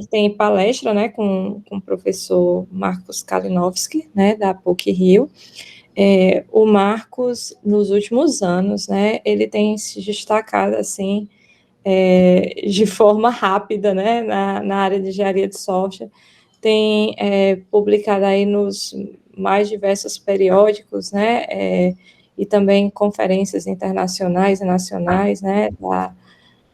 tem palestra, né, com o professor Marcos Kalinowski, né, da PUC-Rio. O Marcos, nos últimos anos, né, ele tem se destacado, assim, de forma rápida, né, na área de engenharia de software, tem publicado aí nos mais diversos periódicos, né, e também conferências internacionais e nacionais, né,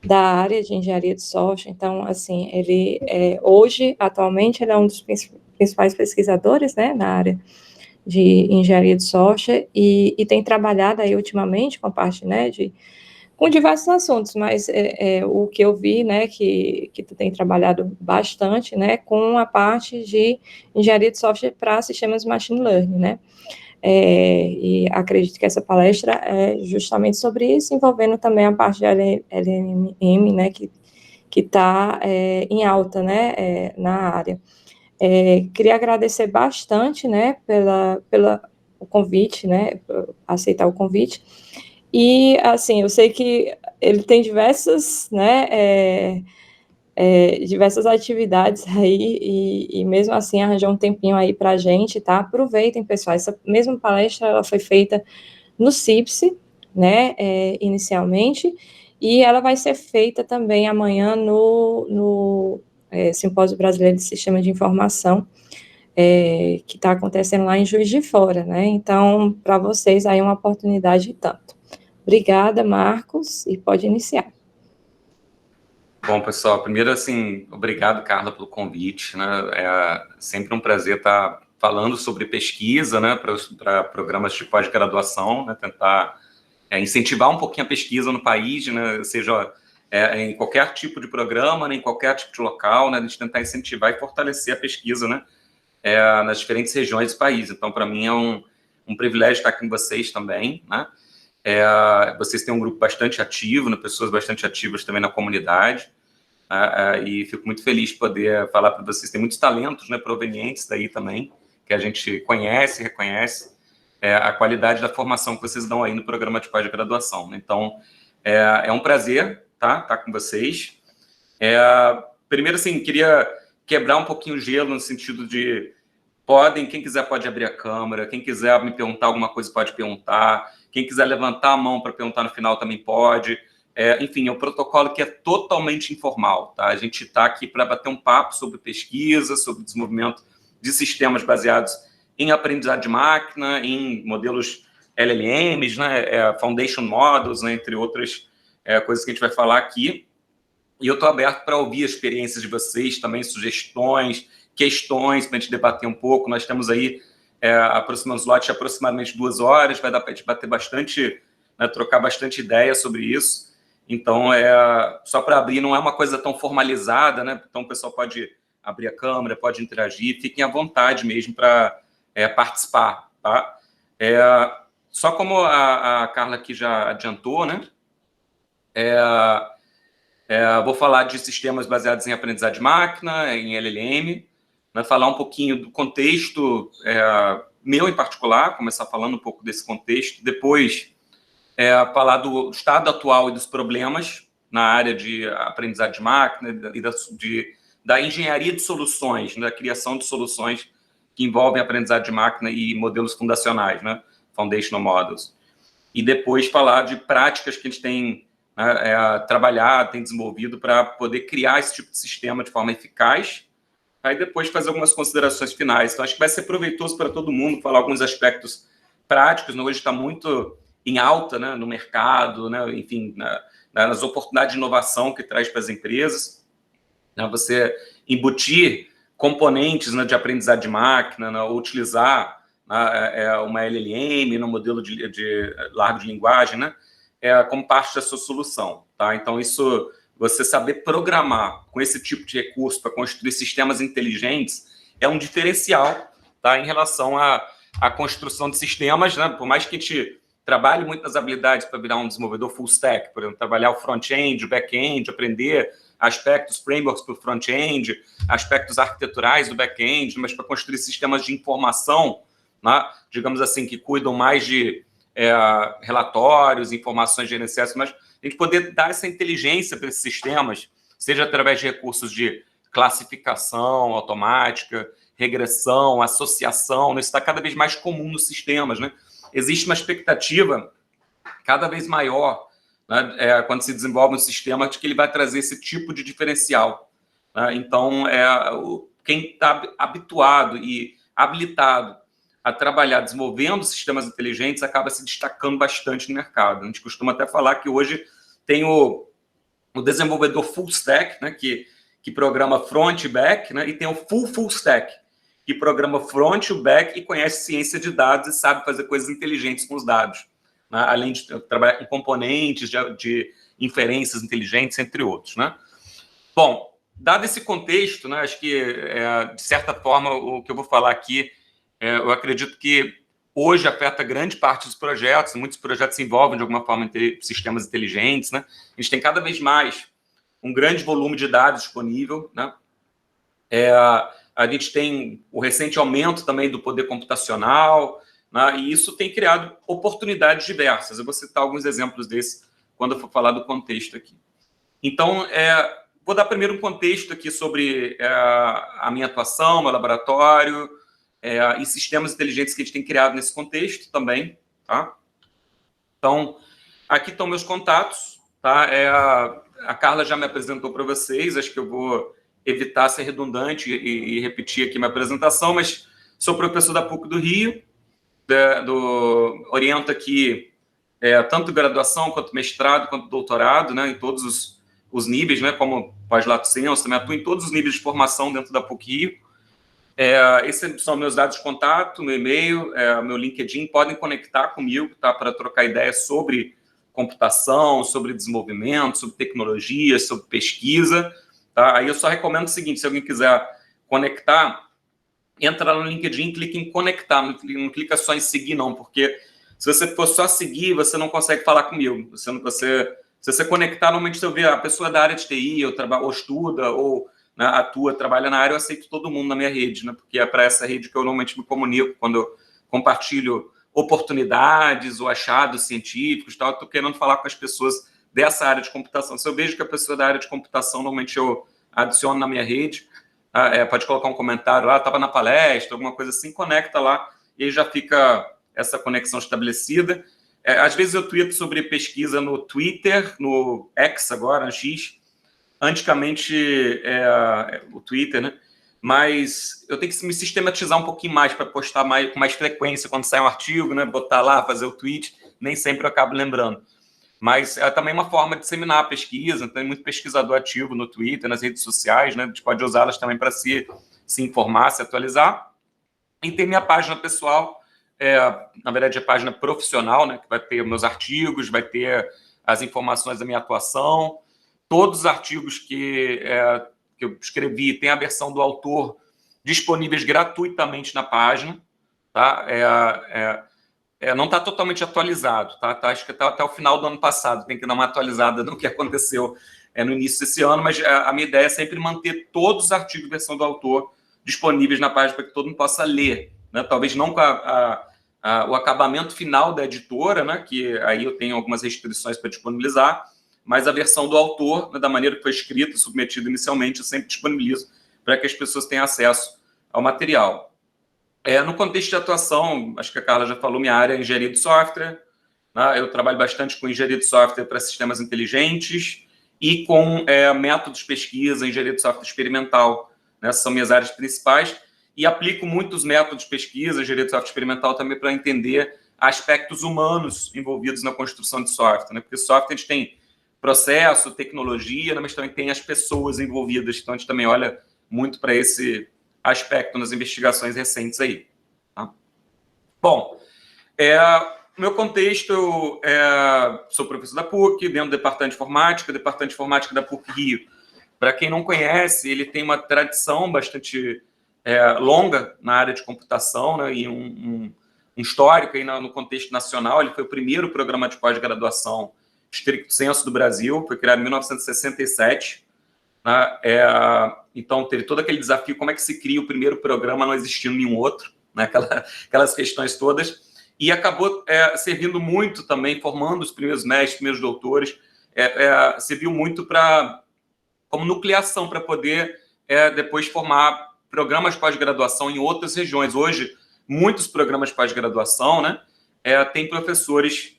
da área de engenharia de software. Então, assim, ele hoje, atualmente, ele é um dos principais pesquisadores, né, na área de engenharia de software e tem trabalhado aí ultimamente com a parte, né, com diversos assuntos, mas o que eu vi, né, que tu tem trabalhado bastante, né, com a parte de engenharia de software para sistemas de machine learning, né, e acredito que essa palestra é justamente sobre isso, envolvendo também a parte de LLM, né, que está em alta, né, na área. Queria agradecer bastante, né, pela o convite, né, aceitar o convite, e, assim, eu sei que ele tem diversas, né, diversas atividades aí, e mesmo assim arranjou um tempinho aí para a gente, tá? Aproveitem, pessoal, essa mesma palestra, ela foi feita no CIPSE, né, inicialmente, e ela vai ser feita também amanhã no Simpósio Brasileiro de Sistema de Informação, que está acontecendo lá em Juiz de Fora, né? Então, para vocês aí uma oportunidade e tanto. Obrigada, Marcos, e pode iniciar. Bom, pessoal, primeiro, assim, obrigado, Carla, pelo convite, né? É sempre um prazer estar falando sobre pesquisa, né, para programas de pós-graduação, né, tentar incentivar um pouquinho a pesquisa no país, né, seja em qualquer tipo de programa, né, em qualquer tipo de local, né, a gente tentar incentivar e fortalecer a pesquisa, né, nas diferentes regiões do país. Então, para mim, é um privilégio estar aqui com vocês também, né? Vocês têm um grupo bastante ativo, né, pessoas bastante ativas também na comunidade, e fico muito feliz de poder falar para vocês. Tem muitos talentos, né, provenientes daí também, que a gente conhece, reconhece a qualidade da formação que vocês dão aí no programa de pós-graduação. Então, é um prazer estar com vocês. Primeiro, assim, queria quebrar um pouquinho o gelo no sentido de quem quiser pode abrir a câmera, quem quiser me perguntar alguma coisa pode perguntar, quem quiser levantar a mão para perguntar no final também pode. Enfim, é um protocolo que é totalmente informal, tá? A gente está aqui para bater um papo sobre pesquisa, sobre desenvolvimento de sistemas baseados em aprendizado de máquina, em modelos LLMs, né, Foundation Models, né, entre outras coisas que a gente vai falar aqui. E eu estou aberto para ouvir as experiências de vocês, também sugestões, questões, para a gente debater um pouco. Nós temos aí um slot de aproximadamente 2 horas, vai dar para a gente bater bastante, né, trocar bastante ideia sobre isso. Então, só para abrir, não é uma coisa tão formalizada, né? Então, o pessoal pode abrir a câmera, pode interagir, fiquem à vontade mesmo para participar, tá? Só como a Carla aqui já adiantou, né? Vou falar de sistemas baseados em aprendizado de máquina, em LLM, né, falar um pouquinho do contexto meu em particular, começar falando um pouco desse contexto, depois falar do estado atual e dos problemas na área de aprendizado de máquina e da engenharia de soluções, da criação de soluções que envolvem aprendizado de máquina e modelos fundacionais, né, Foundational Models. E depois falar de práticas que a gente tem trabalhado, tem desenvolvido para poder criar esse tipo de sistema de forma eficaz. Aí depois fazer algumas considerações finais. Então, acho que vai ser proveitoso para todo mundo falar alguns aspectos práticos. Hoje está muito em alta, né, no mercado, né, enfim, nas oportunidades de inovação que traz para as empresas. Né, você embutir componentes, né, de aprendizado de máquina, né, ou utilizar uma LLM no modelo de largo de linguagem, né, como parte da sua solução. Tá? Então, isso, você saber programar com esse tipo de recurso para construir sistemas inteligentes é um diferencial, tá, em relação à construção de sistemas, né? Por mais que a gente trabalhe muitas habilidades para virar um desenvolvedor full stack, por exemplo, trabalhar o front-end, o back-end, aprender aspectos, frameworks para o front-end, aspectos arquiteturais do back-end, mas para construir sistemas de informação, né, digamos assim, que cuidam mais de relatórios, informações gerenciais, mas a gente poder dar essa inteligência para esses sistemas, seja através de recursos de classificação automática, regressão, associação, né? Isso está cada vez mais comum nos sistemas, né? Existe uma expectativa cada vez maior, né, quando se desenvolve um sistema, de que ele vai trazer esse tipo de diferencial, né? Então, quem está habituado e habilitado a trabalhar desenvolvendo sistemas inteligentes acaba se destacando bastante no mercado. A gente costuma até falar que hoje tem o desenvolvedor full stack, né, que programa front e back, né, e tem o full stack, que programa front e back e conhece ciência de dados e sabe fazer coisas inteligentes com os dados, né, além de trabalhar com componentes de inferências inteligentes, entre outros, né? Bom, dado esse contexto, né, acho que, de certa forma, o que eu vou falar aqui, eu acredito que hoje afeta grande parte dos projetos, muitos projetos se envolvem de alguma forma em sistemas inteligentes, né? A gente tem cada vez mais um grande volume de dados disponível, né? A gente tem o recente aumento também do poder computacional, né? E isso tem criado oportunidades diversas. Eu vou citar alguns exemplos desses quando eu for falar do contexto aqui. Então, vou dar primeiro um contexto aqui sobre a minha atuação, meu laboratório, e sistemas inteligentes que a gente tem criado nesse contexto também, tá? Então, aqui estão meus contatos, tá? A Carla já me apresentou para vocês, acho que eu vou evitar ser redundante e repetir aqui minha apresentação, mas sou professor da PUC do Rio, oriento aqui tanto graduação, quanto mestrado, quanto doutorado, né, em todos os níveis, né, como pós-lato sensu, também atuo em todos os níveis de formação dentro da PUC Rio. Esses são meus dados de contato, meu e-mail, meu LinkedIn. Podem conectar comigo, tá, para trocar ideias sobre computação, sobre desenvolvimento, sobre tecnologia, sobre pesquisa. Tá? Aí eu só recomendo o seguinte: se alguém quiser conectar, entra lá no LinkedIn, clica em conectar, não clica só em seguir, não, porque se você for só seguir, você não consegue falar comigo. Se você conectar, normalmente você vê a pessoa da área de TI, ou estuda, ou, né, atua, trabalha na área, eu aceito todo mundo na minha rede, né? Porque é para essa rede que eu normalmente me comunico quando eu compartilho oportunidades ou achados científicos, tal. Eu estou querendo falar com as pessoas dessa área de computação. Se eu vejo que a pessoa da área de computação, normalmente eu adiciono na minha rede, pode colocar um comentário lá, estava na palestra, alguma coisa assim, conecta lá e aí já fica essa conexão estabelecida. Às vezes eu tweeto sobre pesquisa no Twitter, no X agora, no X, antigamente o Twitter, né? Mas eu tenho que me sistematizar um pouquinho mais para postar com mais frequência quando sai um artigo, né? Botar lá, fazer o tweet, nem sempre eu acabo lembrando. Mas é também uma forma de disseminar a pesquisa, tem muito pesquisador ativo no Twitter, nas redes sociais, né? A gente pode usá-las também para se informar, se atualizar. E tem minha página pessoal, na verdade, a página profissional, né? Que vai ter meus artigos, vai ter as informações da minha atuação. Todos os artigos que eu escrevi tem a versão do autor disponíveis gratuitamente na página, tá? Não está totalmente atualizado, tá? Acho que está até o final do ano passado, tem que dar uma atualizada no que aconteceu no início desse ano, mas a minha ideia é sempre manter todos os artigos versão do autor disponíveis na página para que todo mundo possa ler, né? Talvez não com o acabamento final da editora, né? Que aí eu tenho algumas restrições para disponibilizar, mas a versão do autor, né, da maneira que foi escrita, submetida inicialmente, eu sempre disponibilizo para que as pessoas tenham acesso ao material. No contexto de atuação, acho que a Carla já falou, minha área é engenharia de software, né? Eu trabalho bastante com engenharia de software para sistemas inteligentes e com métodos de pesquisa, engenharia de software experimental, né? Essas são minhas áreas principais, e aplico muitos métodos de pesquisa, engenharia de software experimental também para entender aspectos humanos envolvidos na construção de software, né? Porque software a gente tem processo, tecnologia, mas também tem as pessoas envolvidas, então a gente também olha muito para esse aspecto nas investigações recentes aí. Tá? Bom, no meu contexto, sou professor da PUC, dentro do Departamento de Informática da PUC Rio. Para quem não conhece, ele tem uma tradição bastante longa na área de computação, né, e um histórico aí no contexto nacional. Ele foi o primeiro programa de pós-graduação stricto sensu do Brasil, foi criado em 1967. Né? Então, teve todo aquele desafio, como é que se cria o primeiro programa não existindo nenhum outro, né? Aquelas questões todas, e acabou servindo muito também, formando os primeiros mestres, primeiros doutores, serviu muito como nucleação para poder depois formar programas de pós-graduação em outras regiões. Hoje, muitos programas de pós-graduação, né, têm professores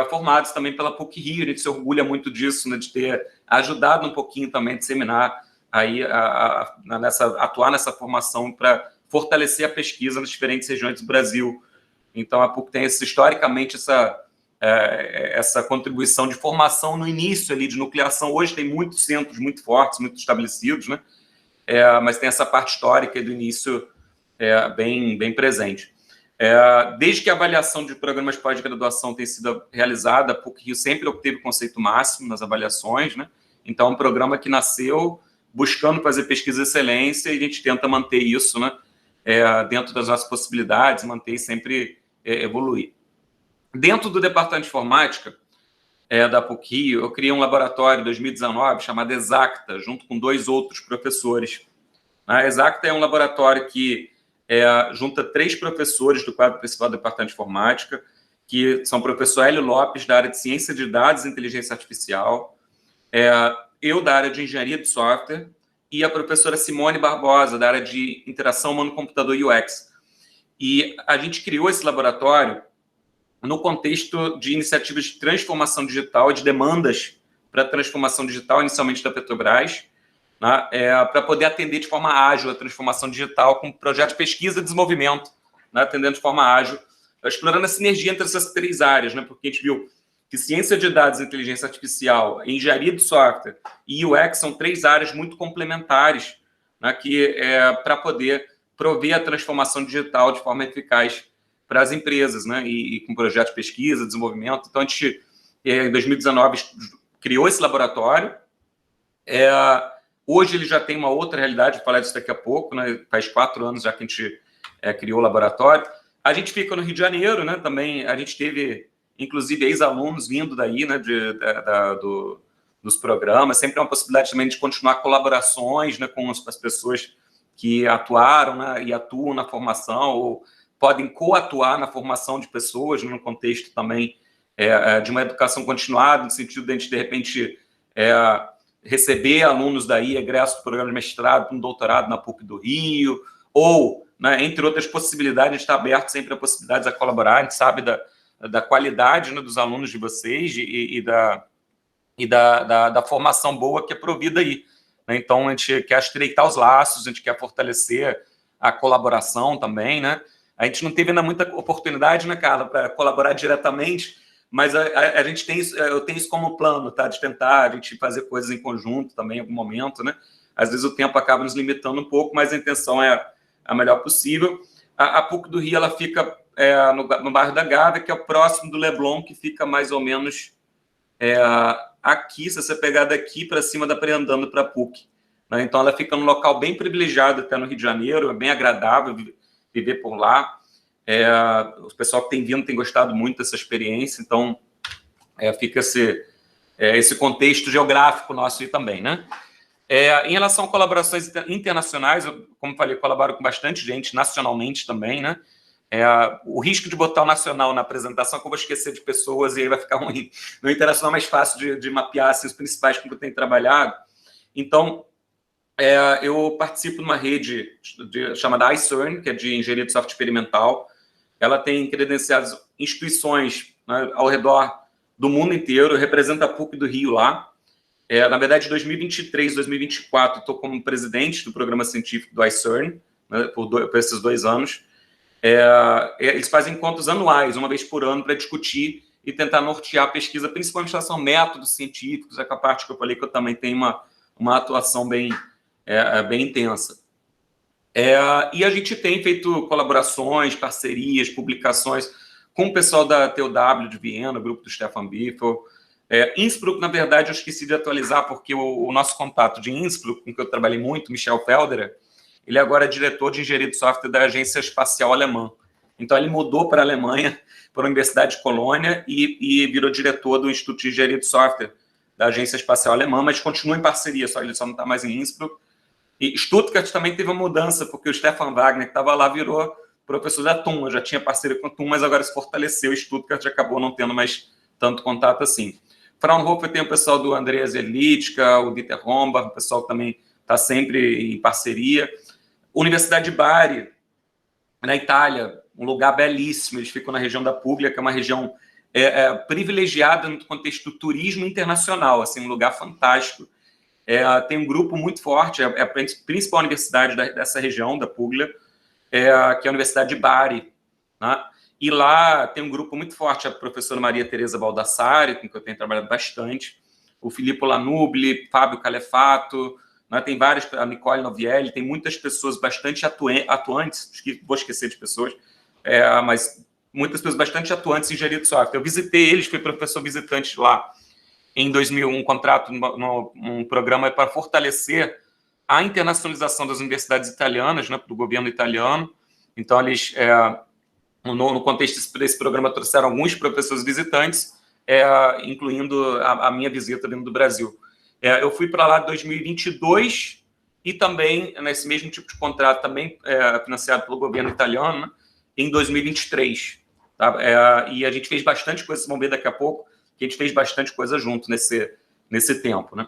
formados também pela PUC-Rio. A gente se orgulha muito disso, né, de ter ajudado um pouquinho também a disseminar, aí, atuar nessa formação para fortalecer a pesquisa nas diferentes regiões do Brasil. Então, a PUC tem historicamente essa contribuição de formação no início ali, de nucleação. Hoje tem muitos centros muito fortes, muito estabelecidos, né? Mas tem essa parte histórica do início bem presente. Desde que a avaliação de programas de pós-graduação tem sido realizada, a PUC-Rio sempre obteve o conceito máximo nas avaliações, né? Então, é um programa que nasceu buscando fazer pesquisa de excelência, e a gente tenta manter isso, né, dentro das nossas possibilidades, manter e sempre evoluir. Dentro do Departamento de Informática da PUC-Rio, eu criei um laboratório em 2019 chamado Exacta, junto com 2 outros professores. A Exacta é um laboratório que junta 3 professores do quadro principal do Departamento de Informática, que são o professor Hélio Lopes, da área de Ciência de Dados e Inteligência Artificial, eu, da área de Engenharia de Software, e a professora Simone Barbosa, da área de Interação Humano-Computador e UX. E a gente criou esse laboratório no contexto de iniciativas de transformação digital, de demandas para transformação digital, inicialmente da Petrobras, né, para poder atender de forma ágil a transformação digital com projetos de pesquisa e desenvolvimento, né, atendendo de forma ágil, explorando a sinergia entre essas 3 áreas, né, porque a gente viu que ciência de dados, inteligência artificial, engenharia de software e UX são 3 áreas muito complementares, né, para poder prover a transformação digital de forma eficaz para as empresas, né, e com projetos de pesquisa, desenvolvimento. Então, a gente, em 2019, criou esse laboratório. Hoje ele já tem uma outra realidade, vou falar disso daqui a pouco, né, faz 4 anos já que a gente criou o laboratório. A gente fica no Rio de Janeiro, né, também a gente teve, inclusive, ex-alunos vindo daí, né, dos programas. Sempre é uma possibilidade também de continuar colaborações, né, com as pessoas que atuaram, né, e atuam na formação, ou podem coatuar na formação de pessoas, no contexto também de uma educação continuada, no sentido de a gente, de repente, receber alunos daí, egressos do programa de mestrado, para um doutorado na PUC do Rio, ou, né, entre outras possibilidades, a gente está aberto sempre a possibilidades a colaborar. A gente sabe da qualidade, né, dos alunos de vocês e da formação boa que é provida aí, né? Então, a gente quer estreitar os laços, a gente quer fortalecer a colaboração também, né? A gente não teve ainda muita oportunidade, né, Carla, para colaborar diretamente, mas a gente tem isso, eu tenho isso como plano, tá? De tentar a gente fazer coisas em conjunto também em algum momento, né? Às vezes o tempo acaba nos limitando um pouco, mas a intenção é a melhor possível. A PUC do Rio, ela fica no bairro da Gávea, que é o próximo do Leblon, que fica mais ou menos aqui, se você pegar daqui para cima, dá para ir andando para a PUC, né? Então, ela fica num local bem privilegiado até no Rio de Janeiro, é bem agradável viver por lá. O pessoal que tem vindo tem gostado muito dessa experiência, então fica esse contexto geográfico nosso aí também, né? Em relação a colaborações internacionais, eu, como falei, colaboro com bastante gente nacionalmente também, né? O risco de botar o nacional na apresentação, que eu vou esquecer de pessoas e aí vai ficar ruim. No internacional é mais fácil de mapear assim, os principais com que eu tenho trabalhado. Então, eu participo de uma rede chamada iCERN, que é de engenharia de software experimental. Ela tem credenciadas instituições, né, ao redor do mundo inteiro, representa a PUC do Rio lá. Na verdade, em 2023, 2024, estou como presidente do programa científico do iCERN, né, por esses 2 anos. Eles fazem encontros anuais, uma vez por ano, para discutir e tentar nortear a pesquisa, principalmente em relação a métodos científicos, a parte que eu falei que eu também tenho uma atuação bem intensa. E a gente tem feito colaborações, parcerias, publicações com o pessoal da TUW de Viena, o grupo do Stefan Biffel. Innsbruck, na verdade, eu esqueci de atualizar, porque o nosso contato de Innsbruck, com que eu trabalhei muito, Michel Felderer, ele agora é diretor de engenharia de software da Agência Espacial Alemã. Então, ele mudou para a Alemanha, para a Universidade de Colônia, e virou diretor do Instituto de Engenharia de Software da Agência Espacial Alemã, mas continua em parceria, ele só não está mais em Innsbruck. E Stuttgart também teve uma mudança, porque o Stefan Wagner, que estava lá, virou professor da TUM. Eu já tinha parceria com a TUM, mas agora se fortaleceu. Stuttgart acabou não tendo mais tanto contato assim. Fraunhofer tem o pessoal do Andreas Elitka, o Dieter Rombach, o pessoal que também está sempre em parceria. Universidade de Bari, na Itália, um lugar belíssimo, eles ficam na região da Puglia, que é uma região privilegiada no contexto do turismo internacional, assim, um lugar fantástico. Tem um grupo muito forte, é a principal universidade dessa região, da Puglia, que é a Universidade de Bari, né? E lá tem um grupo muito forte, a professora Maria Tereza Baldassari, com que eu tenho trabalhado bastante, o Filippo Lanubli, Fábio Calefato, né? Tem várias, a Nicole Novielli, tem muitas pessoas bastante atuantes, vou esquecer de pessoas, mas muitas pessoas bastante atuantes em engenharia de software. Eu visitei eles, fui professor visitante lá em 2001, um contrato, um programa para fortalecer a internacionalização das universidades italianas, né, do governo italiano. Então, eles, no contexto desse programa, trouxeram alguns professores visitantes, incluindo a minha visita vindo do Brasil. Eu fui para lá em 2022 e também, nesse mesmo tipo de contrato, também financiado pelo governo italiano, né, em 2023. Tá? E a gente fez bastante coisa, vocês vão ver daqui a pouco, que a gente fez bastante coisa junto nesse tempo, né?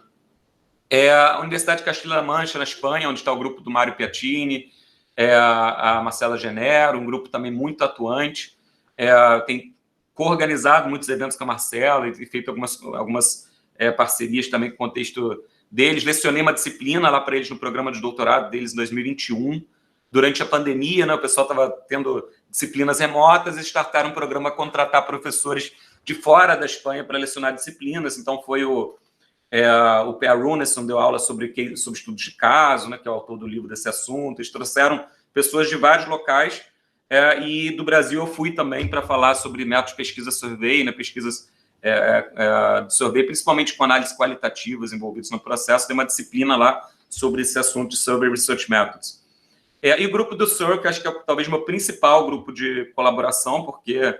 A Universidade de Castilla-La Mancha, na Espanha, onde está o grupo do Mário Piattini, a Marcela Genero, um grupo também muito atuante, tem coorganizado muitos eventos com a Marcela e feito algumas parcerias também com o contexto deles. Lecionei uma disciplina lá para eles no programa de doutorado deles em 2021. Durante a pandemia, né, o pessoal estava tendo disciplinas remotas e startaram um programa a contratar professores de fora da Espanha para lecionar disciplinas. Então, foi o P.A. Runesson deu aula sobre estudos de caso, né, que é o autor do livro desse assunto. Eles trouxeram pessoas de vários locais, e do Brasil eu fui também para falar sobre métodos de pesquisa survey, né, pesquisas de survey, principalmente com análises qualitativas envolvidas no processo. Tem uma disciplina lá sobre esse assunto de Survey Research Methods. E o grupo do SUR, que acho que é talvez o meu principal grupo de colaboração, porque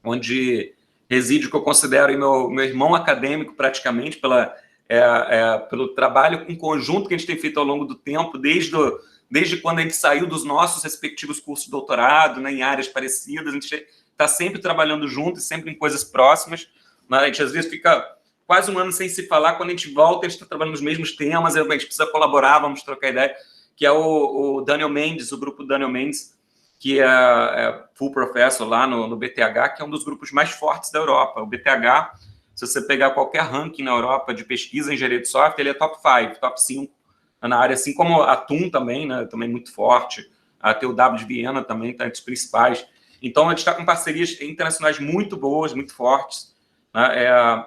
onde reside o que eu considero meu irmão acadêmico, praticamente, pelo trabalho em conjunto que a gente tem feito ao longo do tempo, desde quando a gente saiu dos nossos respectivos cursos de doutorado, né, em áreas parecidas. A gente está sempre trabalhando junto e sempre em coisas próximas. Né? A gente, às vezes, fica quase um ano sem se falar. Quando a gente volta, a gente está trabalhando nos mesmos temas, a gente precisa colaborar, vamos trocar ideia, que é o Daniel Mendes, o grupo Daniel Mendes, que é full professor lá no BTH, que é um dos grupos mais fortes da Europa. O BTH, se você pegar qualquer ranking na Europa de pesquisa em engenharia de software, ele é top 5, top 5 na área, assim como a TUM também, né, também muito forte, a TUW de Viena também está entre os principais. Então, a gente está com parcerias internacionais muito boas, muito fortes, né,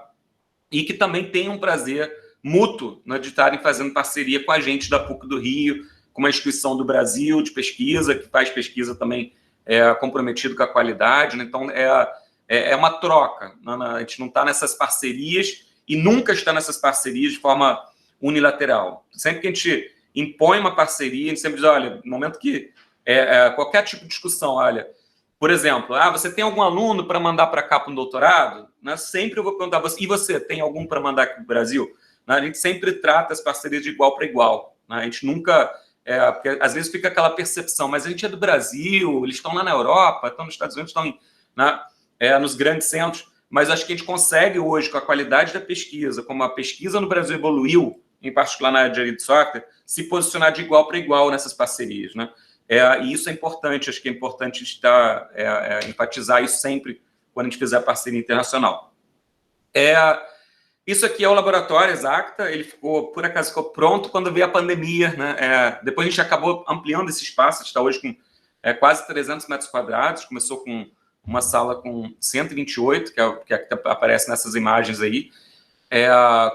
e que também tem um prazer mútuo, né, de estarem fazendo parceria com a gente da PUC do Rio, com uma instituição do Brasil de pesquisa, que faz pesquisa também comprometido com a qualidade, né? Então, é uma troca, né? A gente não está nessas parcerias e nunca está nessas parcerias de forma unilateral. Sempre que a gente impõe uma parceria, a gente sempre diz, olha, no momento que qualquer tipo de discussão, olha, por exemplo, você tem algum aluno para mandar para cá para um doutorado? Né? Sempre eu vou perguntar, e você tem algum para mandar aqui para o Brasil? Né? A gente sempre trata as parcerias de igual para igual. Né? A gente nunca... porque às vezes fica aquela percepção, mas a gente é do Brasil, eles estão lá na Europa, estão nos Estados Unidos, estão nos grandes centros, mas acho que a gente consegue hoje, com a qualidade da pesquisa, como a pesquisa no Brasil evoluiu, em particular na área de engenharia de software, se posicionar de igual para igual nessas parcerias. Né? E isso é importante, acho que é importante enfatizar isso sempre quando a gente fizer parceria internacional. Isso aqui é o laboratório Exacta, ele por acaso ficou pronto quando veio a pandemia, né? Depois a gente acabou ampliando esse espaço, a gente está hoje com quase 300 metros quadrados, começou com uma sala com 128, que é a que aparece nessas imagens aí,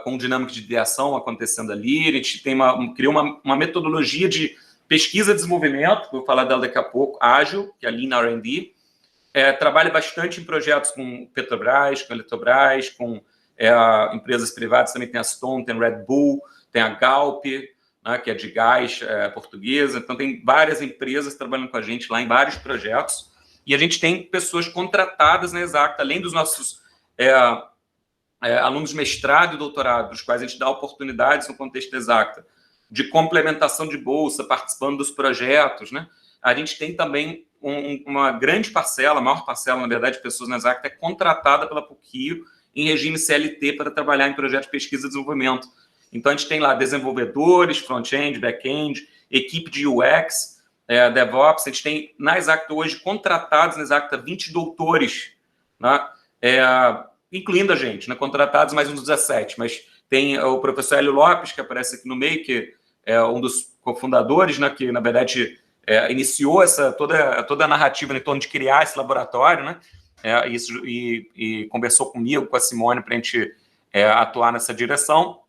com dinâmica de ideação acontecendo ali. A gente criou uma metodologia de pesquisa e desenvolvimento, vou falar dela daqui a pouco, ágil, que é a Lean R&D. Trabalha bastante em projetos com Petrobras, com Eletrobras, com empresas privadas, também tem a Stone, tem a Red Bull, tem a Galp, né, que é de gás portuguesa. Então, tem várias empresas trabalhando com a gente lá em vários projetos. E a gente tem pessoas contratadas na Exacta, além dos nossos alunos de mestrado e doutorado, dos quais a gente dá oportunidades no contexto Exacta, de complementação de bolsa, participando dos projetos. Né? A gente tem também uma grande parcela, a maior parcela, na verdade, de pessoas na Exacta é contratada pela PUC Rio em regime CLT para trabalhar em projetos de pesquisa e desenvolvimento. Então, a gente tem lá desenvolvedores, front-end, back-end, equipe de UX, DevOps. A gente tem na Exacta hoje, contratados na Exacta, 20 doutores, né? Incluindo a gente, né? Contratados mais uns 17, mas tem o professor Hélio Lopes, que aparece aqui no meio, que é um dos cofundadores, né? Que, na verdade, iniciou toda a narrativa em torno de criar esse laboratório, né? E conversou comigo, com a Simone, para a gente atuar nessa direção.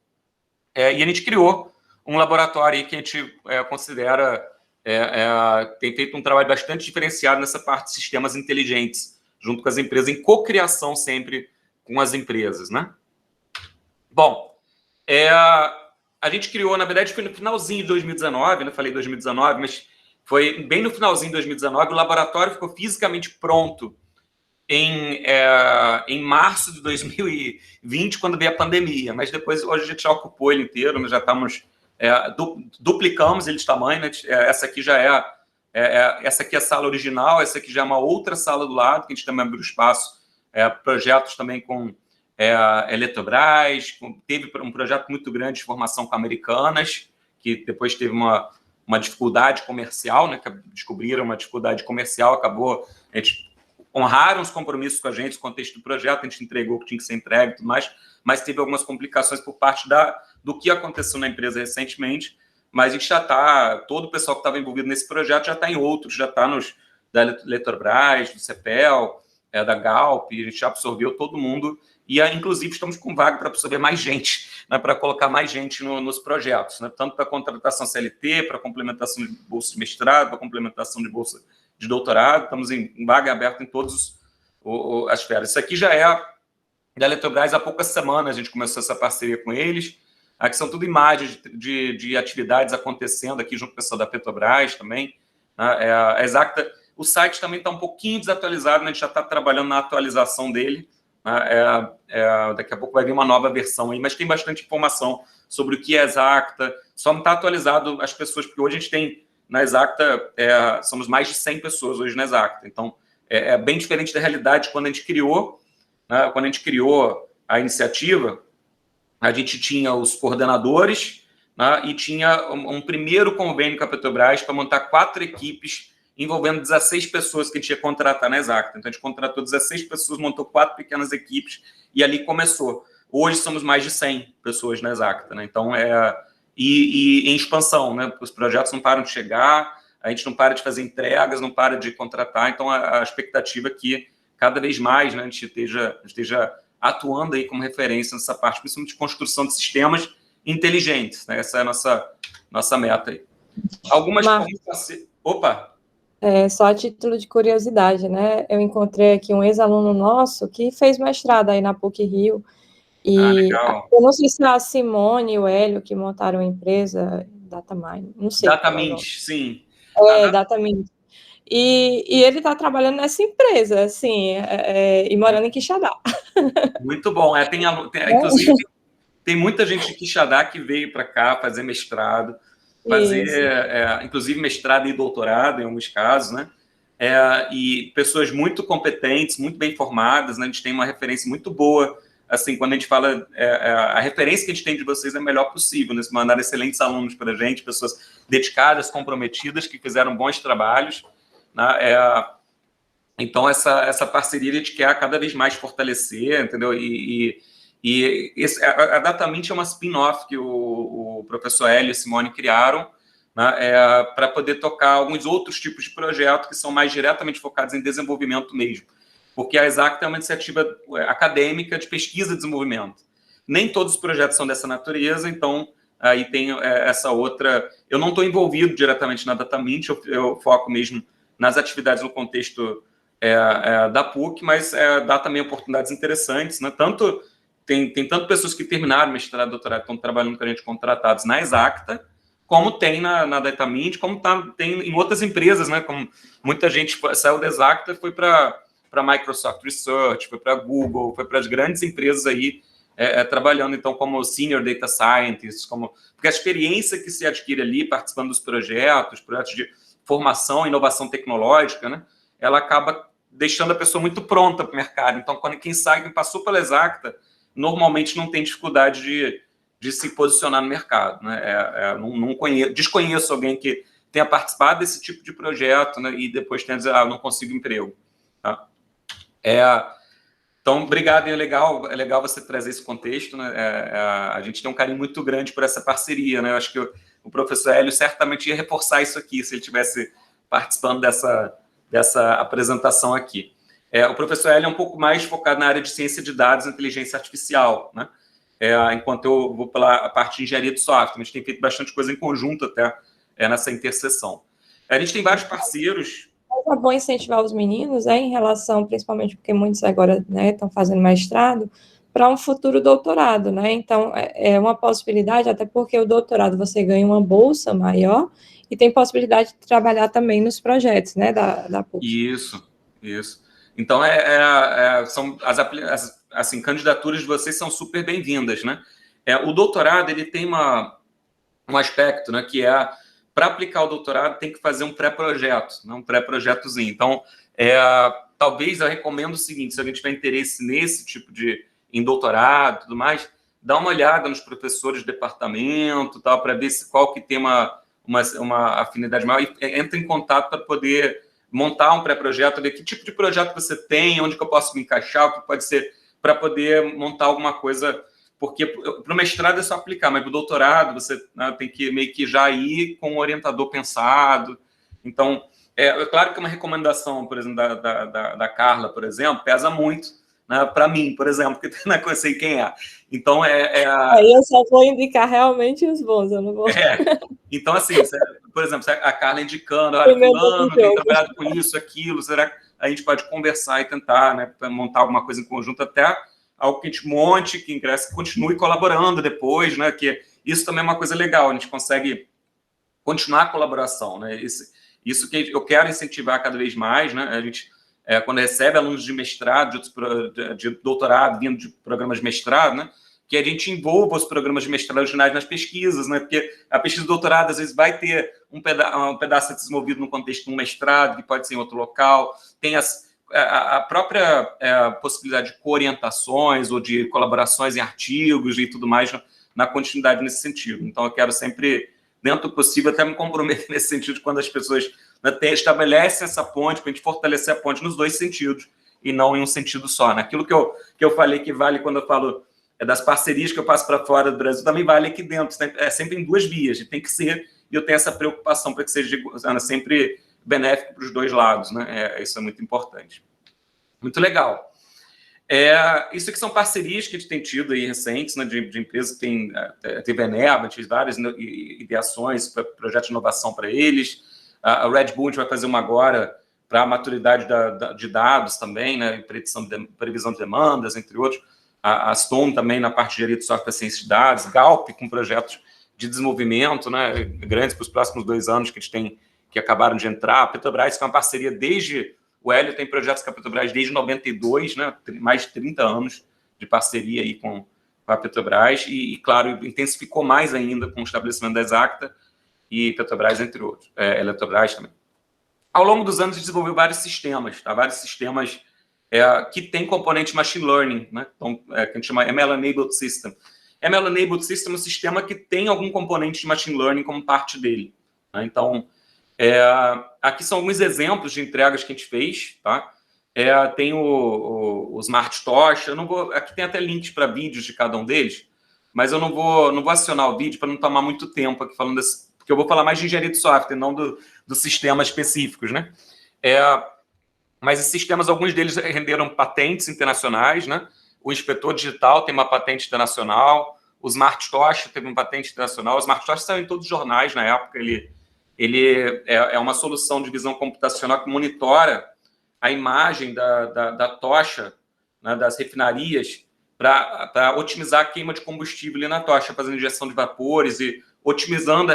E a gente criou um laboratório aí que a gente considera tem feito um trabalho bastante diferenciado nessa parte de sistemas inteligentes, junto com as empresas, em cocriação sempre com as empresas, né? Bom, a gente criou, na verdade, foi no finalzinho de 2019, né? Falei 2019, mas foi bem no finalzinho de 2019, o laboratório ficou fisicamente pronto em março de 2020, quando veio a pandemia, mas depois, hoje a gente já ocupou ele inteiro, nós já estamos, duplicamos ele de tamanho, né? Essa aqui já essa aqui é a sala original, essa aqui já é uma outra sala do lado, que a gente também abriu espaço, projetos também com Eletrobras, teve um projeto muito grande de formação com Americanas, que depois teve uma dificuldade comercial, né? Que descobriram uma dificuldade comercial, acabou, a gente honraram os compromissos com a gente, o contexto do projeto, a gente entregou o que tinha que ser entregue e tudo mais, mas teve algumas complicações por parte do que aconteceu na empresa recentemente, mas a gente já está, todo o pessoal que estava envolvido nesse projeto já está em outros, já está nos da Eletrobras, do CEPEL, da Galp, a gente já absorveu todo mundo, e inclusive estamos com vaga para absorver mais gente, né, para colocar mais gente nos projetos, né, tanto para contratação CLT, para complementação de bolsa de mestrado, para complementação de bolsa de doutorado, estamos em vaga aberta em todas as esferas. Isso aqui já é da Eletrobras, há poucas semanas a gente começou essa parceria com eles. Aqui são tudo imagens de atividades acontecendo aqui junto com o pessoal da Petrobras também. A Exacta, o site também está um pouquinho desatualizado, né? A gente já está trabalhando na atualização dele. Daqui a pouco vai vir uma nova versão aí, mas tem bastante informação sobre o que é Exacta. Só não está atualizado as pessoas, porque hoje a gente tem na Exacta, somos mais de 100 pessoas hoje na Exacta. Então, é bem diferente da realidade quando a gente criou, né? Quando a gente criou a iniciativa, a gente tinha os coordenadores, né? E tinha um primeiro convênio com a Petrobras para montar 4 equipes envolvendo 16 pessoas que a gente ia contratar na Exacta. Então, a gente contratou 16 pessoas, montou 4 pequenas equipes e ali começou. Hoje somos mais de 100 pessoas na Exacta, né? Então, e em expansão, né? Os projetos não param de chegar, a gente não para de fazer entregas, não para de contratar, então a expectativa é que cada vez mais, né, a gente esteja atuando aí como referência nessa parte, principalmente de construção de sistemas inteligentes, né? Essa é a nossa meta aí. Algumas... Opa! Só a título de curiosidade, né? Eu encontrei aqui um ex-aluno nosso que fez mestrado aí na PUC-Rio, e eu não sei se é a Simone e o Hélio que montaram a empresa Datamind, não sei. Datamind, sim. Datamind. E ele está trabalhando nessa empresa, assim, e morando em Quixadá. Muito bom. Inclusive, tem muita gente de Quixadá que veio para cá fazer mestrado, inclusive mestrado e doutorado, em alguns casos, né? E pessoas muito competentes, muito bem formadas, né? A gente tem uma referência muito boa. Assim, quando a gente fala, a referência que a gente tem de vocês é a melhor possível, né? Mandaram excelentes alunos para a gente, pessoas dedicadas, comprometidas, que fizeram bons trabalhos, né? Então, essa parceria a gente quer cada vez mais fortalecer, entendeu? A Datamind é uma spin-off que o professor Hélio e a Simone criaram, né? Para poder tocar alguns outros tipos de projetos que são mais diretamente focados em desenvolvimento mesmo. Porque a Exacta é uma iniciativa acadêmica de pesquisa e desenvolvimento. Nem todos os projetos são dessa natureza, então aí tem essa outra... Eu não estou envolvido diretamente na Datamind, eu foco mesmo nas atividades no contexto da PUC, mas dá também oportunidades interessantes, né? Tem tanto pessoas que terminaram mestrado e doutorado, estão trabalhando com a gente contratados na Exacta, como tem na Datamind, como tem em outras empresas, né? Como muita gente saiu da Exacta e foi para Microsoft Research, foi para Google, foi para as grandes empresas aí trabalhando, então, como Senior Data Scientist, porque a experiência que se adquire ali, participando dos projetos de formação e inovação tecnológica, né? Ela acaba deixando a pessoa muito pronta para o mercado. Então, quem passou pela Exacta, normalmente não tem dificuldade de de se posicionar no mercado, né? Desconheço alguém que tenha participado desse tipo de projeto, né, e depois tenha dizer, não consigo emprego. Tá? Então, obrigado, é legal você trazer esse contexto, né? A gente tem um carinho muito grande por essa parceria, né? Eu acho que o professor Hélio certamente ia reforçar isso aqui, se ele estivesse participando dessa apresentação aqui. O professor Hélio é um pouco mais focado na área de ciência de dados e inteligência artificial, né? Enquanto eu vou pela parte de engenharia de software. A gente tem feito bastante coisa em conjunto até nessa interseção. A gente tem vários parceiros. É bom incentivar os meninos, em relação, principalmente porque muitos agora, né, estão fazendo mestrado, para um futuro doutorado, né? Então, é uma possibilidade, até porque o doutorado você ganha uma bolsa maior e tem possibilidade de trabalhar também nos projetos, né, da PUC. Isso. Então, são assim, candidaturas de vocês são super bem-vindas, né? O doutorado, ele tem um aspecto, né, que para aplicar o doutorado tem que fazer um pré-projeto, né, um pré-projetozinho. Então, talvez eu recomendo o seguinte, se alguém tiver interesse nesse tipo em doutorado e tudo mais, dá uma olhada nos professores de departamento, tal, para ver qual que tem uma afinidade maior e entra em contato para poder montar um pré-projeto, ver que tipo de projeto você tem, onde que eu posso me encaixar, o que pode ser para poder montar alguma coisa, porque para o mestrado é só aplicar, mas para o doutorado você, né, tem que meio que já ir com um orientador pensado. Então, claro que uma recomendação, por exemplo, da Carla, por exemplo, pesa muito, né, para mim, por exemplo, porque não sei quem é. Então, Aí eu só vou indicar realmente os bons, eu não vou... Então, assim, por exemplo, a Carla indicando, olha, fulano tem trabalhado com isso, aquilo, será que a gente pode conversar e tentar, né, montar alguma coisa em conjunto, até algo que a gente monte, que ingresse, continue colaborando depois, né, que isso também é uma coisa legal, a gente consegue continuar a colaboração, né, isso que eu quero incentivar cada vez mais, né, a gente, quando recebe alunos de mestrado, de doutorado, vindo de programas de mestrado, né, que a gente envolva os programas de mestrado originais nas pesquisas, né? Porque a pesquisa de doutorado, às vezes, vai ter um pedaço desenvolvido no contexto de um mestrado, que pode ser em outro local, tem a própria possibilidade de coorientações ou de colaborações em artigos e tudo mais na continuidade nesse sentido. Então, eu quero sempre, dentro do possível, até me comprometer nesse sentido, quando as pessoas, né, estabelecem essa ponte, para a gente fortalecer a ponte nos dois sentidos, e não em um sentido só. Naquilo que eu falei que vale quando eu falo das parcerias que eu passo para fora do Brasil, também vale aqui dentro, sempre em duas vias, tem que ser, e eu tenho essa preocupação para que seja sempre benéfico para os dois lados, né? Isso é muito importante. Muito legal. Isso aqui são parcerias que a gente tem tido aí recentes, né, de empresas que teve a Eneva, a gente fez várias ideações para projetos de inovação para eles. A Red Bull, a gente vai fazer uma agora para a maturidade de dados também, né, previsão de demandas, entre outros. A Stone também na parte de engenharia de software, ciência de dados, Galp com projetos de desenvolvimento, né, grandes para os próximos 2 anos que a gente tem, que acabaram de entrar. A Petrobras, que é uma parceria desde... O Hélio tem projetos com a Petrobras desde 92, né, mais de 30 anos de parceria aí com a Petrobras e, claro, intensificou mais ainda com o estabelecimento da Exacta e Petrobras, entre outros. Eletrobras também. Ao longo dos anos, a gente desenvolveu vários sistemas, tá? Vários sistemas que tem componente machine learning, né? Então, que a gente chama ML-enabled system. ML-enabled system é um sistema que tem algum componente de machine learning como parte dele, né? Então, aqui são alguns exemplos de entregas que a gente fez, tá? Tem o Smart Tocha, aqui tem até links para vídeos de cada um deles, mas eu não vou acionar o vídeo para não tomar muito tempo aqui falando desse, porque eu vou falar mais de engenharia de software, não do sistema específicos, né? Mas esses sistemas, alguns deles renderam patentes internacionais, né? O Inspetor Digital tem uma patente internacional, o Smart Tocha teve uma patente internacional, o Smart Tocha saiu em todos os jornais na época, ele é uma solução de visão computacional que monitora a imagem da tocha, né, das refinarias, para otimizar a queima de combustível ali na tocha, fazendo injeção de vapores e otimizando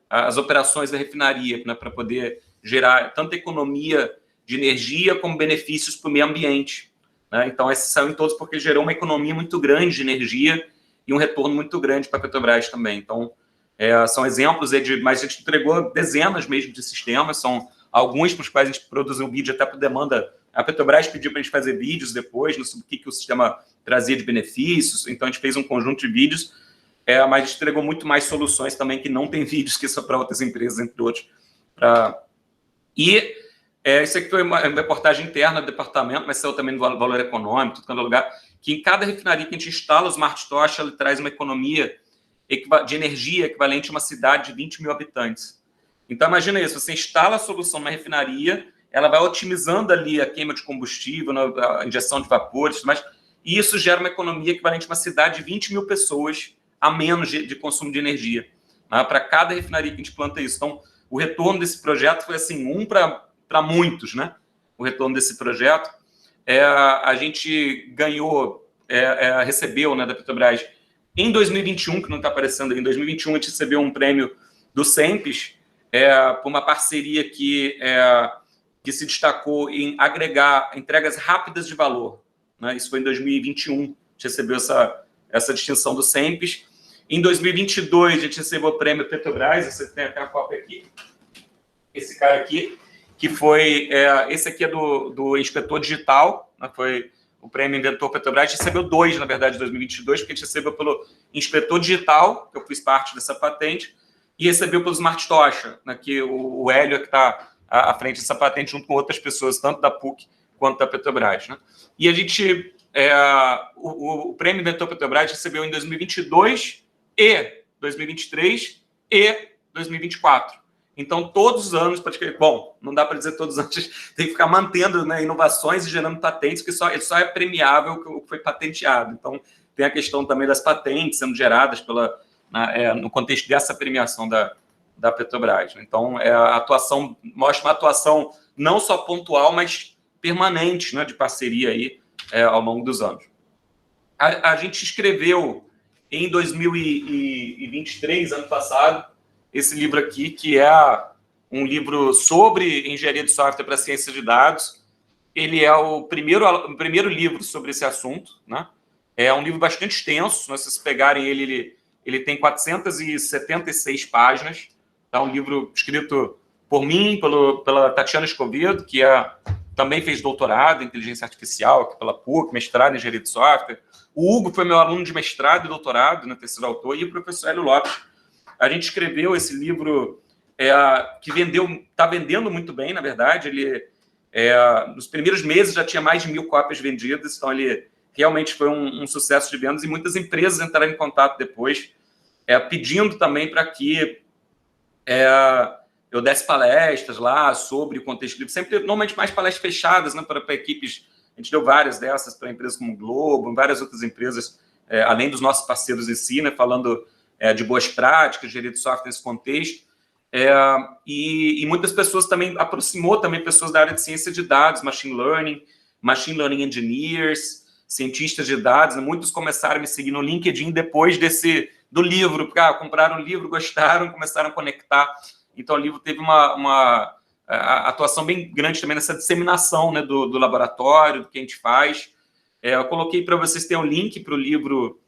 as operações da refinaria, né, para poder gerar tanta economia de energia como benefícios para o meio ambiente, né? Então, esse saiu em todos porque gerou uma economia muito grande de energia e um retorno muito grande para a Petrobras também. Então, são exemplos mas a gente entregou dezenas mesmo de sistemas, são alguns para os quais a gente produziu um vídeo até por demanda A Petrobras pediu para a gente fazer vídeos depois sobre o que o sistema trazia de benefícios, então a gente fez um conjunto de vídeos, mas a gente entregou muito mais soluções também que não tem vídeos, que são para outras empresas, entre outros. Isso aqui foi uma reportagem interna do departamento, mas saiu também no Valor Econômico, tudo quanto é lugar, que em cada refinaria que a gente instala o Smart Tocha, ele traz uma economia de energia equivalente a uma cidade de 20 mil habitantes. Então, imagina isso, você instala a solução numa refinaria, ela vai otimizando ali a queima de combustível, a injeção de vapores, e isso gera uma economia equivalente a uma cidade de 20 mil pessoas a menos de consumo de energia, né, para cada refinaria que a gente planta isso. Então, o retorno desse projeto foi assim, para muitos, né? O retorno desse projeto. A gente ganhou, recebeu, né, da Petrobras, em 2021, que não está aparecendo aí, em 2021 a gente recebeu um prêmio do Cenpes, por uma parceria que se destacou em agregar entregas rápidas de valor, né? Isso foi em 2021, a gente recebeu essa distinção do Cenpes. Em 2022, a gente recebeu o prêmio Petrobras, você tem até a cópia aqui, esse cara aqui, que foi, esse aqui é do inspetor digital, né? Foi o prêmio Inventor Petrobras, a gente recebeu 2, na verdade, em 2022, porque a gente recebeu pelo inspetor digital, que eu fiz parte dessa patente, e recebeu pelo Smart Tocha, né? Que o Hélio que está à frente dessa patente, junto com outras pessoas, tanto da PUC quanto da Petrobras, né? E a gente, o prêmio Inventor Petrobras recebeu em 2022 e 2023 e 2024. Então, todos os anos, praticamente, bom, não dá para dizer todos os anos, tem que ficar mantendo, né, inovações e gerando patentes, que só é premiável o que foi patenteado. Então, tem a questão também das patentes sendo geradas no contexto dessa premiação da Petrobras. Então, a atuação mostra uma atuação não só pontual, mas permanente, né, de parceria aí, ao longo dos anos. A gente escreveu em 2023, ano passado, esse livro aqui, que é um livro sobre engenharia de software para ciência de dados. Ele é o primeiro livro sobre esse assunto, né? É um livro bastante extenso, né? Se vocês pegarem ele tem 476 páginas. É um livro escrito por mim, pela Tatiana Escovedo, que também fez doutorado em inteligência artificial aqui pela PUC, mestrado em engenharia de software. O Hugo foi meu aluno de mestrado e doutorado, né, terceiro autor, e o professor Hélio Lopes. A gente escreveu esse livro que está vendendo muito bem, na verdade. Ele, nos primeiros meses, já tinha mais de 1.000 cópias vendidas, então ele realmente foi um sucesso de vendas, e muitas empresas entraram em contato depois, pedindo também para que eu desse palestras lá sobre o contexto do livro, sempre, normalmente, mais palestras fechadas, né, para equipes. A gente deu várias dessas para empresas como o Globo, várias outras empresas, além dos nossos parceiros em si, né, falando de boas práticas, de engenharia de software nesse contexto. E muitas pessoas também, aproximou também pessoas da área de ciência de dados, machine learning engineers, cientistas de dados, né? Muitos começaram a me seguir no LinkedIn depois do livro, porque compraram o livro, gostaram, começaram a conectar. Então, o livro teve uma atuação bem grande também nessa disseminação, né, do laboratório, do que a gente faz. Eu coloquei para vocês ter um link para o livro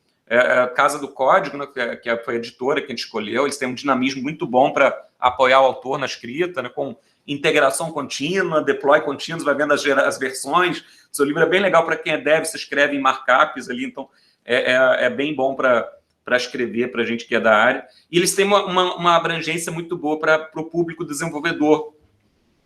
Casa do Código, né, que foi a editora que a gente escolheu. Eles têm um dinamismo muito bom para apoiar o autor na escrita, né, com integração contínua, deploy contínuo, vai vendo as versões. O seu livro é bem legal para quem é dev, você escreve em markups ali, então é bem bom para escrever, para a gente que é da área. E eles têm uma abrangência muito boa para o público desenvolvedor,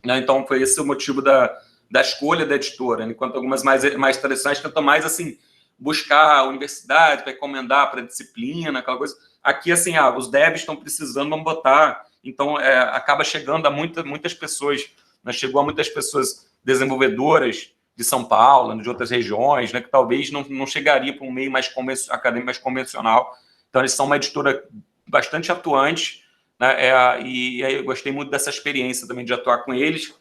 né? Então, foi esse o motivo da escolha da editora, né? Enquanto algumas mais tradicionais tentam mais, assim, buscar a universidade para recomendar para a disciplina, aquela coisa. Aqui, assim, os devs estão precisando, vamos botar. Então, acaba chegando a muitas pessoas, né? Chegou a muitas pessoas desenvolvedoras de São Paulo, de outras regiões, né? Que talvez não chegaria para um meio acadêmico mais convencional. Então, eles são uma editora bastante atuante, né? E eu gostei muito dessa experiência também de atuar com eles,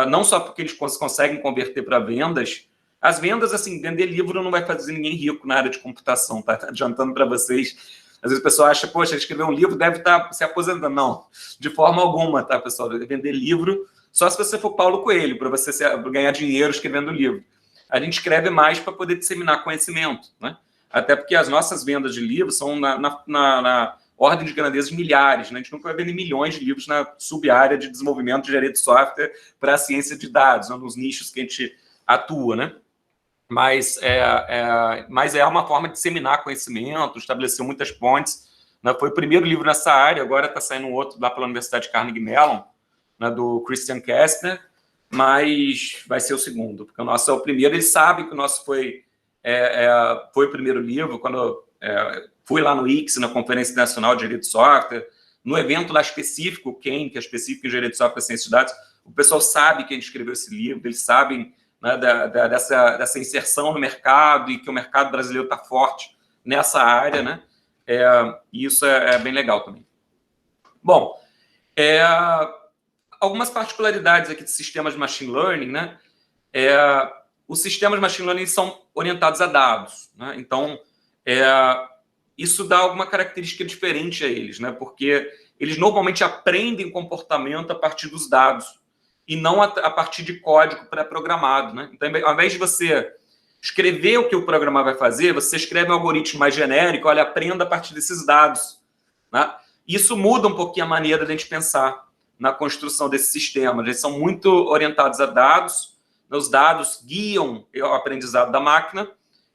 não só porque eles conseguem converter para vendas. As vendas, assim, vender livro não vai fazer ninguém rico na área de computação, tá adiantando para vocês. Às vezes o pessoal acha, poxa, escrever um livro deve estar se aposentando. Não, de forma alguma, tá, pessoal? Vender livro só se você for Paulo Coelho, para você ganhar dinheiro escrevendo livro. A gente escreve mais para poder disseminar conhecimento, né? Até porque as nossas vendas de livros são na ordem de grandeza de milhares, né? A gente nunca vai vender milhões de livros na sub-área de desenvolvimento de engenharia de software para a ciência de dados, né? Nos nichos que a gente atua, né? Mas é uma forma de disseminar conhecimento, estabeleceu muitas pontes, né? Foi o primeiro livro nessa área, agora está saindo um outro lá pela Universidade Carnegie Mellon, né, do Christian Kastner, mas vai ser o segundo, porque o nosso é o primeiro. Ele sabe que o nosso foi o primeiro livro. Quando fui lá no ICS, na Conferência Internacional de Engenharia de Software, no evento lá específico, o CAIM, que é específico em Engenharia de Software e Ciência de Dados, o pessoal sabe que a gente escreveu esse livro, eles sabem, né, dessa inserção no mercado e que o mercado brasileiro está forte nessa área, né? E isso é bem legal também. Bom, algumas particularidades aqui de sistemas de machine learning, né? Os sistemas de machine learning são orientados a dados, né? Então, isso dá alguma característica diferente a eles, né? Porque eles normalmente aprendem comportamento a partir dos dados e não a partir de código pré-programado, né? Então, ao invés de você escrever o que o programa vai fazer, você escreve um algoritmo mais genérico, olha, aprenda a partir desses dados, né? Isso muda um pouquinho a maneira de a gente pensar na construção desses sistemas. Eles são muito orientados a dados, os dados guiam o aprendizado da máquina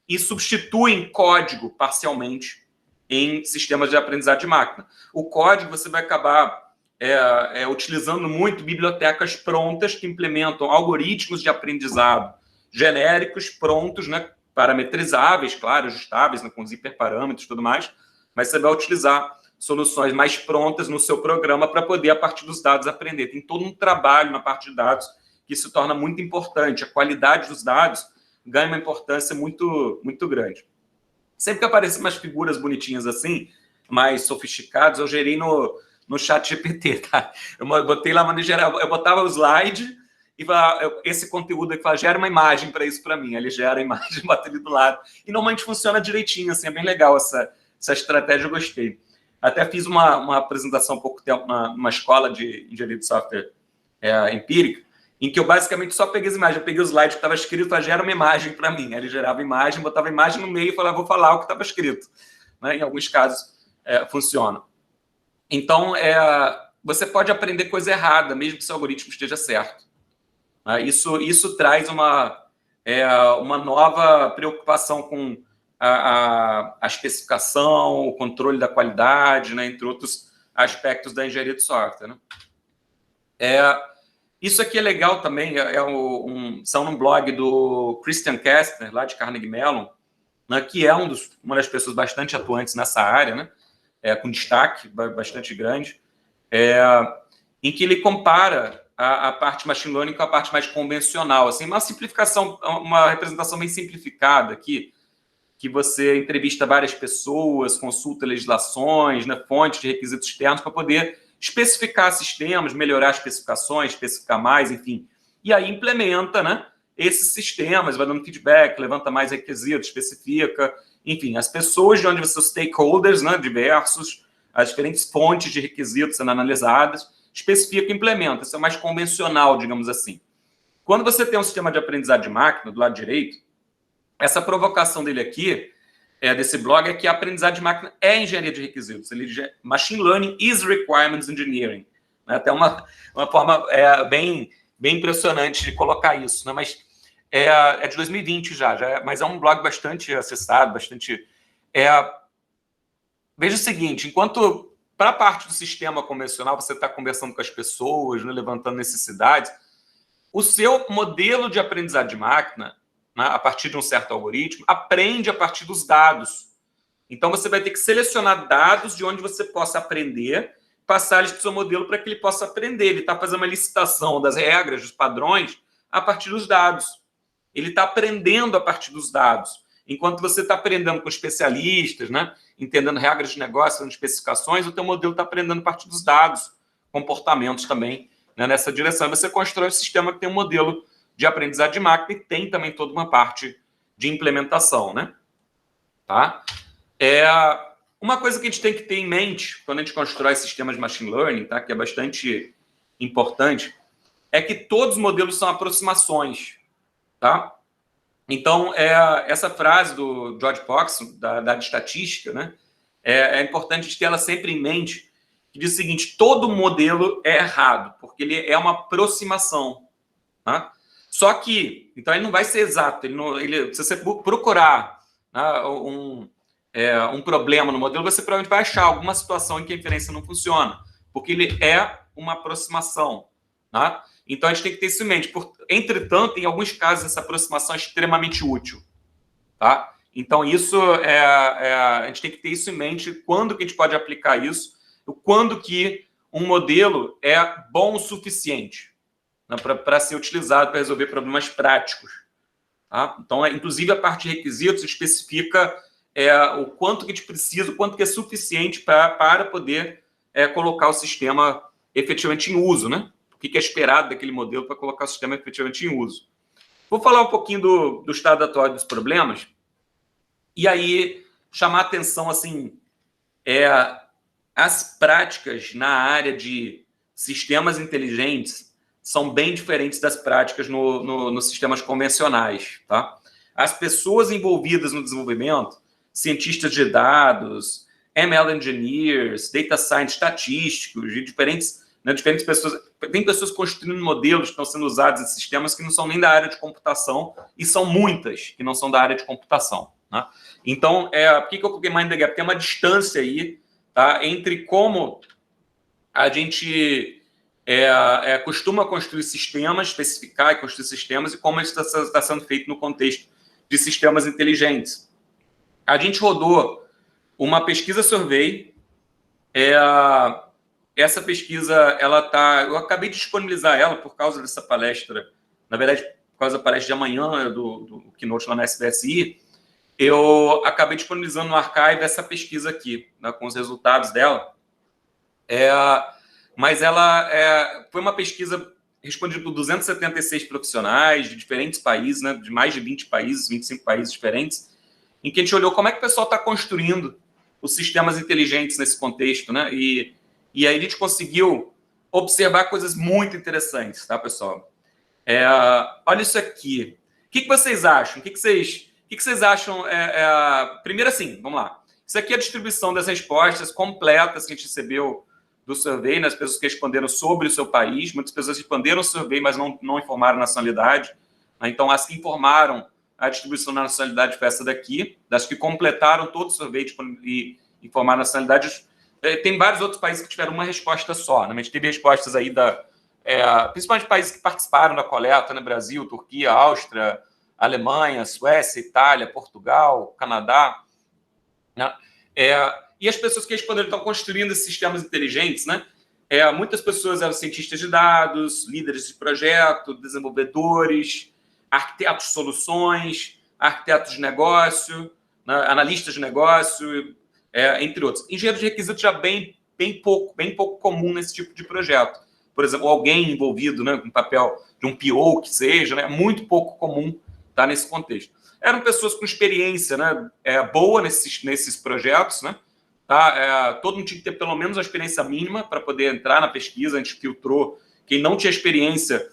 e substituem código parcialmente em sistemas de aprendizado de máquina. O código você vai acabar utilizando muito bibliotecas prontas que implementam algoritmos de aprendizado genéricos, prontos, né, parametrizáveis, claro, ajustáveis, né, com os hiperparâmetros e tudo mais, mas você vai utilizar soluções mais prontas no seu programa para poder, a partir dos dados, aprender. Tem todo um trabalho na parte de dados que se torna muito importante. A qualidade dos dados ganha uma importância muito, muito grande. Sempre que aparecem umas figuras bonitinhas assim, mais sofisticadas, eu gerei no chat GPT, tá? Eu botei lá, mas eu botava o slide e esse conteúdo aqui gera uma imagem para isso para mim. Ele gera a imagem, bota ali do lado. E normalmente funciona direitinho, assim, é bem legal essa estratégia, eu gostei. Até fiz uma apresentação há pouco tempo numa escola de engenharia de software empírica, em que eu basicamente só peguei as imagens, eu peguei o slide que estava escrito, gera uma imagem para mim. Ele gerava imagem, botava a imagem no meio e falava, vou falar o que estava escrito. Né? Em alguns casos funciona. Então, você pode aprender coisa errada, mesmo que seu algoritmo esteja certo. Né? Isso traz uma nova preocupação com a especificação, o controle da qualidade, né? Entre outros aspectos da engenharia de software. Né? Isso aqui é legal também, são num blog do Christian Kastner, lá de Carnegie Mellon, né, que é uma das pessoas bastante atuantes nessa área, né, com destaque bastante grande, em que ele compara a parte machine learning com a parte mais convencional, assim, uma simplificação, uma representação bem simplificada aqui, que você entrevista várias pessoas, consulta legislações, né, fontes de requisitos externos para poder especificar sistemas, melhorar as especificações, especificar mais, enfim. E aí implementa, né, esses sistemas, vai dando feedback, levanta mais requisitos, especifica, enfim, as pessoas de onde você, os stakeholders, né, diversos, as diferentes fontes de requisitos sendo analisadas, especifica e implementa. Isso é mais convencional, digamos assim. Quando você tem um sistema de aprendizado de máquina, do lado direito, essa provocação dele aqui, desse blog, é que a aprendizado de máquina é engenharia de requisitos. Machine Learning is Requirements Engineering. Né? Até uma forma bem impressionante de colocar isso. Né? Mas é de 2020 mas é um blog bastante acessado, bastante... Veja o seguinte, enquanto para a parte do sistema convencional você está conversando com as pessoas, né, levantando necessidades, o seu modelo de aprendizado de máquina, né, a partir de um certo algoritmo, aprende a partir dos dados. Então, você vai ter que selecionar dados de onde você possa aprender, passar eles para o seu modelo para que ele possa aprender. Ele está fazendo uma licitação das regras, dos padrões, a partir dos dados. Ele está aprendendo a partir dos dados. Enquanto você está aprendendo com especialistas, né, entendendo regras de negócio, especificações, o teu modelo está aprendendo a partir dos dados, comportamentos também, né, nessa direção. Você constrói um sistema que tem um modelo de aprendizado de máquina e tem também toda uma parte de implementação, né? Tá? Uma coisa que a gente tem que ter em mente quando a gente constrói sistemas de machine learning, tá, que é bastante importante, é que todos os modelos são aproximações, tá? Então, essa frase do George Fox, da estatística, né, é importante ter ela sempre em mente, que diz o seguinte: todo modelo é errado, porque ele é uma aproximação, tá? Só que, então, ele não vai ser exato. Se você procurar, né, um problema no modelo, você provavelmente vai achar alguma situação em que a inferência não funciona, porque ele é uma aproximação. Né? Então, a gente tem que ter isso em mente. Entretanto, em alguns casos, essa aproximação é extremamente útil. Tá? Então, a gente tem que ter isso em mente, quando que a gente pode aplicar isso, quando que um modelo é bom o suficiente, né, para ser utilizado para resolver problemas práticos. Tá? Então, inclusive, a parte de requisitos especifica o quanto que a gente precisa, o quanto que é suficiente para poder colocar o sistema efetivamente em uso, né? O que é esperado daquele modelo para colocar o sistema efetivamente em uso. Vou falar um pouquinho do estado atual dos problemas, e aí chamar a atenção, assim, as práticas na área de sistemas inteligentes são bem diferentes das práticas nos sistemas convencionais. Tá? As pessoas envolvidas no desenvolvimento, cientistas de dados, ML engineers, data science, estatísticos, diferentes pessoas. Tem pessoas construindo modelos que estão sendo usados em sistemas que não são nem da área de computação, e são muitas que não são da área de computação. Né? Então, por que eu coloquei Mind the Gap? Tem uma distância aí, tá, entre como a gente costuma construir sistemas, especificar e construir sistemas, e como isso está sendo feito no contexto de sistemas inteligentes. A gente rodou uma pesquisa survey. Essa pesquisa, eu acabei de disponibilizar ela por causa dessa palestra, na verdade, por causa da palestra de amanhã, do Keynote lá na SBSI. Eu acabei disponibilizando no archive essa pesquisa aqui, né, com os resultados dela. Mas ela foi uma pesquisa respondida por 276 profissionais de diferentes países, né, de mais de 20 países, 25 países diferentes, em que a gente olhou como é que o pessoal está construindo os sistemas inteligentes nesse contexto, né? E aí a gente conseguiu observar coisas muito interessantes, tá, pessoal? Olha isso aqui. O que vocês acham? O que vocês acham? Primeiro, assim, vamos lá. Isso aqui é a distribuição das respostas completas que a gente recebeu do survey, né? As pessoas que responderam sobre o seu país. Muitas pessoas responderam o survey, mas não informaram a nacionalidade. Então, as que informaram a distribuição da nacionalidade foi essa daqui. Das que completaram todo o survey e informaram a nacionalidade, tem vários outros países que tiveram uma resposta só. Né? A gente teve respostas aí principalmente países que participaram da coleta, né? Brasil, Turquia, Áustria, Alemanha, Suécia, Itália, Portugal, Canadá. Né? E as pessoas que responderam estão construindo esses sistemas inteligentes, né? Muitas pessoas eram cientistas de dados, líderes de projeto, desenvolvedores, arquitetos de soluções, arquitetos de negócio, né? Analistas de negócio, entre outros. Engenheiro de requisitos já bem pouco comum nesse tipo de projeto. Por exemplo, alguém envolvido, né, com papel de um PO que seja, né, muito pouco comum estar nesse contexto. Eram pessoas com experiência, né, boa nesses projetos, né? Tá? Todo mundo tinha que ter pelo menos a experiência mínima para poder entrar na pesquisa. A gente filtrou quem não tinha experiência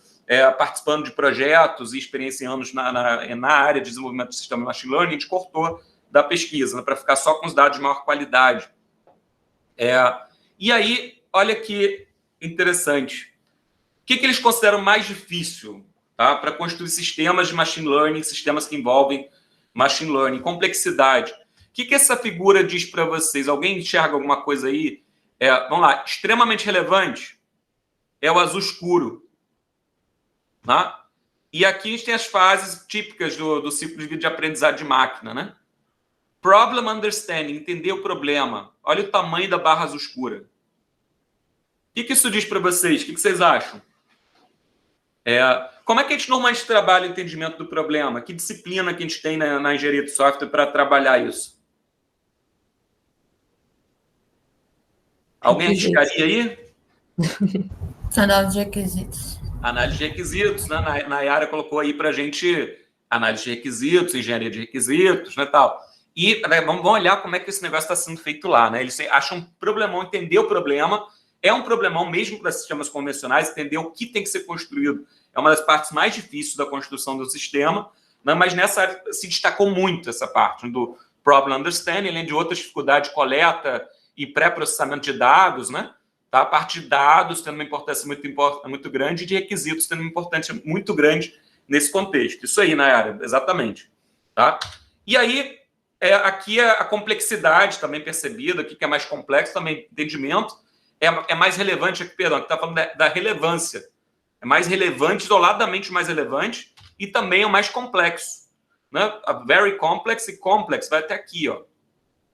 participando de projetos e experiência em anos na área de desenvolvimento do sistema de machine learning. A gente cortou da pesquisa, né, para ficar só com os dados de maior qualidade. E aí, olha que interessante. O que eles consideram mais difícil, tá, para construir sistemas de machine learning, sistemas que envolvem machine learning? Complexidade. O que essa figura diz para vocês? Alguém enxerga alguma coisa aí? Vamos lá. Extremamente relevante é o azul escuro. Tá? E aqui a gente tem as fases típicas do ciclo de vida de aprendizado de máquina, né? Problem understanding, entender o problema. Olha o tamanho da barra azul escura. O que isso diz para vocês? O que vocês acham? Como é que a gente normalmente trabalha o entendimento do problema? Que disciplina que a gente tem na engenharia de software para trabalhar isso? Alguém arriscaria aí? Análise de requisitos. Análise de requisitos, né? Na Yara colocou aí para a gente análise de requisitos, engenharia de requisitos, né, tal. E vamos olhar como é que esse negócio está sendo feito lá, né? Eles acham um problemão, entender o problema. É um problemão mesmo para sistemas convencionais, entender o que tem que ser construído. É uma das partes mais difíceis da construção do sistema, né? Mas nessa área se destacou muito essa parte do problem understanding, além de outras dificuldades de coleta e pré-processamento de dados, né? Tá? A parte de dados tendo uma importância muito grande e de requisitos tendo uma importância muito grande nesse contexto. Isso aí, Nayara, exatamente. Tá? E aí, aqui a complexidade também percebida, aqui que é mais complexo, também entendimento, é mais relevante, aqui, perdão, que está falando da relevância. É mais relevante, isoladamente mais relevante, e também é o mais complexo. Né? A very complex e complex vai até aqui, ó.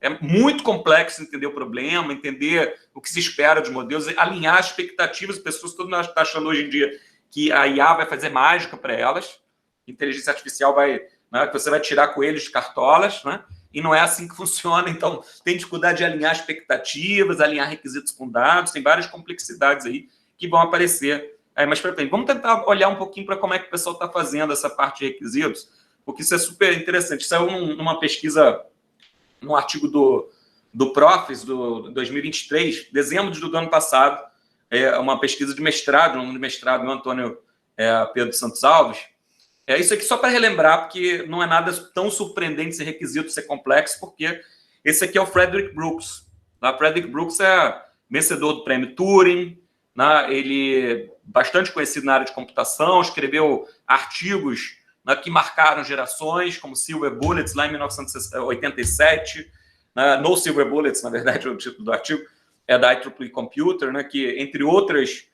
É muito complexo entender o problema, entender o que se espera de modelos, alinhar as expectativas. As pessoas todas estão achando hoje em dia que a IA vai fazer mágica para elas, inteligência artificial vai, né, que você vai tirar coelhos de cartolas, né? E não é assim que funciona. Então, tem dificuldade de alinhar expectativas, alinhar requisitos com dados, tem várias complexidades aí que vão aparecer aí mais para frente. Vamos tentar olhar um pouquinho para como é que o pessoal está fazendo essa parte de requisitos, porque isso é super interessante. Saiu numa pesquisa, num artigo do Profis, do 2023, dezembro do ano passado, uma pesquisa de mestrado, um mestrado do Antônio Pedro Santos Alves. Isso aqui só para relembrar, porque não é nada tão surpreendente esse requisito ser complexo, porque esse aqui é o Frederick Brooks. O Frederick Brooks é vencedor do prêmio Turing, né? Ele é bastante conhecido na área de computação, escreveu artigos, né, que marcaram gerações, como Silver Bullets, lá em 1987. No Silver Bullets, na verdade, o título do artigo é da IEEE Computer, né, que, entre outras,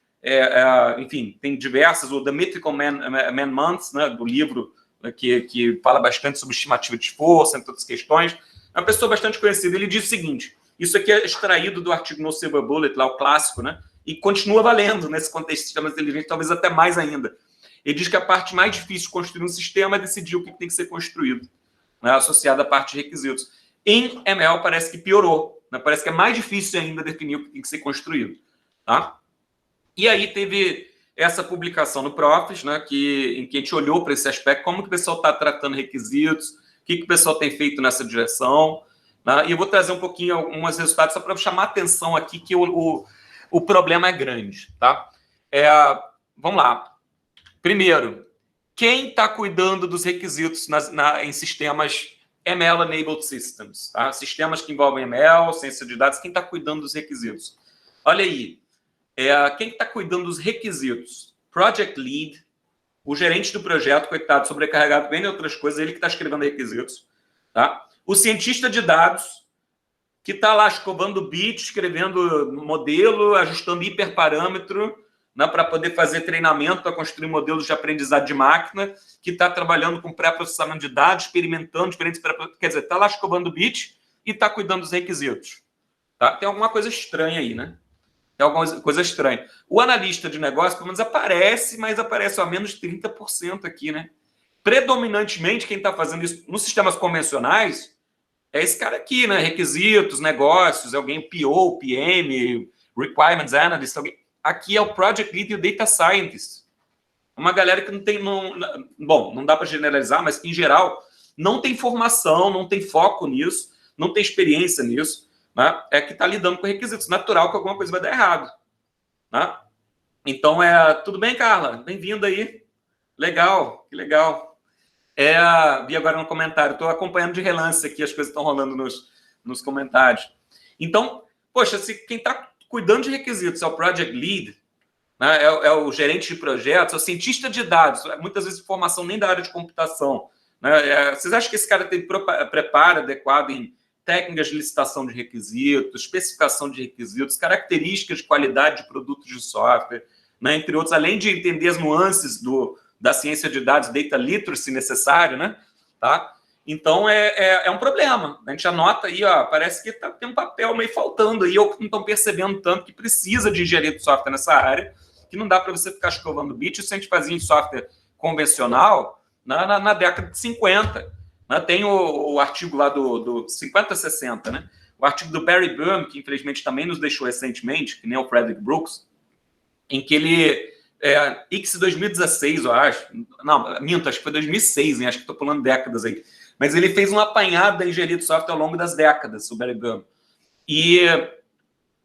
enfim, tem diversas, o The Mythical Man Months, né, do livro, né, que fala bastante sobre estimativa de esforço, entre outras questões. É uma pessoa bastante conhecida. Ele diz o seguinte: isso aqui é extraído do artigo No Silver Bullet, lá o clássico, né, e continua valendo nesse contexto de sistemas inteligentes, talvez até mais ainda. Ele diz que a parte mais difícil de construir um sistema é decidir o que tem que ser construído, né, associado à parte de requisitos. Em ML parece que piorou, né? Parece que é mais difícil ainda definir o que tem que ser construído. Tá? E aí teve essa publicação no Profis, né, em que a gente olhou para esse aspecto, como que o pessoal está tratando requisitos, o que o pessoal tem feito nessa direção. Né? E eu vou trazer um pouquinho alguns resultados só para chamar a atenção aqui que o problema é grande. Tá? Vamos lá. Primeiro, quem está cuidando dos requisitos em sistemas ML-enabled systems? Tá? Sistemas que envolvem ML, ciência de dados, quem está cuidando dos requisitos? Olha aí, quem está cuidando dos requisitos? Project Lead, o gerente do projeto, coitado, sobrecarregado bem de outras coisas, ele que está escrevendo requisitos. Tá? O cientista de dados, que está lá escovando bit, escrevendo modelo, ajustando hiperparâmetro, né, para poder fazer treinamento, para construir modelos de aprendizado de máquina, que está trabalhando com pré-processamento de dados, experimentando diferentes quer dizer, está lá escovando bit e está cuidando dos requisitos. Tá? Tem alguma coisa estranha aí, né? Tem alguma coisa estranha. O analista de negócio, pelo menos, aparece, mas aparece ao menos 30% aqui, né? Predominantemente, quem está fazendo isso nos sistemas convencionais é esse cara aqui, né? Requisitos, negócios, alguém PO, PM, Requirements Analyst, alguém. Aqui é o Project Lead e o Data Scientist. Uma galera que não tem... bom, não dá para generalizar, mas que, em geral, não tem formação, não tem foco nisso, não tem experiência nisso, né? É que está lidando com requisitos. Natural que alguma coisa vai dar errado. Né? Então, tudo bem, Carla? Bem-vinda aí. Legal, que legal. Vi agora no comentário. Estou acompanhando de relance aqui, as coisas estão rolando nos comentários. Então, poxa, se quem está cuidando de requisitos é o Project Lead, né, é o gerente de projetos, é o cientista de dados, muitas vezes formação nem da área de computação. Né? Vocês acham que esse cara tem preparo adequado em técnicas de licitação de requisitos, especificação de requisitos, características de qualidade de produtos de software, né, entre outros, além de entender as nuances da ciência de dados, data literacy necessário, né? Tá? Então, é um problema. A gente anota aí, ó, parece que tem um papel meio faltando aí, ou que não estão percebendo tanto que precisa de engenharia de software nessa área, que não dá para você ficar escovando bit. Isso a gente fazia em software convencional na década de 50. Né? Tem o artigo lá do 50-60, né? O artigo do Barry Boehm, que infelizmente também nos deixou recentemente, que nem o Frederick Brooks, em que ele... X 2016, eu acho. Não, minto, acho que foi 2006, hein? Acho que estou pulando décadas aí. Mas ele fez um apanhado da engenharia de software ao longo das décadas, o Barry Boehm. E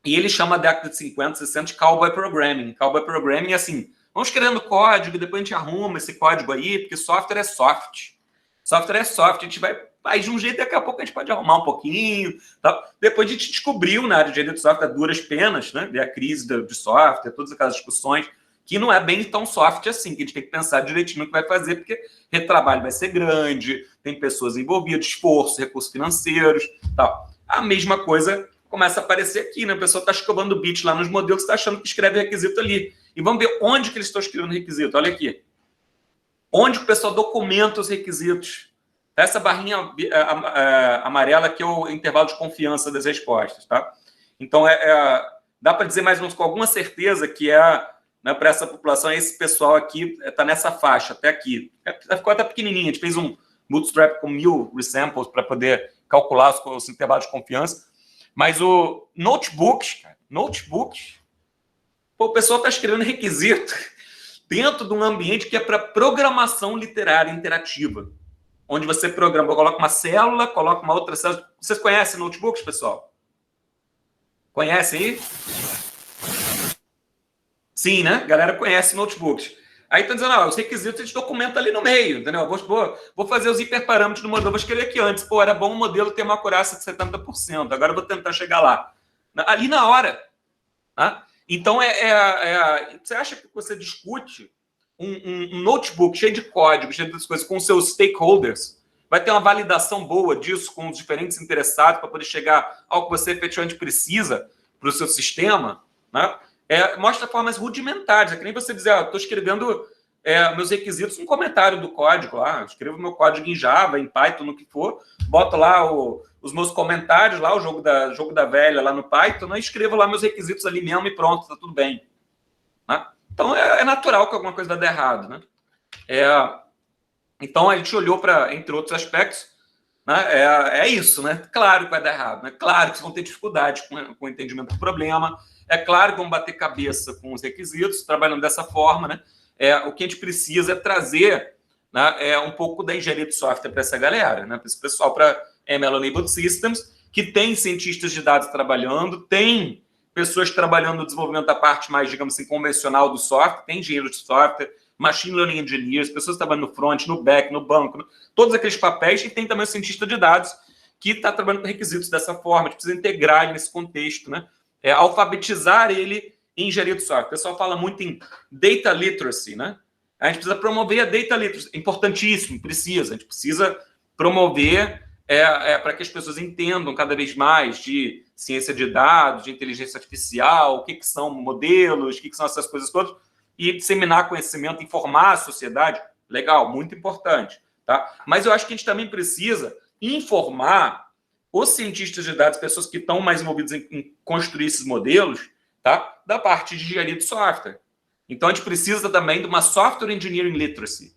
ele chama a década de 50, 60 de Cowboy Programming. Cowboy Programming é assim, vamos criando código, depois a gente arruma esse código aí, porque software é soft. Software é soft, a gente vai de um jeito, daqui a pouco a gente pode arrumar um pouquinho. Tá? Depois a gente descobriu na área de engenharia de software duras penas, né? A crise de software, todas aquelas discussões que não é bem tão soft assim, que a gente tem que pensar direitinho no que vai fazer, porque retrabalho vai ser grande, tem pessoas envolvidas, esforço, recursos financeiros, tal. A mesma coisa começa a aparecer aqui, né? A pessoa está escovando o bit lá nos modelos, está achando que escreve requisito ali. E vamos ver onde que eles estão escrevendo requisito. Olha aqui. Onde o pessoal documenta os requisitos. Essa barrinha amarela aqui é o intervalo de confiança das respostas, tá? Então, dá para dizer mais ou menos com alguma certeza que né, para essa população, esse pessoal aqui está nessa faixa, até aqui. Ficou até pequenininha, a gente fez um bootstrap com 1000 resamples para poder calcular os intervalos de confiança. Mas o notebooks, o pessoal está escrevendo requisito dentro de um ambiente que é para programação literária interativa, onde você programa, coloca uma célula, coloca uma outra célula. Vocês conhecem notebooks, pessoal? Conhecem aí? Sim, né? A galera conhece notebooks. Aí estão dizendo, os requisitos a gente documenta ali no meio, entendeu? Vou fazer os hiperparâmetros do modelo, vou escrever aqui antes. Pô, era bom o modelo ter uma acurácia de 70%, agora eu vou tentar chegar lá. Ali na hora. Tá? Então, você acha que você discute um notebook cheio de código, cheio de coisas, com seus stakeholders, vai ter uma validação boa disso com os diferentes interessados para poder chegar ao que você efetivamente precisa para o seu sistema, né? Mostra formas rudimentares. É que nem você dizer, estou escrevendo meus requisitos no comentário do código lá, escrevo meu código em Java, em Python, no que for, boto lá os meus comentários, lá o jogo da velha lá no Python, né? Escrevo lá meus requisitos ali mesmo e pronto, está tudo bem. Né? Então, é natural que alguma coisa vai dar errado. Né? Então, a gente olhou para, entre outros aspectos, né? Isso, né? Claro que vai dar errado, né? Claro que vocês vão ter dificuldade com o entendimento do problema, é claro que vão bater cabeça com os requisitos, trabalhando dessa forma, né? O que a gente precisa é trazer, né, um pouco da engenharia de software para essa galera, né? Para esse pessoal, para ML-Enabled Systems, que tem cientistas de dados trabalhando, tem pessoas trabalhando no desenvolvimento da parte mais, digamos assim, convencional do software, tem engenheiros de software, machine learning engineers, pessoas trabalhando no front, no back, no banco, todos aqueles papéis, e tem também o cientista de dados que está trabalhando com requisitos dessa forma, a gente precisa integrar ele nesse contexto, né? Alfabetizar ele em engenharia de software. O pessoal fala muito em data literacy, né? A gente precisa promover a data literacy, importantíssimo, a gente precisa promover para que as pessoas entendam cada vez mais de ciência de dados, de inteligência artificial, o que são modelos, o que são essas coisas todas, e disseminar conhecimento, informar a sociedade. Legal, muito importante. Tá? Mas eu acho que a gente também precisa informar os cientistas de dados, pessoas que estão mais envolvidas em construir esses modelos, tá? Da parte de engenharia de software. Então, a gente precisa também de uma software engineering literacy.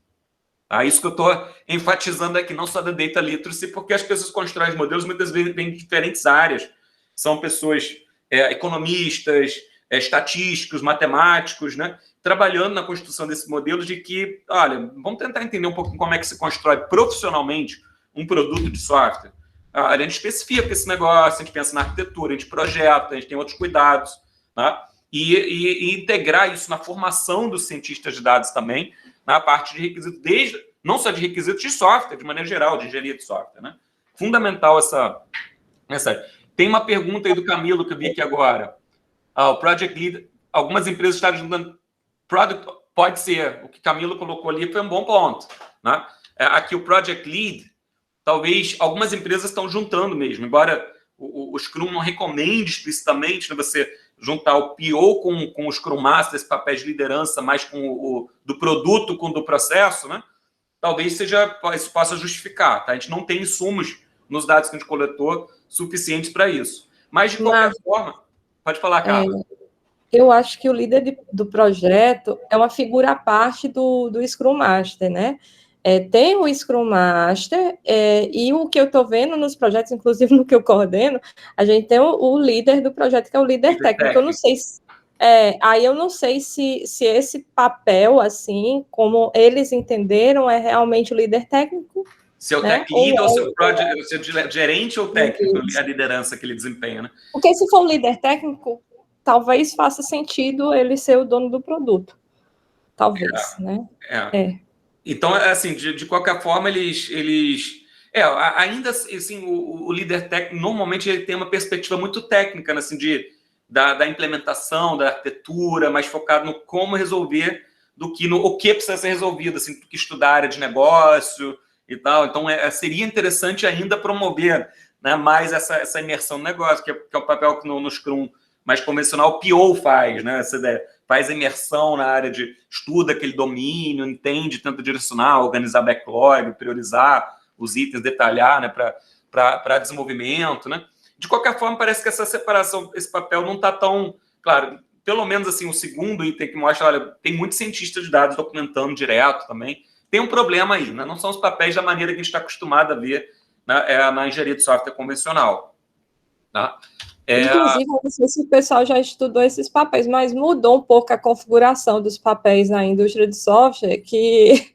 Tá? Isso que eu estou enfatizando aqui, não só da data literacy, porque as pessoas constroem os modelos muitas vezes vêm de diferentes áreas. São pessoas economistas, estatísticos, matemáticos, né? Trabalhando na construção desse modelo de que, olha, vamos tentar entender um pouco como é que se constrói profissionalmente um produto de software. A gente especifica esse negócio, a gente pensa na arquitetura, a gente projeta, a gente tem outros cuidados, tá? E integrar isso na formação dos cientistas de dados também, na parte de requisitos, não só de requisitos de software, de maneira geral, de engenharia de software, né? Fundamental essa. Tem uma pergunta aí do Camilo que eu vi aqui agora. O Project Lead, algumas empresas estão juntando Product, pode ser, o que Camilo colocou ali foi um bom ponto, né? Aqui o Project Lead, talvez algumas empresas estão juntando mesmo, embora o Scrum não recomende explicitamente, né, você juntar o PO com o Scrum Master, esse papel de liderança, mais com do produto com o do processo, né? Talvez isso possa justificar, tá? A gente não tem insumos nos dados que a gente coletou suficientes para isso. Mas, de qualquer forma, pode falar, Carla. Eu acho que o líder do projeto é uma figura à parte do Scrum Master, né? Tem o Scrum Master, e o que eu estou vendo nos projetos, inclusive no que eu coordeno, a gente tem o líder do projeto, que é o líder técnico. Eu não sei se, aí eu não sei se esse papel, assim, como eles entenderam, é realmente o líder técnico. Seu tech lead ou seu gerente ou técnico, a liderança que ele desempenha, né? Porque se for o líder técnico, talvez faça sentido ele ser o dono do produto. Talvez, né? Então, assim, de qualquer forma, eles ainda assim, o líder técnico, normalmente, ele tem uma perspectiva muito técnica, né, assim, de da implementação, da arquitetura, mais focado no como resolver do que no o que precisa ser resolvido, assim, do que estudar a área de negócio e tal. Então, seria interessante ainda promover, né, mais essa imersão no negócio, que é o papel que no Scrum mais convencional o PO faz, né? Essa ideia, faz a imersão na área de estuda aquele domínio, entende, tenta direcionar, organizar backlog, priorizar os itens, detalhar, né, para desenvolvimento, né? De qualquer forma, parece que essa separação, esse papel não está tão claro. Pelo menos assim, o segundo item que mostra, olha, tem muitos cientistas de dados documentando direto também. Tem um problema aí, né? Não são os papéis da maneira que a gente está acostumado a ver, né, na engenharia de software convencional. Tá? Inclusive, eu não sei se o pessoal já estudou esses papéis, mas mudou um pouco a configuração dos papéis na indústria de software, que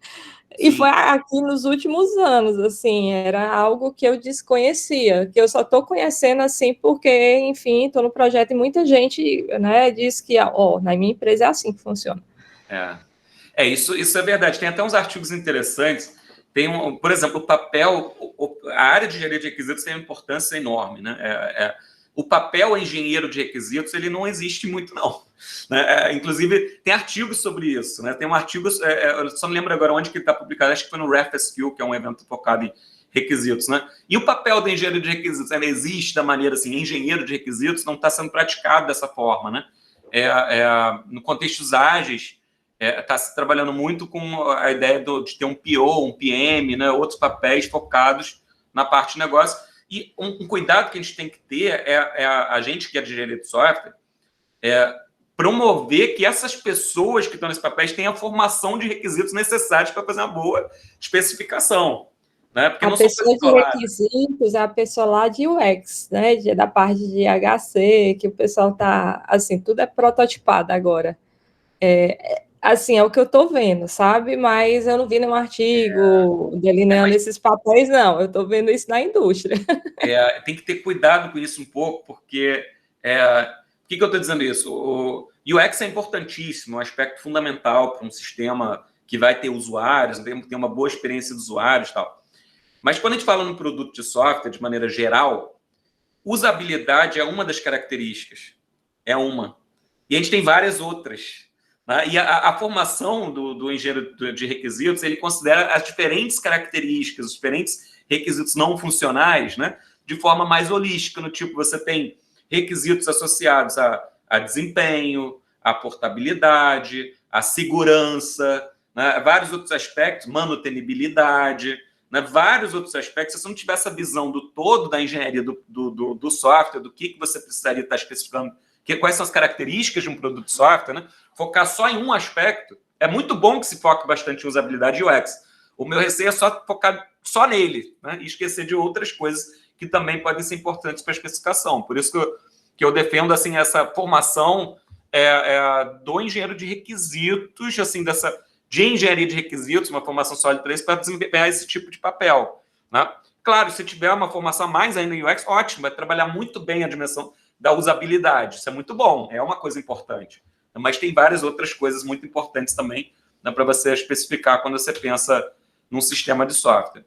e foi aqui nos últimos anos, assim, era algo que eu desconhecia, que eu só estou conhecendo, assim, porque, enfim, estou no projeto e muita gente, né, diz que, na minha empresa é assim que funciona. Isso é verdade. Tem até uns artigos interessantes. Tem, por exemplo, o papel, a área de engenharia de requisitos tem uma importância enorme, né? O papel engenheiro de requisitos, ele não existe muito, não. Né? Inclusive, tem artigos sobre isso, né? Tem um artigo, eu só não lembro agora onde que está publicado, acho que foi no RefSQ, que é um evento focado em requisitos, né? E o papel do engenheiro de requisitos, ele existe da maneira assim, engenheiro de requisitos não está sendo praticado dessa forma, né? No contexto dos ágeis, está se trabalhando muito com a ideia de ter um PO, um PM, né? Outros papéis focados na parte de negócio. E um cuidado que a gente tem que ter a gente que é de engenharia de software, promover que essas pessoas que estão nesses papéis tenham a formação de requisitos necessários para fazer uma boa especificação. Né? Porque a pessoa de requisitos é a pessoa lá de UX, né? Da parte de HC, que o pessoal está, assim, tudo é prototipado agora. Assim, é o que eu estou vendo, sabe? Mas eu não vi nenhum artigo delineando esses papéis, não. Eu estou vendo isso na indústria. Tem que ter cuidado com isso um pouco, porque... Por que eu estou dizendo isso? O UX é importantíssimo, um aspecto fundamental para um sistema que vai ter usuários, ter uma boa experiência dos usuários e tal. Mas quando a gente fala no produto de software, de maneira geral, usabilidade é uma das características. É uma. E a gente tem várias outras. Né? E a formação do engenheiro de requisitos, ele considera as diferentes características, os diferentes requisitos não funcionais, né? De forma mais holística, no tipo, você tem requisitos associados a desempenho, a portabilidade, a segurança, né? Vários outros aspectos, manutenibilidade, né? Vários outros aspectos. Se você não tiver essa visão do todo da engenharia do software, do que você precisaria estar especificando, quais são as características de um produto de software, né? Focar só em um aspecto, é muito bom que se foque bastante em usabilidade e UX. O meu receio é só focar só nele, né? E esquecer de outras coisas que também podem ser importantes para a especificação. Por isso que eu defendo assim, essa formação do engenheiro de requisitos, assim, de engenharia de requisitos, uma formação sólida para isso, para desempenhar esse tipo de papel. Né? Claro, se tiver uma formação mais ainda em UX, ótimo, vai trabalhar muito bem a dimensão da usabilidade. Isso é muito bom, é uma coisa importante. Mas tem várias outras coisas muito importantes também, né, para você especificar quando você pensa num sistema de software.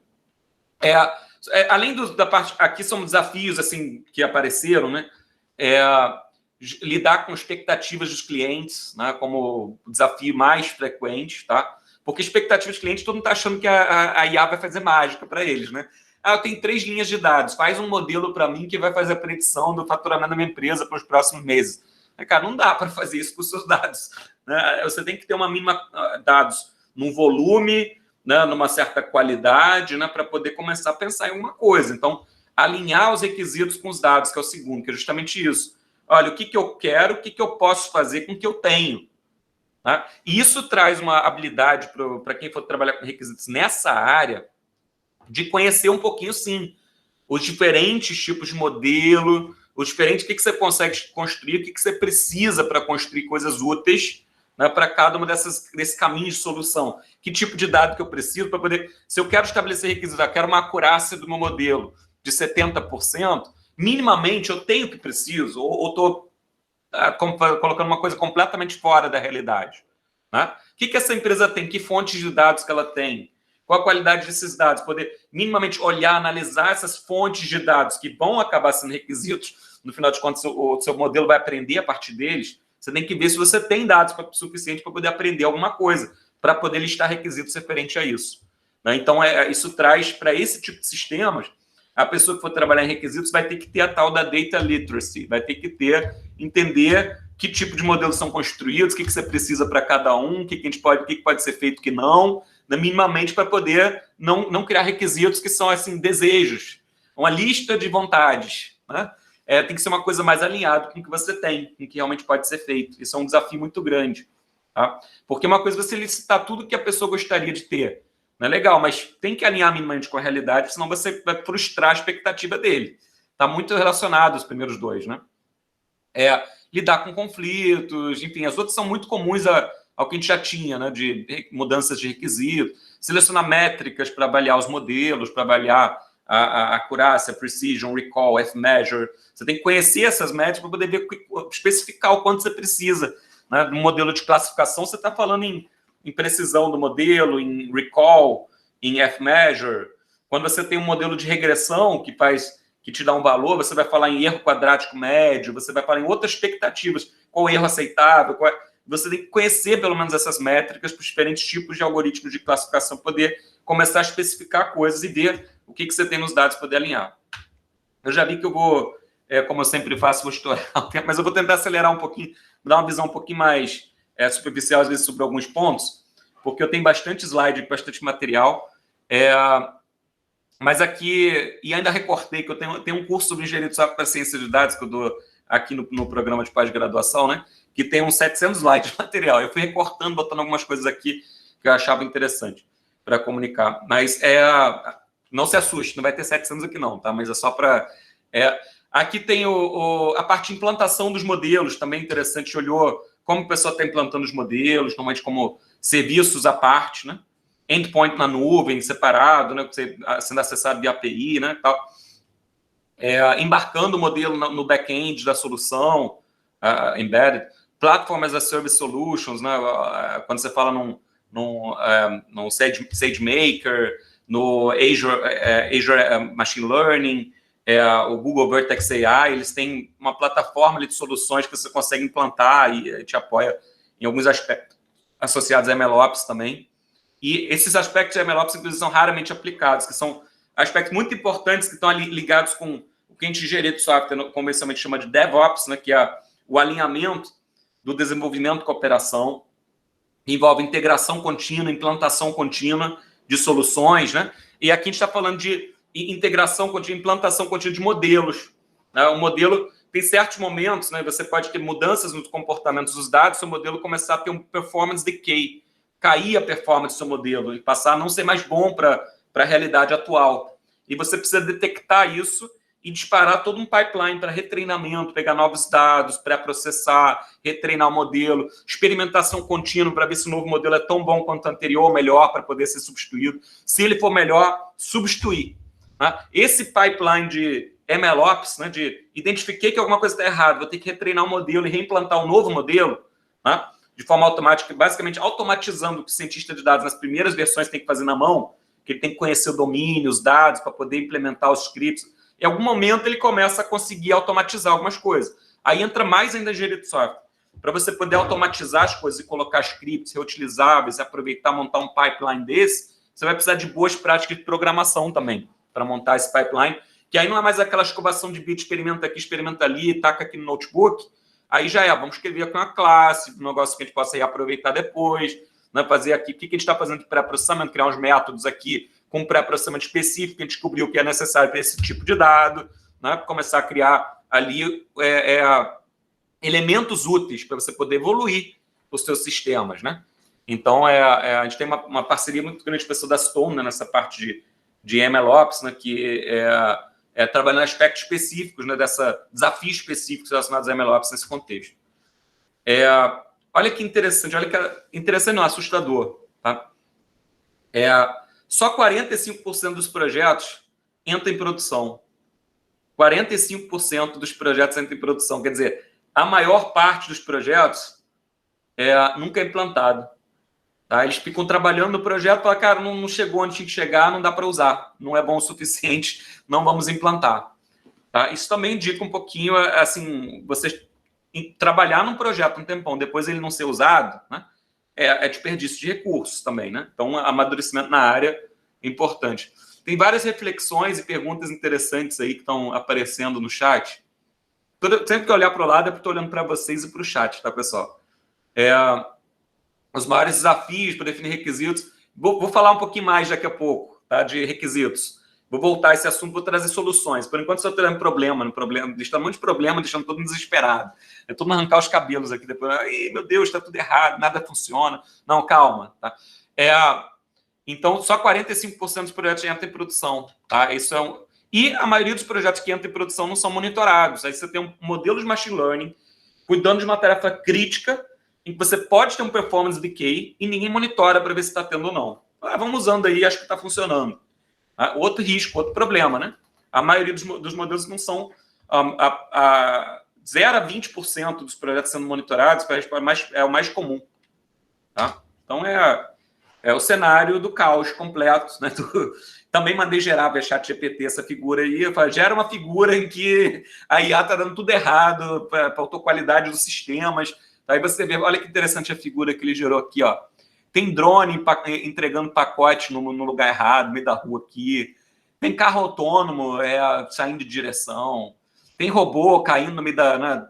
Além da parte... Aqui são desafios assim, que apareceram, né? Lidar com expectativas dos clientes, né, como o desafio mais frequente, tá? Porque expectativas dos clientes, todo mundo está achando que a IA vai fazer mágica para eles, né? Eu tenho 3 linhas de dados, faz um modelo para mim que vai fazer a predição do faturamento da minha empresa para os próximos meses. Cara, não dá para fazer isso com os seus dados. Né? Você tem que ter uma mínima dados num volume, né, numa certa qualidade, né, para poder começar a pensar em uma coisa. Então, alinhar os requisitos com os dados, que é o segundo, que é justamente isso. Olha, o que eu quero, o que eu posso fazer com o que eu tenho. Tá? E isso traz uma habilidade para quem for trabalhar com requisitos nessa área, de conhecer um pouquinho, sim, os diferentes tipos de modelo, os diferentes, o que você consegue construir, o que você precisa para construir coisas úteis, né, para cada uma desse caminho de solução. Que tipo de dado que eu preciso para poder... Se eu quero estabelecer requisitos, eu quero uma acurácia do meu modelo de 70%, minimamente eu tenho o que preciso, ou estou colocando uma coisa completamente fora da realidade. Né? O que essa empresa tem? Que fontes de dados que ela tem? qual a qualidade desses dados, poder minimamente olhar, analisar essas fontes de dados que vão acabar sendo requisitos, no final de contas, o seu modelo vai aprender a partir deles. Você tem que ver se você tem dados suficientes para poder aprender alguma coisa, para poder listar requisitos referente a isso. Né? Então, isso traz para esse tipo de sistemas, a pessoa que for trabalhar em requisitos vai ter que ter a tal da data literacy, vai ter que entender que tipo de modelos são construídos, o que você precisa para cada um, o que pode ser feito, que não, né, minimamente para poder não criar requisitos que são assim desejos, uma lista de vontades, né? Tem que ser uma coisa mais alinhada com o que você tem, com o que realmente pode ser feito. Isso é um desafio muito grande. Tá? Porque uma coisa é você licitar tudo que a pessoa gostaria de ter. Não é legal, mas tem que alinhar minimamente com a realidade, senão você vai frustrar a expectativa dele. Está muito relacionado os primeiros dois, né? Lidar com conflitos, enfim, as outras são muito comuns ao que a gente já tinha, né? De mudanças de requisito, selecionar métricas para avaliar os modelos, para avaliar a acurácia, precision, recall, F-measure. Você tem que conhecer essas métricas para poder ver, especificar o quanto você precisa. Né? No modelo de classificação, você está falando em precisão do modelo, em recall, em F-measure. Quando você tem um modelo de regressão que te dá um valor, você vai falar em erro quadrático médio, você vai falar em outras expectativas, qual erro aceitável, você tem que conhecer pelo menos essas métricas para os diferentes tipos de algoritmos de classificação, poder começar a especificar coisas e ver o que você tem nos dados para poder alinhar. Eu já vi que eu vou, como eu sempre faço, vou estourar o tempo, mas eu vou tentar acelerar um pouquinho, dar uma visão um pouquinho mais superficial, às vezes, sobre alguns pontos, porque eu tenho bastante slide, bastante material, mas aqui, e ainda recortei que eu tenho um curso sobre engenharia de software para ciência de dados, que eu dou aqui no programa de pós-graduação, né, que tem uns 700 slides de material. Eu fui recortando, botando algumas coisas aqui que eu achava interessante para comunicar. Mas não se assuste, não vai ter 700 aqui não, tá? Mas é só para... aqui tem a parte de implantação dos modelos, também interessante, olhou como o pessoal está implantando os modelos, normalmente como serviços à parte, né? Endpoint na nuvem, separado, né? Sendo acessado via API, né? Tal. Embarcando o modelo no back-end da solução, embedded, Platform as a Service Solutions, né? Quando você fala num SageMaker, no Azure Machine Learning, o Google Vertex AI, eles têm uma plataforma de soluções que você consegue implantar e te apoia em alguns aspectos associados a MLOps também. E esses aspectos de MLOps, inclusive, são raramente aplicados, que são aspectos muito importantes que estão ali ligados com o que a gente em engenharia de software convencionalmente chama de DevOps, né, que é o alinhamento do desenvolvimento com a operação, envolve integração contínua, implantação contínua de soluções, né? E aqui a gente está falando de integração contínua, implantação contínua de modelos. Né? O modelo tem certos momentos, né? Você pode ter mudanças nos comportamentos dos dados, seu modelo começar a ter um performance decay, cair a performance do seu modelo e passar a não ser mais bom para a realidade atual. E você precisa detectar isso e disparar todo um pipeline para retreinamento, pegar novos dados, pré-processar, retreinar o modelo, experimentação contínua para ver se o novo modelo é tão bom quanto o anterior ou melhor para poder ser substituído. Se ele for melhor, substituir. Né? Esse pipeline de MLOps, né, de identifiquei que alguma coisa está errada, vou ter que retreinar o modelo e reimplantar um novo modelo, né, de forma automática, basicamente automatizando o que o cientista de dados nas primeiras versões tem que fazer na mão, que ele tem que conhecer o domínio, os dados, para poder implementar os scripts. Em algum momento ele começa a conseguir automatizar algumas coisas. Aí entra mais ainda a engenharia de software. Para você poder automatizar as coisas e colocar scripts reutilizáveis, aproveitar, montar um pipeline desse, você vai precisar de boas práticas de programação também, para montar esse pipeline, que aí não é mais aquela escovação de bit, experimenta aqui, experimenta ali, taca aqui no notebook. Aí já vamos escrever aqui uma classe, um negócio que a gente possa reaproveitar depois, né? Fazer aqui, o que a gente está fazendo de pré-processamento, criar uns métodos aqui com pré-processamento específico, que a gente descobriu o que é necessário para esse tipo de dado, né? Começar a criar ali elementos úteis para você poder evoluir os seus sistemas, né? Então, a gente tem uma parceria muito grande com o pessoal da Stone, né, nessa parte de MLOps, né, que trabalhando em aspectos específicos, né, desafios específicos relacionados a MLOps nesse contexto. Olha que interessante, interessante não, assustador. Tá? Só 45% dos projetos entram em produção. 45% dos projetos entram em produção. Quer dizer, a maior parte dos projetos nunca é implantado. Tá? Eles ficam trabalhando no projeto e falam, cara, não chegou onde tinha que chegar, não dá para usar, não é bom o suficiente, não vamos implantar. Tá? Isso também indica um pouquinho, assim, você trabalhar num projeto um tempão, depois ele não ser usado, né? É desperdício de recursos também, né? Então, amadurecimento na área é importante. Tem várias reflexões e perguntas interessantes aí que estão aparecendo no chat. Sempre que eu olhar para o lado, é porque estou olhando para vocês e para o chat, tá, pessoal? Os maiores desafios para definir requisitos. Vou falar um pouquinho mais daqui a pouco, tá, de requisitos. Vou voltar a esse assunto, vou trazer soluções. Por enquanto, só trazendo problema, deixando um monte de problema, deixando todo mundo desesperado. É todo mundo arrancar os cabelos aqui depois. Ai, meu Deus, está tudo errado, nada funciona. Não, calma. Tá? Então, só 45% dos projetos entram em produção. Tá? Isso E a maioria dos projetos que entram em produção não são monitorados. Aí você tem um modelo de machine learning cuidando de uma tarefa crítica em que você pode ter um performance decay e ninguém monitora para ver se está tendo ou não. Vamos usando aí, acho que está funcionando. Outro risco, outro problema, né? A maioria dos modelos não são 0 a 20% dos projetos sendo monitorados, é o mais comum. Tá? Então, é o cenário do caos completo. Né? Também mandei gerar via ChatGPT essa figura aí. Eu falei, gera uma figura em que a IA está dando tudo errado, faltou qualidade dos sistemas. Aí você vê, olha que interessante a figura que ele gerou aqui, ó. Tem drone entregando pacote no lugar errado, no meio da rua aqui. Tem carro autônomo saindo de direção. Tem robô caindo no meio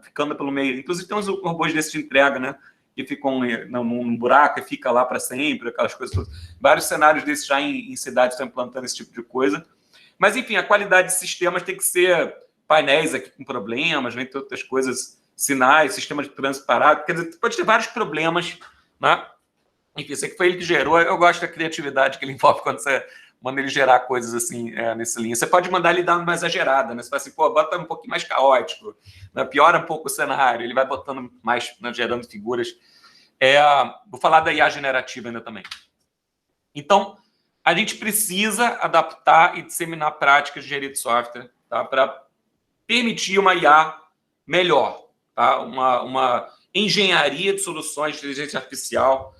ficando pelo meio. Inclusive tem uns robôs desses de entrega, né? Que ficam num buraco e fica lá para sempre, aquelas coisas todas. Vários cenários desses já em cidades estão implantando esse tipo de coisa. Mas, enfim, a qualidade de sistemas tem que ser painéis aqui com problemas, entre outras coisas, sinais, sistema de trânsito parado. Quer dizer, pode ter vários problemas, né? Enfim, isso aqui foi ele que gerou. Eu gosto da criatividade que ele envolve quando você manda ele gerar coisas assim nessa linha. Você pode mandar ele dar uma exagerada, né? Você fala assim, bota um pouquinho mais caótico, né? Piora um pouco o cenário, ele vai botando mais, né, gerando figuras. Vou falar da IA generativa ainda também. Então, a gente precisa adaptar e disseminar práticas de engenharia de software, tá? Para permitir uma IA melhor, tá? Uma engenharia de soluções de inteligência artificial,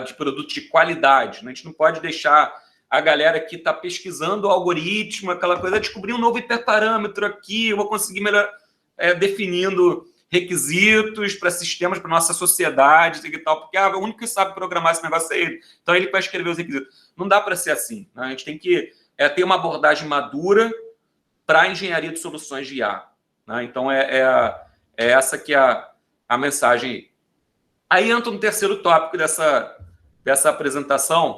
de produto de qualidade. Né? A gente não pode deixar a galera que está pesquisando o algoritmo, aquela coisa, descobrir um novo hiperparâmetro aqui, eu vou conseguir melhor definindo requisitos para sistemas, para nossa sociedade e tal, porque o único que sabe programar esse negócio é ele. Então, ele vai escrever os requisitos. Não dá para ser assim. Né? A gente tem que ter uma abordagem madura para a engenharia de soluções de IA. Né? Então, essa que é a mensagem. Aí entra no terceiro tópico dessa apresentação,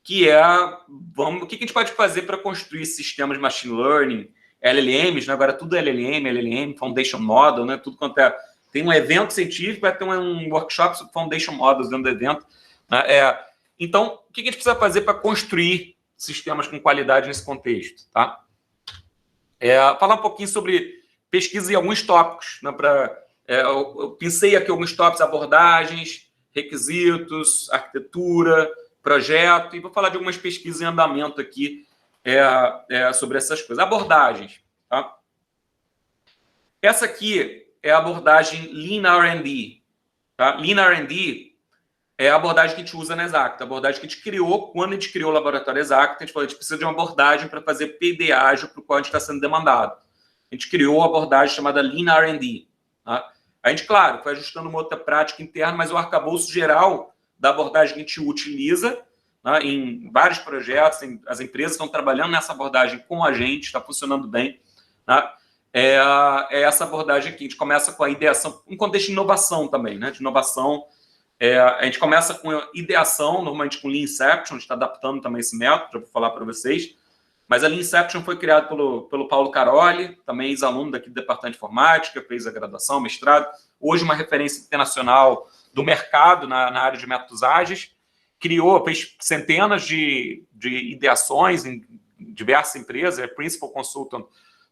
que o que a gente pode fazer para construir sistemas de machine learning, LLMs, né? Agora tudo é LLM, Foundation Model, né? Tudo quanto tem um evento científico, vai ter um workshop sobre Foundation Models dentro do evento. Né? Então, o que a gente precisa fazer para construir sistemas com qualidade nesse contexto? Tá? Falar um pouquinho sobre pesquisa e alguns tópicos, né? Eu pensei aqui alguns tópicos, abordagens, requisitos, arquitetura, projeto, e vou falar de algumas pesquisas em andamento aqui sobre essas coisas. Abordagens. Tá? Essa aqui é a abordagem Lean R&D. Tá? Lean R&D é a abordagem que a gente usa na Exacta, a abordagem que a gente criou quando a gente criou o laboratório Exacta. A gente falou, a gente precisa de uma abordagem para fazer P&D ágil para o qual a gente está sendo demandado. A gente criou a abordagem chamada Lean R&D. Tá? A gente, claro, foi ajustando uma outra prática interna, mas o arcabouço geral da abordagem que a gente utiliza, né, em vários projetos, as empresas estão trabalhando nessa abordagem com a gente, está funcionando bem. Né? Essa abordagem aqui. A gente começa com a ideação, um contexto de inovação também, né? De inovação. A gente começa com a ideação, normalmente com Lean Inception, a gente está adaptando também esse método, já vou falar para vocês. Mas a Lean Inception foi criado pelo Paulo Caroli, também ex-aluno daqui do Departamento de Informática, fez a graduação, mestrado, hoje uma referência internacional do mercado na área de métodos ágeis, fez centenas de ideações em diversas empresas, é Principal Consultant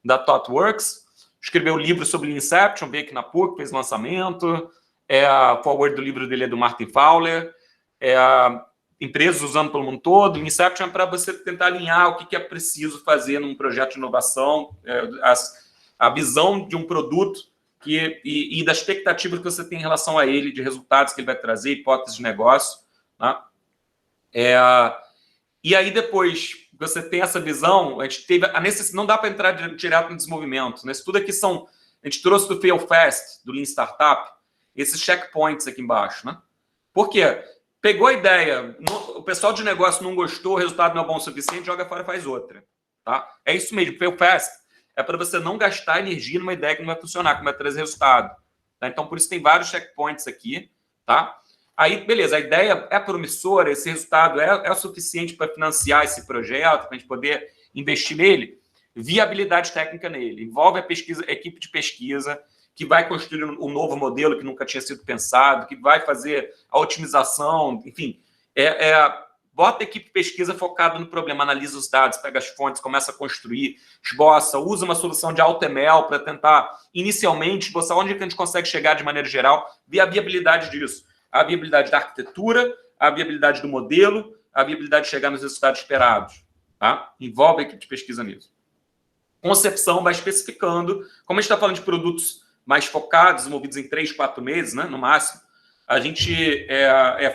da ThoughtWorks, escreveu livro sobre Lean Inception, veio aqui na PUC, fez lançamento, a forward do livro dele é do Martin Fowler, empresas usando pelo mundo todo. O Inception é para você tentar alinhar o que é preciso fazer num projeto de inovação, a visão de um produto e das expectativas que você tem em relação a ele, de resultados que ele vai trazer, hipóteses de negócio. Né? E aí, depois você tem essa visão, a gente teve a necessidade, não dá para entrar direto no desenvolvimento, né? Isso tudo aqui são, a gente trouxe do Fail Fast, do Lean Startup, esses checkpoints aqui embaixo, né? Por quê? Pegou a ideia, o pessoal de negócio não gostou, o resultado não é bom o suficiente, joga fora e faz outra, tá? É isso mesmo, Fail Fast é para você não gastar energia numa ideia que não vai funcionar, que não vai trazer resultado, tá? Então, por isso tem vários checkpoints aqui, tá? Aí, beleza, a ideia é promissora, esse resultado é o suficiente para financiar esse projeto, para a gente poder investir nele. Viabilidade técnica nele. Envolve a equipe de pesquisa, que vai construir um novo modelo que nunca tinha sido pensado, que vai fazer a otimização, enfim. Bota a equipe de pesquisa focada no problema, analisa os dados, pega as fontes, começa a construir, esboça, usa uma solução de AutoML para tentar, inicialmente, esboçar onde a gente consegue chegar de maneira geral, ver a viabilidade disso. A viabilidade da arquitetura, a viabilidade do modelo, a viabilidade de chegar nos resultados esperados. Tá? Envolve a equipe de pesquisa nisso. Concepção vai especificando, como a gente está falando de produtos mais focados, desenvolvidos em 3, 4 meses, né, no máximo, a gente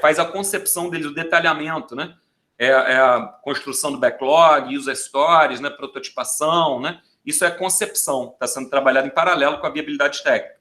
faz a concepção deles, o detalhamento, né? A construção do backlog, user stories, né, prototipação, né? Isso é concepção, está sendo trabalhado em paralelo com a viabilidade técnica.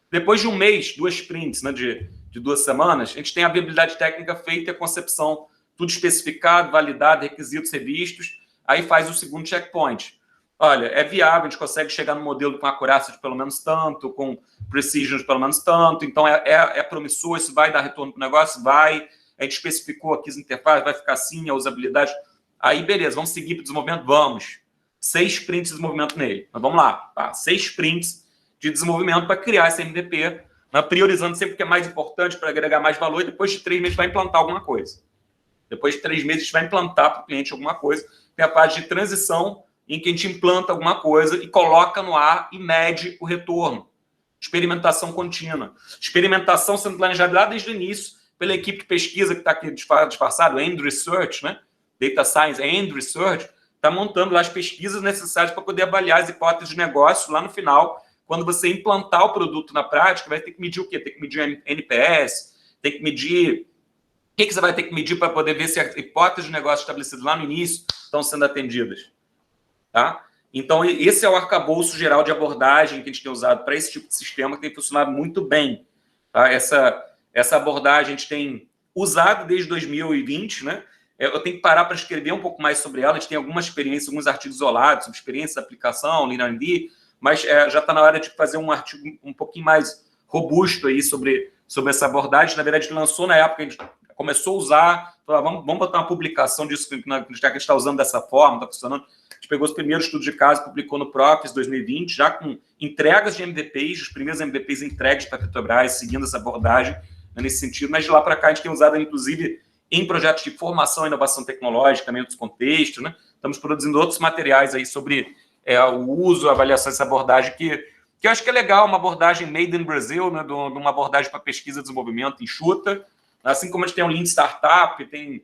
Depois de um mês, 2 sprints, né, de 2 semanas, a gente tem a viabilidade técnica feita e a concepção, tudo especificado, validado, requisitos revistos, aí faz o segundo checkpoint. Olha, é viável, a gente consegue chegar no modelo com acurácia de pelo menos tanto, com precision de pelo menos tanto, então é promissor, isso vai dar retorno para o negócio? Vai. A gente especificou aqui as interfaces, vai ficar assim, a usabilidade. Aí, beleza, vamos seguir para o desenvolvimento? Vamos. 6 sprints de desenvolvimento nele. Mas vamos lá, tá? 6 sprints de desenvolvimento para criar esse MVP, né? Priorizando sempre o que é mais importante para agregar mais valor, e depois de 3 meses vai implantar alguma coisa. Depois de 3 meses a gente vai implantar para o cliente alguma coisa. Tem a parte de transição, em que a gente implanta alguma coisa e coloca no ar e mede o retorno. Experimentação contínua. Experimentação sendo planejada lá desde o início pela equipe de pesquisa que está aqui disfarçado, End Research, né? Data Science, End Research, está montando lá as pesquisas necessárias para poder avaliar as hipóteses de negócio lá no final. Quando você implantar o produto na prática, vai ter que medir o quê? Tem que medir NPS, tem que medir... O que você vai ter que medir para poder ver se as hipóteses de negócio estabelecidas lá no início estão sendo atendidas? Tá? Então, esse é o arcabouço geral de abordagem que a gente tem usado para esse tipo de sistema, que tem funcionado muito bem. Tá? Essa abordagem a gente tem usado desde 2020, né? Eu tenho que parar para escrever um pouco mais sobre ela. A gente tem alguma experiência, alguns artigos isolados sobre experiência de aplicação, Lean R&D, mas já está na hora de fazer um artigo um pouquinho mais robusto aí sobre essa abordagem. Na verdade, lançou na época, a gente começou a usar, falou, vamos botar uma publicação disso, que a gente está usando dessa forma, está funcionando. A gente pegou os primeiros estudos de caso, publicou no Profis 2020, já com entregas de MVPs, os primeiros MVPs entregues para a Petrobras, seguindo essa abordagem, né, nesse sentido. Mas de lá para cá, a gente tem usado, inclusive, em projetos de formação e inovação tecnológica, também em outros contextos, né? Estamos produzindo outros materiais aí sobre o uso, a avaliação dessa abordagem, que eu acho que é legal, uma abordagem made in Brazil, né, de uma abordagem para pesquisa e desenvolvimento enxuta, assim como a gente tem um Lean Startup, tem,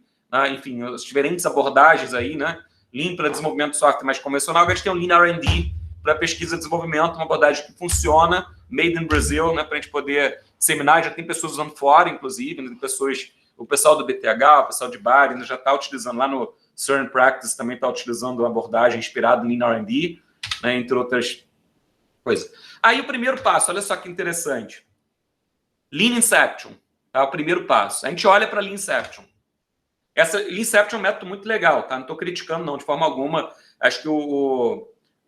enfim, as diferentes abordagens aí, né? Lean para desenvolvimento de software mais convencional, a gente tem um Lean R&D para pesquisa e desenvolvimento, uma abordagem que funciona, made in Brazil, né, para a gente poder disseminar. Já tem pessoas usando fora, inclusive, né, o pessoal do BTH, o pessoal de Bari, né, já está utilizando lá no CERN Practice, também está utilizando uma abordagem inspirada em Lean R&D, né, entre outras coisas. Aí o primeiro passo, olha só que interessante. Lean Inception, tá? O primeiro passo. A gente olha para Lean Inception. Lean Inception é um método muito legal, tá? Não estou criticando, não, de forma alguma. Acho que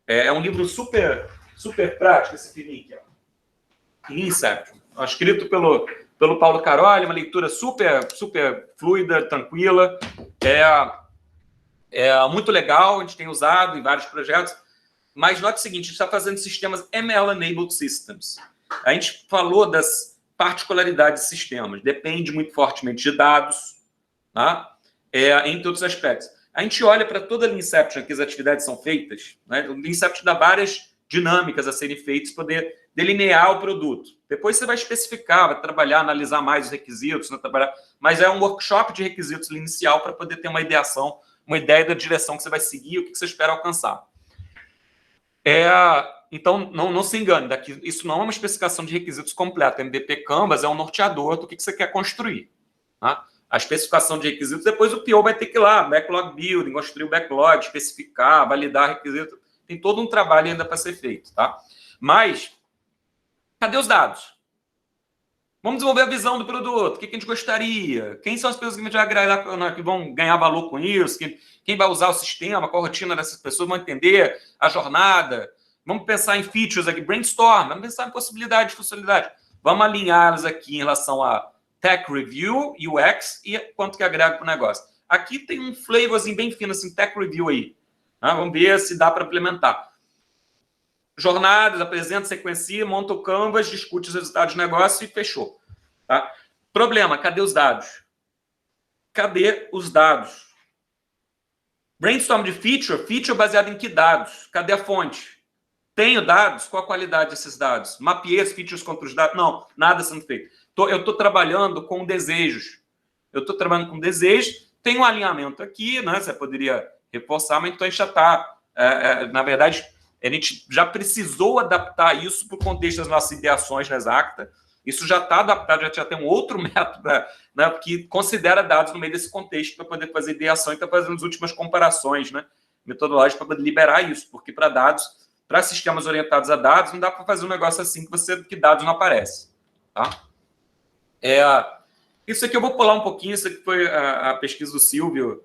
é um livro super prático, esse filme aqui, ó. Lean Inception. Escrito pelo Paulo Caroli, uma leitura super fluida, tranquila. É muito legal, a gente tem usado em vários projetos. Mas note o seguinte, a gente está fazendo sistemas ML-enabled systems. A gente falou das particularidades de sistemas. Depende muito fortemente de dados, tá? Entre outros aspectos. A gente olha para toda a Lean Inception que as atividades são feitas, né? O Lean Inception dá várias dinâmicas a serem feitas para poder delinear o produto. Depois você vai especificar, vai trabalhar, analisar mais os requisitos, né? Mas é um workshop de requisitos inicial para poder ter uma ideação, uma ideia da direção que você vai seguir, o que você espera alcançar. Então, não se engane, isso não é uma especificação de requisitos completa. MVP Canvas é um norteador do que você quer construir. Tá? a especificação de requisitos, depois o PO vai ter que ir lá, backlog building, construir o backlog, especificar, validar requisitos. Tem todo um trabalho ainda para ser feito, tá? Mas, cadê os dados? Vamos desenvolver a visão do produto, o que a gente gostaria, quem são as pessoas que a gente vai agradar, que vão ganhar valor com isso, quem vai usar o sistema, qual a rotina dessas pessoas, vão entender a jornada. Vamos pensar em features aqui, brainstorm, vamos pensar em possibilidade, funcionalidade. Vamos alinhá-los aqui em relação a Tech Review, UX e quanto que agrega para o negócio. Aqui tem um flavorzinho bem fino, assim, Tech Review aí. Tá? Vamos ver se dá para implementar. Jornadas, apresenta, sequencia, monta o canvas, discute os resultados do negócio e fechou. Tá? Problema, cadê os dados? Cadê os dados? Brainstorm de feature baseado em que dados? Cadê a fonte? Tenho dados? Qual a qualidade desses dados? Mapeei as features contra os dados? Não, nada sendo feito. Eu estou trabalhando com desejos. Tem um alinhamento aqui, né? Você poderia reforçar, mas então a gente já está... na verdade, a gente já precisou adaptar isso para o contexto das nossas ideações na Exacta. Isso já está adaptado, já tem um outro método, né, que considera dados no meio desse contexto para poder fazer ideação e está fazendo as últimas comparações, né, metodológicas para poder liberar isso, porque para dados, para sistemas orientados a dados, não dá para fazer um negócio assim que dados não aparecem. Tá? Isso aqui eu vou pular um pouquinho, isso aqui foi a pesquisa do Silvio,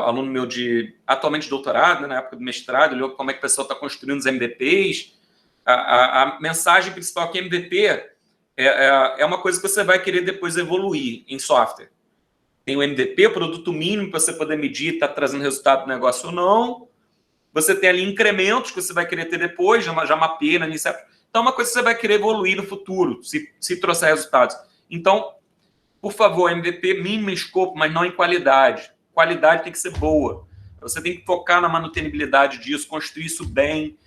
aluno meu atualmente de doutorado, né, na época do mestrado, olhou como é que o pessoal está construindo os MVPs. A mensagem principal é que MVP é uma coisa que você vai querer depois evoluir em software. Tem o MVP, o produto mínimo para você poder medir, está trazendo resultado do negócio ou não. Você tem ali incrementos que você vai querer ter depois, já mapeia na iniciativa. Então, é uma coisa que você vai querer evoluir no futuro, se trouxer resultados. Então, por favor, MVP mínimo em escopo, mas não em qualidade. Qualidade tem que ser boa. Você tem que focar na manutenibilidade disso, construir isso bem,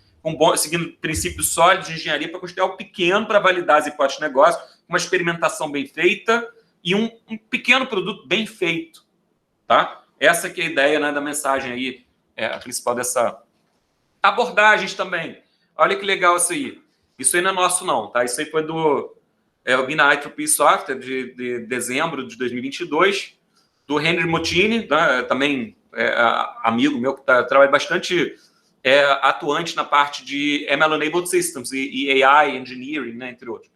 seguindo princípios sólidos de engenharia para construir algo pequeno para validar as hipóteses de negócio, uma experimentação bem feita e um pequeno produto bem feito. Tá? Essa que é a ideia, né, da mensagem aí, a principal dessa abordagens também. Olha que legal isso aí. Isso aí não é nosso, não. Tá? Isso aí foi do IEEE Software, de dezembro de 2022, do Henry Mottini, né, também amigo meu, que trabalha bastante atuante na parte de ML-Enabled Systems e AI Engineering, né, entre outros.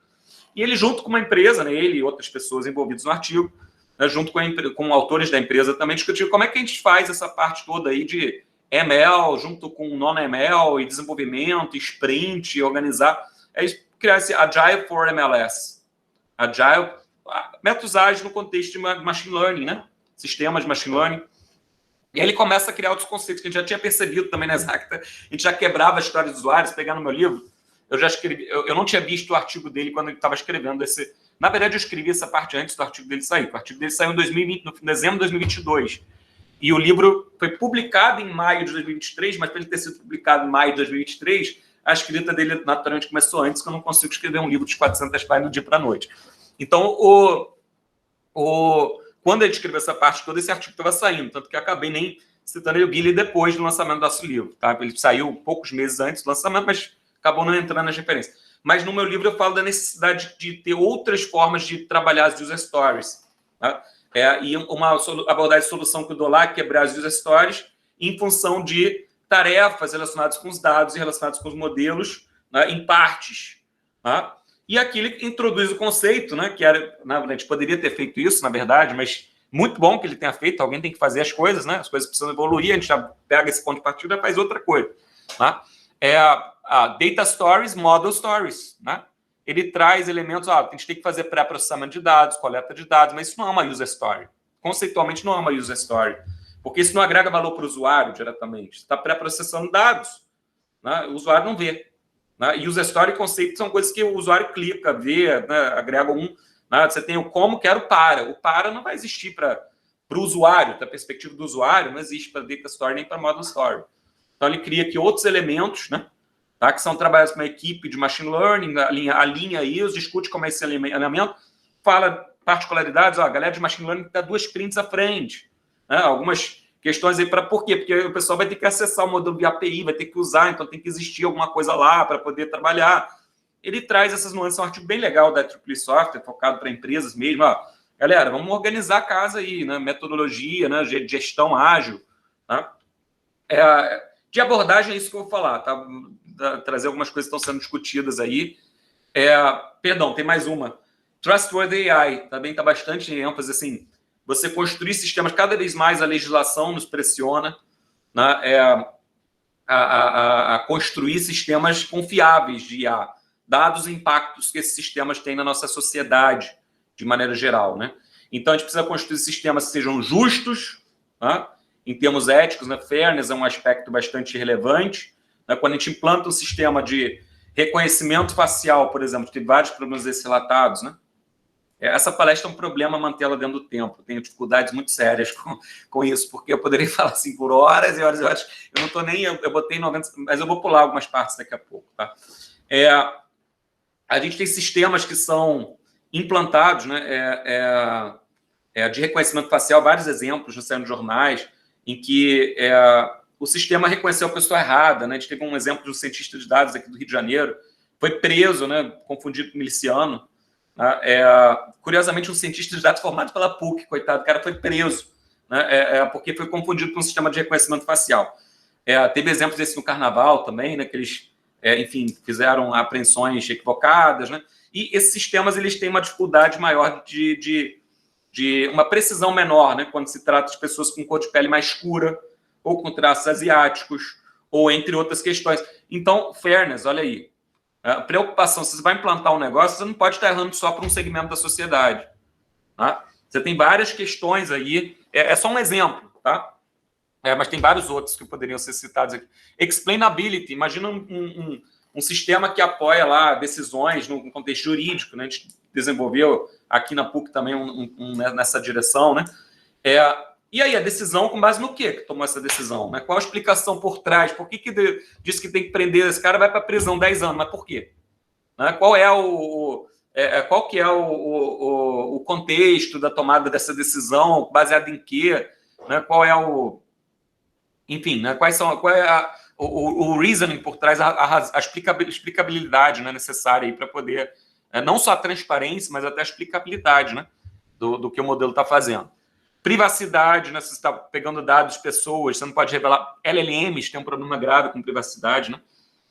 E ele, junto com uma empresa, né, ele e outras pessoas envolvidas no artigo, né, junto com autores da empresa, também discutiram como é que a gente faz essa parte toda aí de ML, junto com non-ML e desenvolvimento, sprint, organizar, criar esse Agile for MLS. Agile, métodos ágeis no contexto de machine learning, né? Sistemas de machine learning. E aí ele começa a criar outros conceitos que a gente já tinha percebido também na Exacta. A gente já quebrava a história dos usuários. Pegar no meu livro, eu já escrevi, eu não tinha visto o artigo dele quando ele estava escrevendo esse. Na verdade, eu escrevi essa parte antes do artigo dele sair. O artigo dele saiu em 2020, no dezembro de 2022. E o livro foi publicado em maio de 2023, mas para ele ter sido publicado em maio de 2023, a escrita dele naturalmente começou antes, que eu não consigo escrever um livro de 400 páginas do dia para a noite. Então, quando ele escreveu essa parte toda, esse artigo estava saindo, tanto que eu acabei nem citando ele depois do lançamento do nosso livro. Tá? Ele saiu poucos meses antes do lançamento, mas acabou não entrando nas referências. Mas no meu livro eu falo da necessidade de ter outras formas de trabalhar as user stories. Tá? E uma abordagem de solução que eu dou lá é quebrar as user stories em função de tarefas relacionadas com os dados e relacionadas com os modelos, né, em partes. Tá? E aqui ele introduz o conceito, né, que era, a gente poderia ter feito isso, na verdade, mas muito bom que ele tenha feito, alguém tem que fazer as coisas, né, as coisas precisam evoluir, a gente já pega esse ponto de partida e faz outra coisa. Tá? A Data Stories, Model Stories. Né? Ele traz elementos, a gente tem que fazer pré-processamento de dados, coleta de dados, mas isso não é uma user story. Conceitualmente não é uma user story, porque isso não agrega valor para o usuário diretamente. Você está pré-processando dados, né? O usuário não vê. Né? E user story e conceito são coisas que o usuário clica, vê, né? Agrega um. Né? Você tem o como, quero o para. O para não vai existir para o usuário, da perspectiva do usuário, não existe para Data Story nem para Model Story. Então, ele cria aqui outros elementos, né? Tá? Que são trabalhados com uma equipe de machine learning, alinha isso, discute como é esse alinhamento, fala particularidades, a galera de machine learning está 2 prints à frente. Né? Algumas questões aí para por quê? Porque o pessoal vai ter que acessar o modelo via API, vai ter que usar, então tem que existir alguma coisa lá para poder trabalhar. Ele traz essas nuances, é um artigo bem legal da IEEE Software, focado para empresas mesmo. galera, vamos organizar a casa aí, né? Metodologia, né? Gestão ágil, tá? De abordagem é isso que eu vou falar, tá? Trazer algumas coisas que estão sendo discutidas aí. Perdão, tem mais uma. Trustworthy AI, também está bastante em ênfase, assim, você construir sistemas, cada vez mais a legislação nos pressiona, né, a construir sistemas confiáveis de IA, dados os impactos que esses sistemas têm na nossa sociedade, de maneira geral, né? Então, a gente precisa construir sistemas que sejam justos, né, em termos éticos, né? Fairness é um aspecto bastante relevante, né? Quando a gente implanta um sistema de reconhecimento facial, por exemplo, tem vários problemas desses relatados, né? Essa palestra é um problema mantê-la dentro do tempo. Tenho dificuldades muito sérias com isso, porque eu poderia falar assim por horas e horas e horas. Eu não estou nem... Eu botei 90... Mas eu vou pular algumas partes daqui a pouco, tá? A gente tem sistemas que são implantados, né? De reconhecimento facial, vários exemplos nos jornais, em que o sistema reconheceu a pessoa errada, né? A gente teve um exemplo de um cientista de dados aqui do Rio de Janeiro, foi preso, né? Confundido com miliciano. Curiosamente, um cientista de dados formado pela PUC, coitado, o cara foi preso, né, porque foi confundido com um sistema de reconhecimento facial. Teve exemplos desse no Carnaval também, né, que eles, enfim, fizeram apreensões equivocadas, né, e esses sistemas eles têm uma dificuldade maior de uma precisão menor, né, quando se trata de pessoas com cor de pele mais escura, ou com traços asiáticos, ou entre outras questões. Então, fairness, olha aí. A preocupação, se você vai implantar um negócio, você não pode estar errando só para um segmento da sociedade. Tá? Você tem várias questões aí. É só um exemplo, tá? Mas tem vários outros que poderiam ser citados aqui. Explainability. Imagina um sistema que apoia lá decisões no contexto jurídico. Né? A gente desenvolveu aqui na PUC também nessa direção. Né? E aí, a decisão com base no quê que tomou essa decisão? Né? Qual a explicação por trás? Por que diz que tem que prender esse cara, vai para a prisão 10 anos? Mas por quê? Né? Qual que é o contexto da tomada dessa decisão? Baseado em quê? Né? Qual é o... Enfim, né? Qual é o reasoning por trás, a explicabilidade, né, necessária para poder... não só a transparência, mas até a explicabilidade, né, do que o modelo está fazendo. Privacidade, né? Você está pegando dados de pessoas, você não pode revelar. LLMs tem um problema grave com privacidade, né?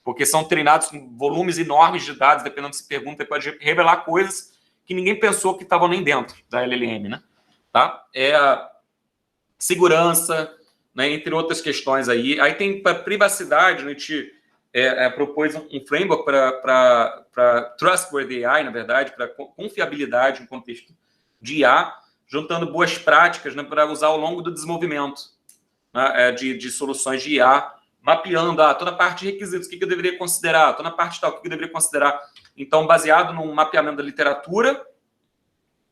Porque são treinados com volumes enormes de dados, dependendo do que se pergunta, e pode revelar coisas que ninguém pensou que estavam nem dentro da LLM, né? Tá? Segurança, né? Entre outras questões aí. Aí tem para privacidade, né? A gente propôs um framework para trustworthy AI, na verdade, para confiabilidade no contexto de IA, juntando boas práticas, né, para usar ao longo do desenvolvimento, né, de soluções de IA, mapeando toda a parte de requisitos, o que eu deveria considerar, toda a parte tal, o que eu deveria considerar. Então, baseado num mapeamento da literatura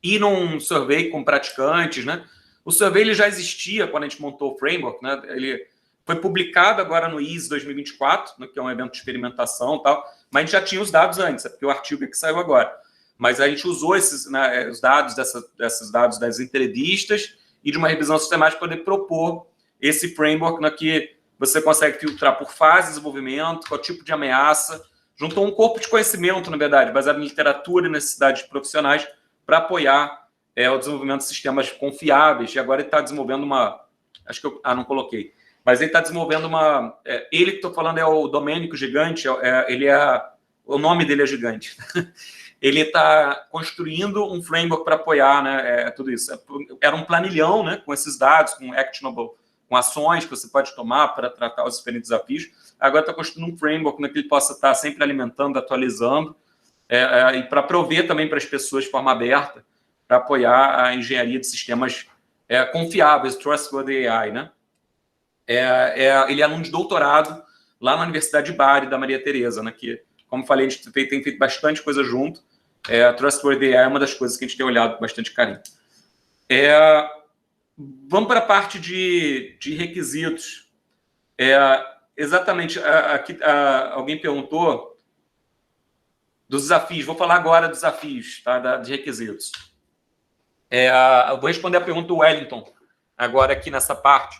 e num survey com praticantes. Né? O survey ele já existia quando a gente montou o framework, né? Ele foi publicado agora no ISE 2024, né, que é um evento de experimentação e tal, mas a gente já tinha os dados antes, porque o artigo é que saiu agora. Mas a gente usou né, os dados desses dados das entrevistas e de uma revisão sistemática para poder propor esse framework, né, que você consegue filtrar por fase de desenvolvimento, qual tipo de ameaça, juntou um corpo de conhecimento, na verdade, baseado em literatura e necessidades profissionais para apoiar o desenvolvimento de sistemas confiáveis. E agora ele está desenvolvendo acho que eu não coloquei. Mas ele está desenvolvendo ele que estou falando é o Domênico Gigante, o nome dele é Gigante. Ele está construindo um framework para apoiar, né, tudo isso. Era um planilhão, né, com esses dados, com actionable, com ações que você pode tomar para tratar os diferentes desafios. Agora está construindo um framework, né, que ele possa estar sempre alimentando, atualizando, e para prover também para as pessoas de forma aberta, para apoiar a engenharia de sistemas confiáveis, trustworthy AI. Né? Ele é aluno de doutorado lá na Universidade de Bari, da Maria Tereza, né, que, como falei, a gente tem feito bastante coisa junto. A Trustworthy AI é uma das coisas que a gente tem olhado com bastante carinho. Vamos para a parte de requisitos. Exatamente, aqui alguém perguntou dos desafios. Vou falar agora dos desafios, tá, de requisitos. Eu vou responder a pergunta do Wellington, agora aqui nessa parte,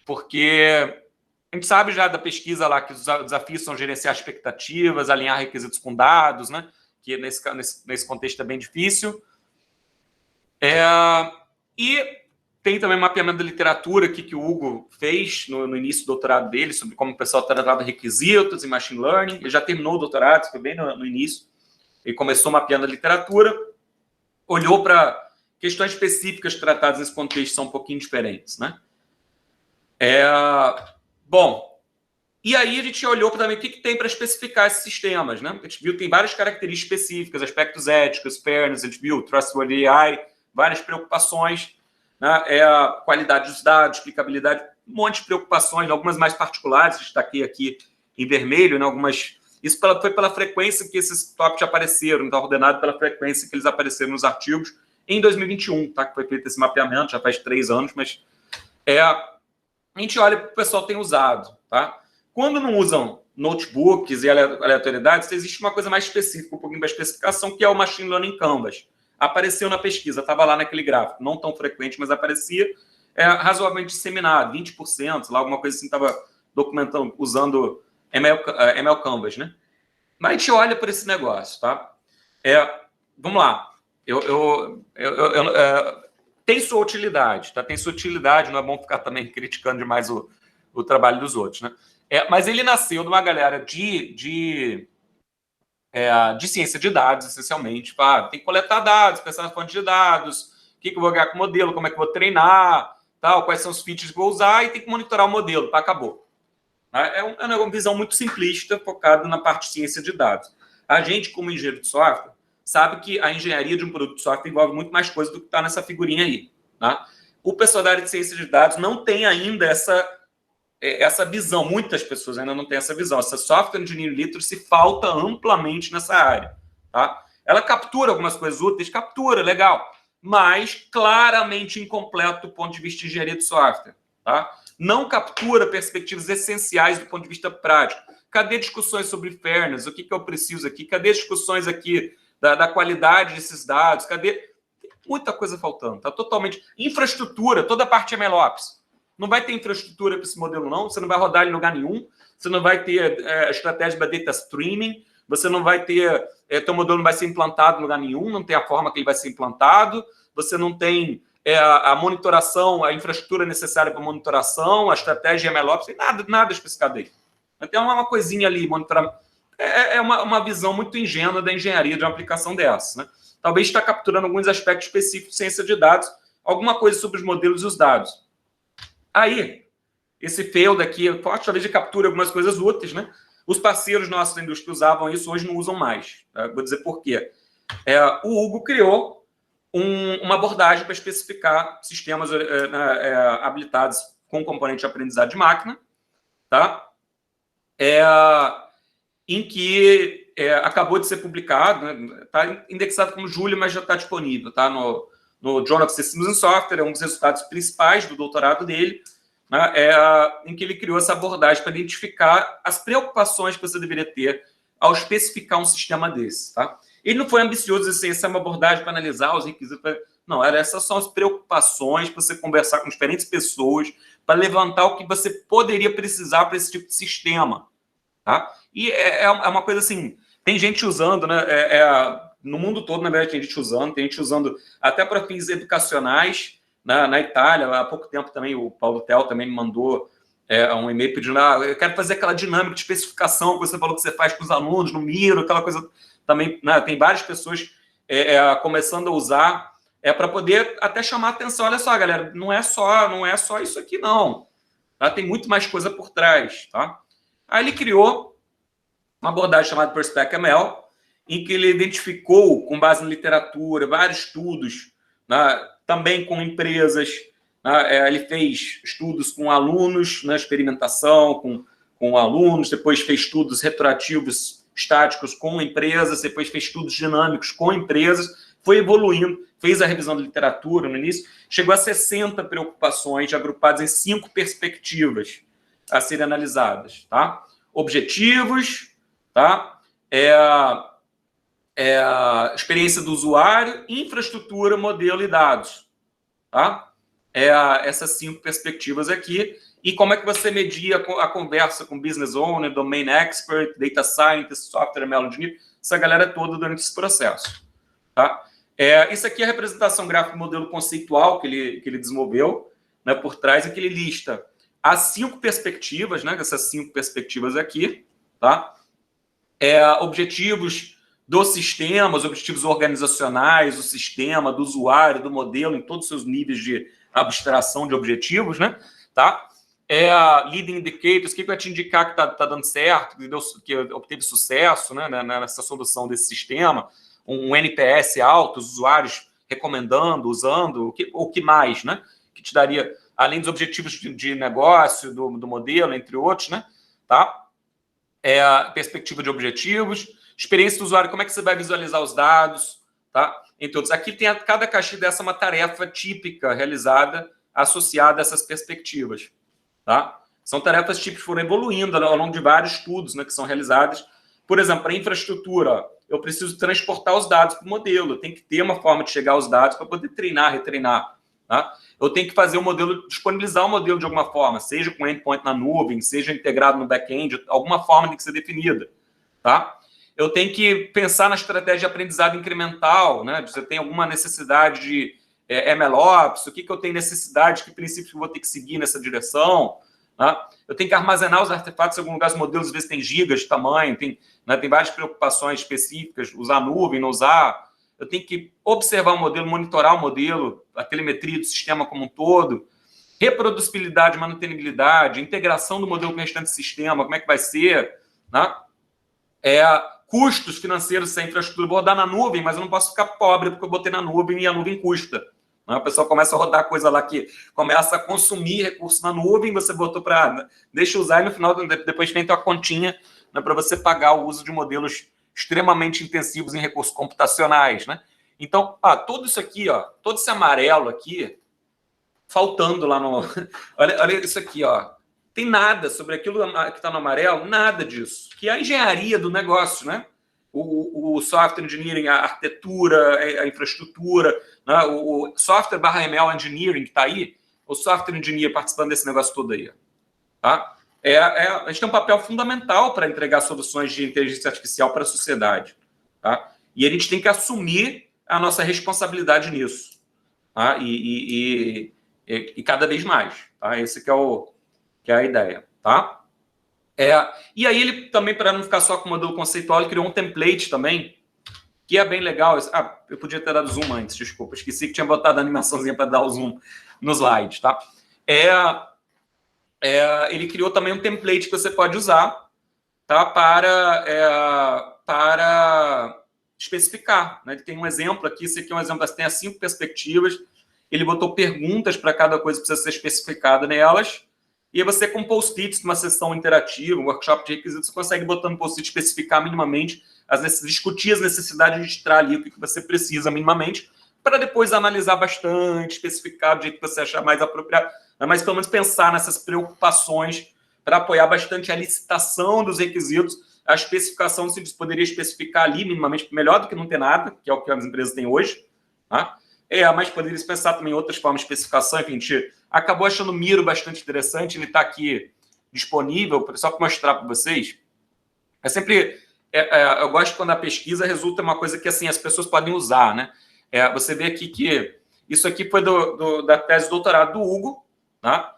porque a gente sabe já da pesquisa lá que os desafios são gerenciar expectativas, alinhar requisitos com dados, né? Que nesse contexto é bem difícil. E tem também mapeamento da literatura aqui que o Hugo fez no início do doutorado dele, sobre como o pessoal tratava requisitos em machine learning. Ele já terminou o doutorado, foi bem no início. Ele começou mapeando a literatura, olhou para questões específicas tratadas nesse contexto, são um pouquinho diferentes, né? Bom, e aí a gente olhou também o que tem para especificar esses sistemas, né? A gente viu que tem várias características específicas, aspectos éticos, fairness, a gente viu trustworthy AI, várias preocupações, né? A qualidade dos dados, explicabilidade, um monte de preocupações, algumas mais particulares, destaquei aqui em vermelho, né? Algumas... Isso foi pela frequência que esses tópicos apareceram, está ordenado pela frequência que eles apareceram nos artigos em 2021, tá? Que foi feito esse mapeamento, já faz 3 anos, mas a gente olha para o pessoal tem usado, tá? Quando não usam notebooks e aleatoriedades, existe uma coisa mais específica, um pouquinho da especificação, que é o Machine Learning Canvas. Apareceu na pesquisa, estava lá naquele gráfico, não tão frequente, mas aparecia, razoavelmente disseminado, 20%, sei lá, alguma coisa assim, estava documentando, usando ML Canvas, né? Mas a gente olha para esse negócio, tá? Vamos lá. Tem sua utilidade, tá? Tem sua utilidade, não é bom ficar também criticando demais o trabalho dos outros, né? Mas ele nasceu de uma galera de ciência de dados, essencialmente. Tem que coletar dados, pensar na fonte de dados, o que eu vou ganhar com o modelo, como é que eu vou treinar, tal, quais são os features que eu vou usar, e tem que monitorar o modelo, acabou. É uma visão muito simplista, focada na parte de ciência de dados. A gente, como engenheiro de software, sabe que a engenharia de um produto de software envolve muito mais coisa do que está nessa figurinha aí. Tá? O pessoal da área de ciência de dados não tem ainda essa visão. Muitas pessoas ainda não têm essa visão. Essa software engineering literacy falta amplamente nessa área. Tá? Ela captura algumas coisas úteis, captura, legal, mas claramente incompleto do ponto de vista de engenharia de software. Tá? Não captura perspectivas essenciais do ponto de vista prático. Cadê discussões sobre fairness? O que eu preciso aqui? Cadê discussões aqui da qualidade desses dados? Cadê? Tem muita coisa faltando. Está totalmente... Infraestrutura, toda a parte MLOps. Não vai ter infraestrutura para esse modelo, não. Você não vai rodar ele em lugar nenhum. Você não vai ter estratégia para data streaming. Você não vai ter... Teu modelo não vai ser implantado em lugar nenhum. Não tem a forma que ele vai ser implantado. Você não tem a monitoração, a infraestrutura necessária para monitoração, a estratégia MLOps. Tem nada especificado aí. Tem uma coisinha ali, monitorar. Uma visão muito ingênua da engenharia de uma aplicação dessa. Né? Talvez está capturando alguns aspectos específicos de ciência de dados, alguma coisa sobre os modelos e os dados. Aí, esse fail daqui, talvez capture algumas coisas úteis, né? Os parceiros nossos da indústria usavam isso, hoje não usam mais. Tá? Vou dizer por quê. O Hugo criou uma abordagem para especificar sistemas habilitados com componente de aprendizado de máquina, tá? Em que acabou de ser publicado, está, né? Indexado como julho, mas já está disponível, tá? No Journal of Systems and Software, é um dos resultados principais do doutorado dele, né? Em que ele criou essa abordagem para identificar as preocupações que você deveria ter ao especificar um sistema desse. Tá? Ele não foi ambicioso assim, essa é uma abordagem para analisar os requisitos. Não, essas são as preocupações para você conversar com diferentes pessoas, para levantar o que você poderia precisar para esse tipo de sistema. Tá? E é uma coisa assim, tem gente usando, né? No mundo todo, na verdade, tem gente usando até para fins educacionais. Na Itália, há pouco tempo também, o Paulo Tel também me mandou um e-mail pedindo, eu quero fazer aquela dinâmica de especificação que você falou que você faz com os alunos no Miro, aquela coisa também, né? Tem várias pessoas começando a usar para poder até chamar a atenção. Olha só, galera, não é só isso aqui, não. Tá? Tem muito mais coisa por trás. Tá? Aí ele criou uma abordagem chamada PerspecML, em que ele identificou, com base na literatura, vários estudos, né, também com empresas, né, ele fez estudos com alunos na experimentação, com alunos, depois fez estudos retroativos estáticos com empresas, depois fez estudos dinâmicos com empresas, foi evoluindo, fez a revisão da literatura no início, chegou a 60 preocupações agrupadas em 5 perspectivas a serem analisadas. Tá? Objetivos, tá? A experiência do usuário, infraestrutura, modelo e dados. Tá? Essas 5 perspectivas aqui. E como é que você media a conversa com business owner, domain expert, data scientist, software ML engineer, essa galera toda durante esse processo. Tá? Isso aqui é a representação gráfica do modelo conceitual que ele desenvolveu, né, por trás, em que ele lista as 5 perspectivas, né, essas 5 perspectivas aqui, tá? Objetivos do sistema, os objetivos organizacionais, do sistema, do usuário, do modelo, em todos os seus níveis de abstração de objetivos, né? Tá? Leading indicators, o que vai te indicar que tá dando certo, que obteve sucesso, né, nessa solução desse sistema, um NPS alto, os usuários recomendando, usando, o que mais, né? Que te daria, além dos objetivos de negócio, do modelo, entre outros, né? Tá? A perspectiva de objetivos, experiência do usuário, como é que você vai visualizar os dados, tá? Entre outros. Aqui tem cada caixinha dessa uma tarefa típica realizada associada a essas perspectivas, tá? São tarefas típicas que foram evoluindo ao longo de vários estudos, né, que são realizados. Por exemplo, para infraestrutura, eu preciso transportar os dados para o modelo, eu tenho que ter uma forma de chegar aos dados para poder treinar, retreinar, tá? Eu tenho que fazer o modelo, disponibilizar o modelo de alguma forma, seja com endpoint na nuvem, seja integrado no back-end, alguma forma tem que ser definida, tá? Eu tenho que pensar na estratégia de aprendizado incremental, né? Você tem alguma necessidade de MLOps, o que eu tenho necessidade, que princípios eu vou ter que seguir nessa direção, tá? Eu tenho que armazenar os artefatos em algum lugar, os modelos às vezes têm gigas de tamanho, tem várias preocupações específicas, usar nuvem, não usar. Eu tenho que observar o modelo, monitorar o modelo, a telemetria do sistema como um todo, reproduzibilidade, manutenibilidade, integração do modelo com o restante do sistema, como é que vai ser, né? Custos financeiros sem infraestrutura. Eu vou rodar na nuvem, mas eu não posso ficar pobre porque eu botei na nuvem e a nuvem custa. Né? O pessoal começa a rodar coisa lá que começa a consumir recursos na nuvem, você botou para... Deixa eu usar e no final depois tem tua continha, né, para você pagar o uso de modelos extremamente intensivos em recursos computacionais, né? Então, tudo isso aqui, todo esse amarelo aqui, faltando lá no... olha isso aqui, tem nada sobre aquilo que está no amarelo, nada disso, que é a engenharia do negócio, né? O software engineering, a arquitetura, a infraestrutura, né? O software /ML engineering que está aí, o software engineer participando desse negócio todo aí, tá? A gente tem um papel fundamental para entregar soluções de inteligência artificial para a sociedade, tá? E a gente tem que assumir a nossa responsabilidade nisso, tá? E cada vez mais, tá? Esse que é a ideia, tá? E aí ele também, para não ficar só com o modelo conceitual, ele criou um template também, que é bem legal. Eu podia ter dado zoom antes, desculpa, esqueci que tinha botado a animaçãozinha para dar o zoom no slide, tá? Ele criou também um template que você pode usar, tá? Para especificar, né? Ele tem um exemplo aqui, esse aqui é um exemplo, tem as 5 perspectivas, ele botou perguntas para cada coisa que precisa ser especificada nelas, e aí você, com post-its, numa sessão interativa, um workshop de requisitos, você consegue, botando post-it, especificar minimamente, discutir as necessidades de extrair ali o que você precisa minimamente, para depois analisar bastante, especificar do jeito que você achar mais apropriado, mas pelo menos pensar nessas preocupações para apoiar bastante a licitação dos requisitos, a especificação se poderia especificar ali minimamente, melhor do que não ter nada, que é o que as empresas têm hoje, tá? Mas poderia se pensar também em outras formas de especificação. Enfim, a gente acabou achando o Miro bastante interessante, ele está aqui disponível, só para mostrar para vocês. Eu gosto quando a pesquisa resulta em uma coisa que assim, as pessoas podem usar, né? Você vê aqui que isso aqui foi da tese de doutorado do Hugo, tá?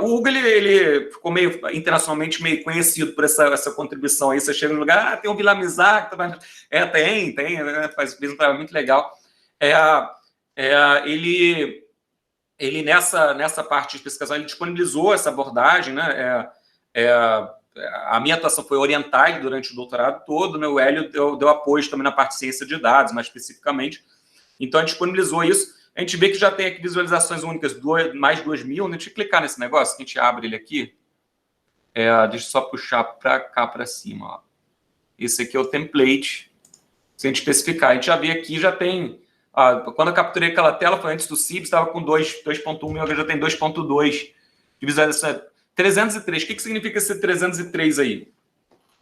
O Hugo ele ficou internacionalmente meio conhecido por essa contribuição aí. Você chega no lugar, tem o Vila Mizar, tem, fez um trabalho muito legal. Ele nessa parte de especificação, ele disponibilizou essa abordagem, né? A minha atuação foi orientar ele durante o doutorado todo, né? O Hélio deu apoio também na parte de ciência de dados, mais especificamente. Então, a gente disponibilizou isso. A gente vê que já tem aqui visualizações únicas, mais de 2.000. Deixa eu clicar nesse negócio, que a gente abre ele aqui. Deixa eu só puxar para cá, para cima. Ó. Esse aqui é o template. Se a gente especificar, a gente já vê aqui, já tem... quando eu capturei aquela tela, foi antes do CIB, estava com 2.1, agora já tem 2.2 de visualização. 303. O que significa esse 303 aí?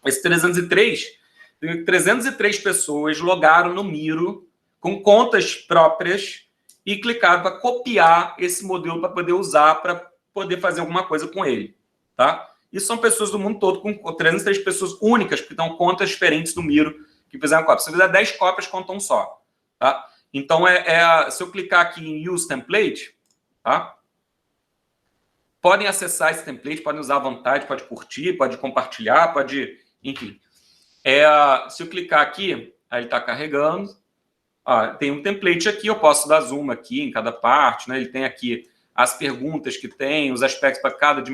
Esse 303 pessoas logaram no Miro com contas próprias e clicaram para copiar esse modelo para poder usar, para poder fazer alguma coisa com ele, tá? Isso são pessoas do mundo todo, com 303 pessoas únicas, que estão contas diferentes do Miro, que fizeram cópia. Se você fizer 10 cópias, conta um só, tá? Então, se eu clicar aqui em Use Template, tá? Podem acessar esse template, podem usar à vontade, pode curtir, pode compartilhar, pode... Enfim. Se eu clicar aqui, aí ele está carregando. Tem um template aqui, eu posso dar zoom aqui em cada parte, né? Ele tem aqui as perguntas que tem, os aspectos para cada...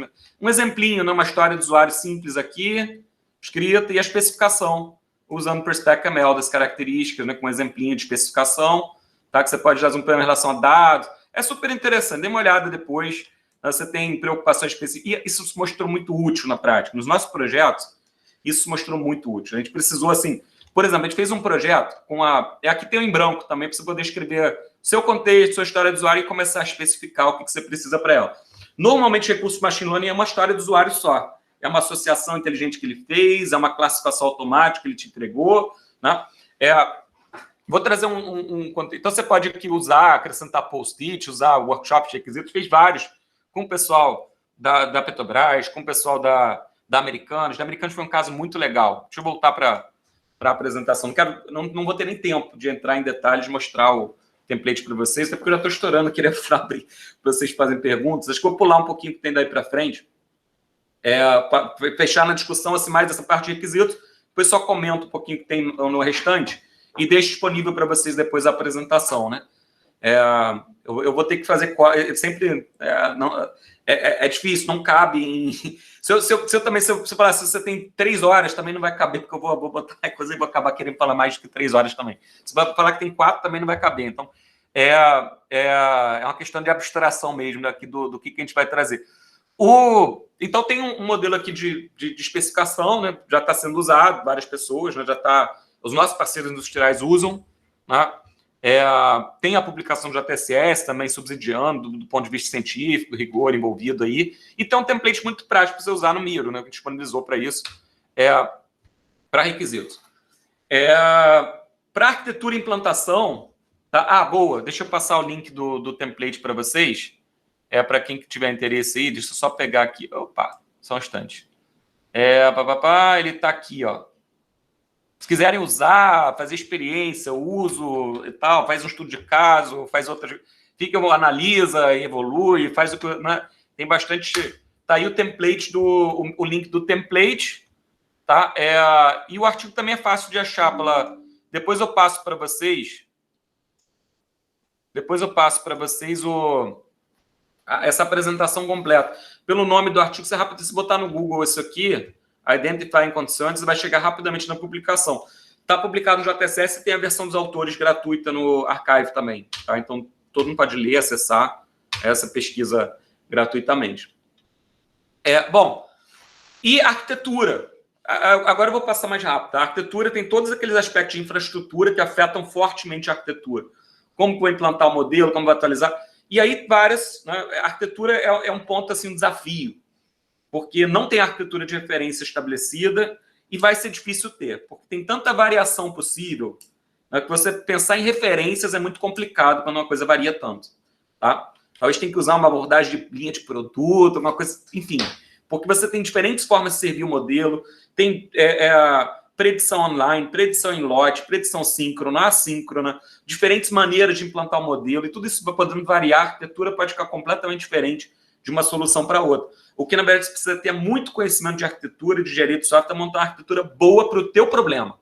Um exemplinho, né? Uma história de usuário simples aqui, escrita, e a especificação, usando o Perspec ML das características, né? Com um exemplinho de especificação, tá? Que você pode dar zoom em relação a dados. É super interessante, dê uma olhada depois. Você tem preocupações específicas. E isso se mostrou muito útil na prática. Nos nossos projetos, isso se mostrou muito útil. A gente precisou, assim... Por exemplo, a gente fez um projeto com aqui tem em branco também, para você poder escrever seu contexto, sua história de usuário e começar a especificar o que você precisa para ela. Normalmente, recurso machine learning é uma história de usuário só. É uma associação inteligente que ele fez, é uma classificação automática que ele te entregou, né? Vou trazer um contexto. Então, você pode aqui usar, acrescentar post-it, usar workshop de requisitos. Fez vários com o pessoal da Petrobras, com o pessoal da Americanas. Da Americanas foi um caso muito legal. Deixa eu voltar para a apresentação. Não vou ter nem tempo de entrar em detalhes, mostrar o template para vocês, até porque eu já estou estourando, queria abrir para vocês fazerem perguntas. Acho que vou pular um pouquinho que tem daí para frente, para fechar na discussão assim, mais dessa parte de requisitos, depois só comento um pouquinho que tem no restante e deixo disponível para vocês depois a apresentação, né? Eu vou ter que fazer sempre... É difícil, não cabe em... Se eu falar, se você tem 3 horas, também não vai caber, porque eu vou botar coisa e vou acabar querendo falar mais do que 3 horas também. Se você vai falar que tem 4, também não vai caber. Então, é uma questão de abstração mesmo daqui do que a gente vai trazer. Então, tem um modelo aqui de especificação, né? Já está sendo usado, várias pessoas, né? Os nossos parceiros industriais usam, né? Tem a publicação do JSS também subsidiando do ponto de vista científico, rigor envolvido aí, e tem um template muito prático para você usar no Miro, né, que disponibilizou para isso, para requisitos. Para arquitetura e implantação, tá? Boa, deixa eu passar o link do template para vocês, para quem tiver interesse aí, deixa eu só pegar aqui, opa, só um instante. Ele está aqui, ó. Se quiserem usar, fazer experiência, uso e tal, faz um estudo de caso, faz outras... analisa, evolui, faz o que... Né? Tem bastante... Tá aí o template, o link do template, tá? E o artigo também é fácil de achar. Depois eu passo para vocês... essa apresentação completa. Pelo nome do artigo, você rápido, se botar no Google isso aqui... Identifying Conditions, vai chegar rapidamente na publicação. Está publicado no JSS e tem a versão dos autores gratuita no Archive também. Tá? Então, todo mundo pode ler, acessar essa pesquisa gratuitamente. Bom, e arquitetura? Agora eu vou passar mais rápido. A arquitetura tem todos aqueles aspectos de infraestrutura que afetam fortemente a arquitetura. Como vou implantar o modelo, como vou atualizar. E aí, várias... Né? A arquitetura é um ponto, assim, um desafio. Porque não tem arquitetura de referência estabelecida e vai ser difícil ter, porque tem tanta variação possível, né, que você pensar em referências é muito complicado quando uma coisa varia tanto. Tá? Talvez tem que usar uma abordagem de linha de produto, uma coisa, enfim, porque você tem diferentes formas de servir o modelo, tem predição online, predição em lote, predição síncrona, assíncrona, diferentes maneiras de implantar o modelo, e tudo isso vai podendo variar, a arquitetura pode ficar completamente diferente de uma solução para outra. O que, na verdade, você precisa ter muito conhecimento de arquitetura, de engenharia de software, montar uma arquitetura boa para o teu problema.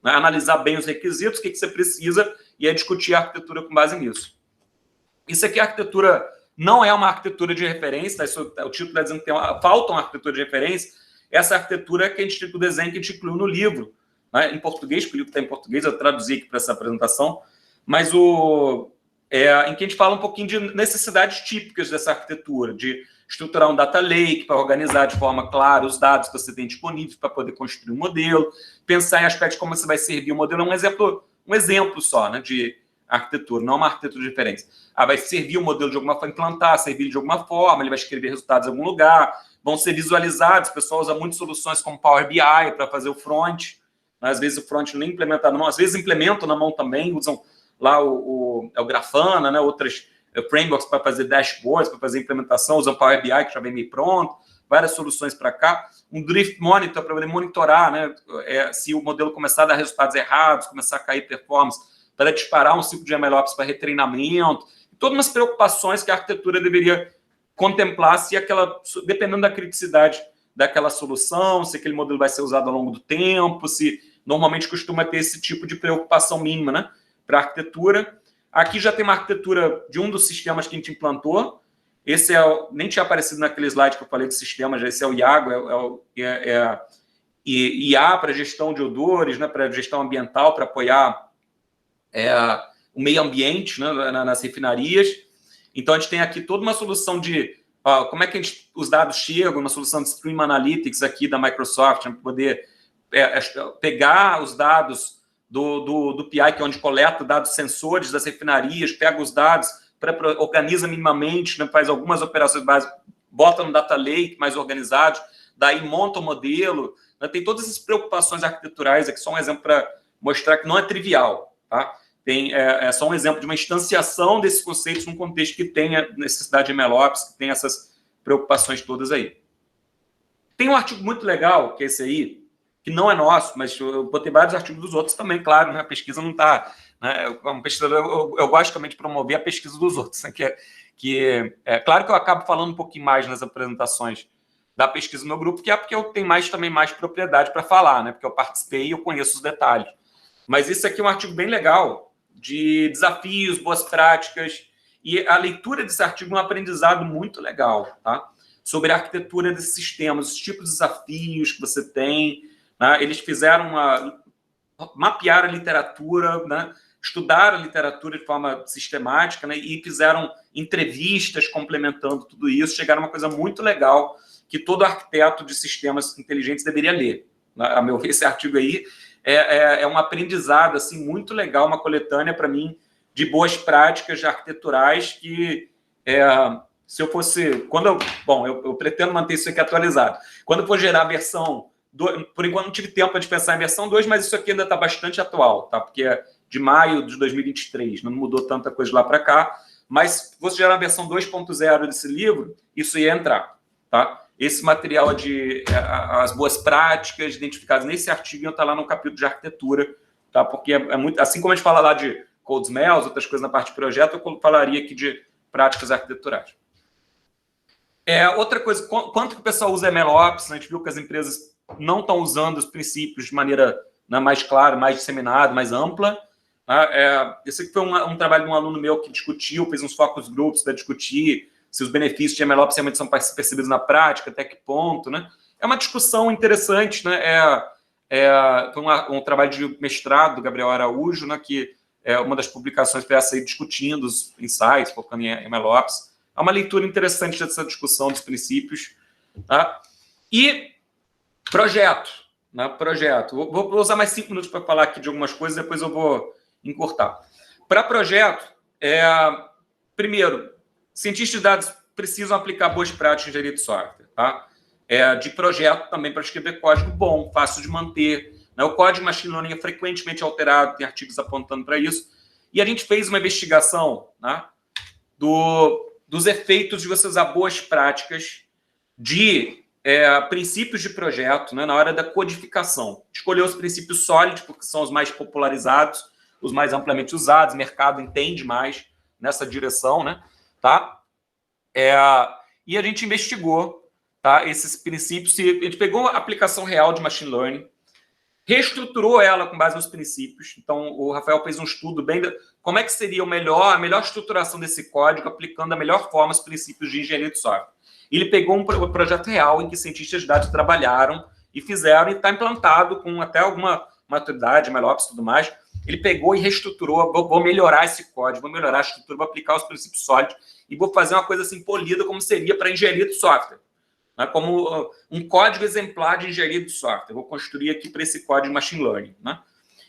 Né? Analisar bem os requisitos, o que você precisa, e aí discutir a arquitetura com base nisso. Isso aqui, a arquitetura não é uma arquitetura de referência, tá? O título está dizendo que falta uma arquitetura de referência. Essa arquitetura é que a gente, o desenho que a gente incluiu no livro, né? Em português, porque o livro está em português, eu traduzi aqui para essa apresentação, mas em que a gente fala um pouquinho de necessidades típicas dessa arquitetura, de estruturar um data lake para organizar de forma clara os dados que você tem disponíveis para poder construir um modelo, pensar em aspectos como você vai servir o modelo, um exemplo só, né, de arquitetura, não uma arquitetura de referência. Vai servir o modelo de alguma forma, implantar, servir de alguma forma, ele vai escrever resultados em algum lugar, vão ser visualizados, o pessoal usa muitas soluções como Power BI para fazer o front, às vezes o front nem implementa na mão, às vezes implementam na mão também, usam lá o Grafana, né, outras frameworks para fazer dashboards, para fazer implementação, usam Power BI, que já vem meio pronto, várias soluções para cá, um drift monitor para poder monitorar, né, se o modelo começar a dar resultados errados, começar a cair performance, para disparar um ciclo de MLOps para retreinamento, todas umas preocupações que a arquitetura deveria contemplar, se aquela, dependendo da criticidade daquela solução, se aquele modelo vai ser usado ao longo do tempo, se normalmente costuma ter esse tipo de preocupação mínima, né, para a arquitetura. Aqui já tem uma arquitetura de um dos sistemas que a gente implantou. Esse nem tinha aparecido naquele slide que eu falei de sistemas, esse é o Iago, IA para gestão de odores, né, para gestão ambiental, para apoiar o meio ambiente, né, nas refinarias. Então, a gente tem aqui toda uma solução de como é que os dados chegam, uma solução de Stream Analytics aqui da Microsoft, para poder pegar os dados do PI, que é onde coleta dados sensores das refinarias, pega os dados, organiza minimamente, né, faz algumas operações básicas, bota no data lake mais organizado, daí monta o modelo. Né, tem todas essas preocupações arquiteturais aqui, só um exemplo para mostrar que não é trivial, tá? É só um exemplo de uma instanciação desses conceitos num contexto que tenha necessidade de MLOps, que tem essas preocupações todas aí. Tem um artigo muito legal, que é esse aí, que não é nosso, mas eu botei vários artigos dos outros também, claro, né? A pesquisa não está... Né? Como pesquisador, eu gosto também de promover a pesquisa dos outros, né? Claro que eu acabo falando um pouquinho mais nas apresentações da pesquisa no meu grupo, que é porque eu tenho também mais propriedade para falar, né? Porque eu participei e eu conheço os detalhes. Mas esse aqui é um artigo bem legal, de desafios, boas práticas, e a leitura desse artigo é um aprendizado muito legal, tá? Sobre a arquitetura desses sistemas, os tipos de desafios que você tem, né? Eles fizeram mapear a literatura, né? Estudaram a literatura de forma sistemática, né? E fizeram entrevistas complementando tudo isso, chegaram a uma coisa muito legal que todo arquiteto de sistemas inteligentes deveria ler. A meu ver, esse artigo aí é um aprendizado assim, muito legal, uma coletânea para mim de boas práticas arquiteturais que, se eu fosse... eu pretendo manter isso aqui atualizado. Quando eu for gerar a versão... por enquanto não tive tempo de pensar em versão 2, mas isso aqui ainda está bastante atual, tá? Porque é de maio de 2023, não mudou tanta coisa de lá para cá, mas se fosse gerar a versão 2.0 desse livro, isso ia entrar, tá? Esse material as boas práticas identificadas nesse artigo está lá no capítulo de arquitetura, tá? Porque é muito, assim como a gente fala lá de code smells, outras coisas na parte de projeto, eu falaria aqui de práticas arquiteturais. Outra coisa, quanto que o pessoal usa MLOps, a gente viu que as empresas não estão usando os princípios de maneira, né, mais clara, mais disseminada, mais ampla. Tá? Esse aqui foi um trabalho de um aluno meu que discutiu, fez uns focus groups para discutir se os benefícios de MLOps realmente são percebidos na prática, até que ponto, né? É uma discussão interessante, né? Foi um trabalho de mestrado do Gabriel Araújo, né? Que é uma das publicações para essa aí, discutindo os insights, focando em MLOps. É uma leitura interessante dessa discussão dos princípios. Tá? E projeto, né? Projeto. Vou usar mais 5 minutos para falar aqui de algumas coisas, depois eu vou encurtar. Para projeto, primeiro, cientistas de dados precisam aplicar boas práticas de engenharia de software, tá? De projeto também para escrever código bom, fácil de manter. Né? O código de machine learning é frequentemente alterado, tem artigos apontando para isso. E a gente fez uma investigação, né, dos efeitos de você usar boas práticas de princípios de projeto, né, na hora da codificação. Escolheu os princípios sólidos, porque são os mais popularizados, os mais amplamente usados, o mercado entende mais nessa direção, né? Tá? E a gente investigou, tá, esses princípios, a gente pegou a aplicação real de machine learning, reestruturou ela com base nos princípios. Então, o Rafael fez um estudo bem como é que seria a melhor estruturação desse código, aplicando da melhor forma os princípios de engenharia de software. Ele pegou um projeto real em que cientistas de dados trabalharam e fizeram, e está implantado com até alguma maturidade, MLOps e tudo mais. Ele pegou e reestruturou, vou melhorar esse código, vou melhorar a estrutura, vou aplicar os princípios sólidos e vou fazer uma coisa assim polida, como seria para engenharia de software. Né? Como um código exemplar de engenharia de software. Vou construir aqui para esse código de machine learning. Né?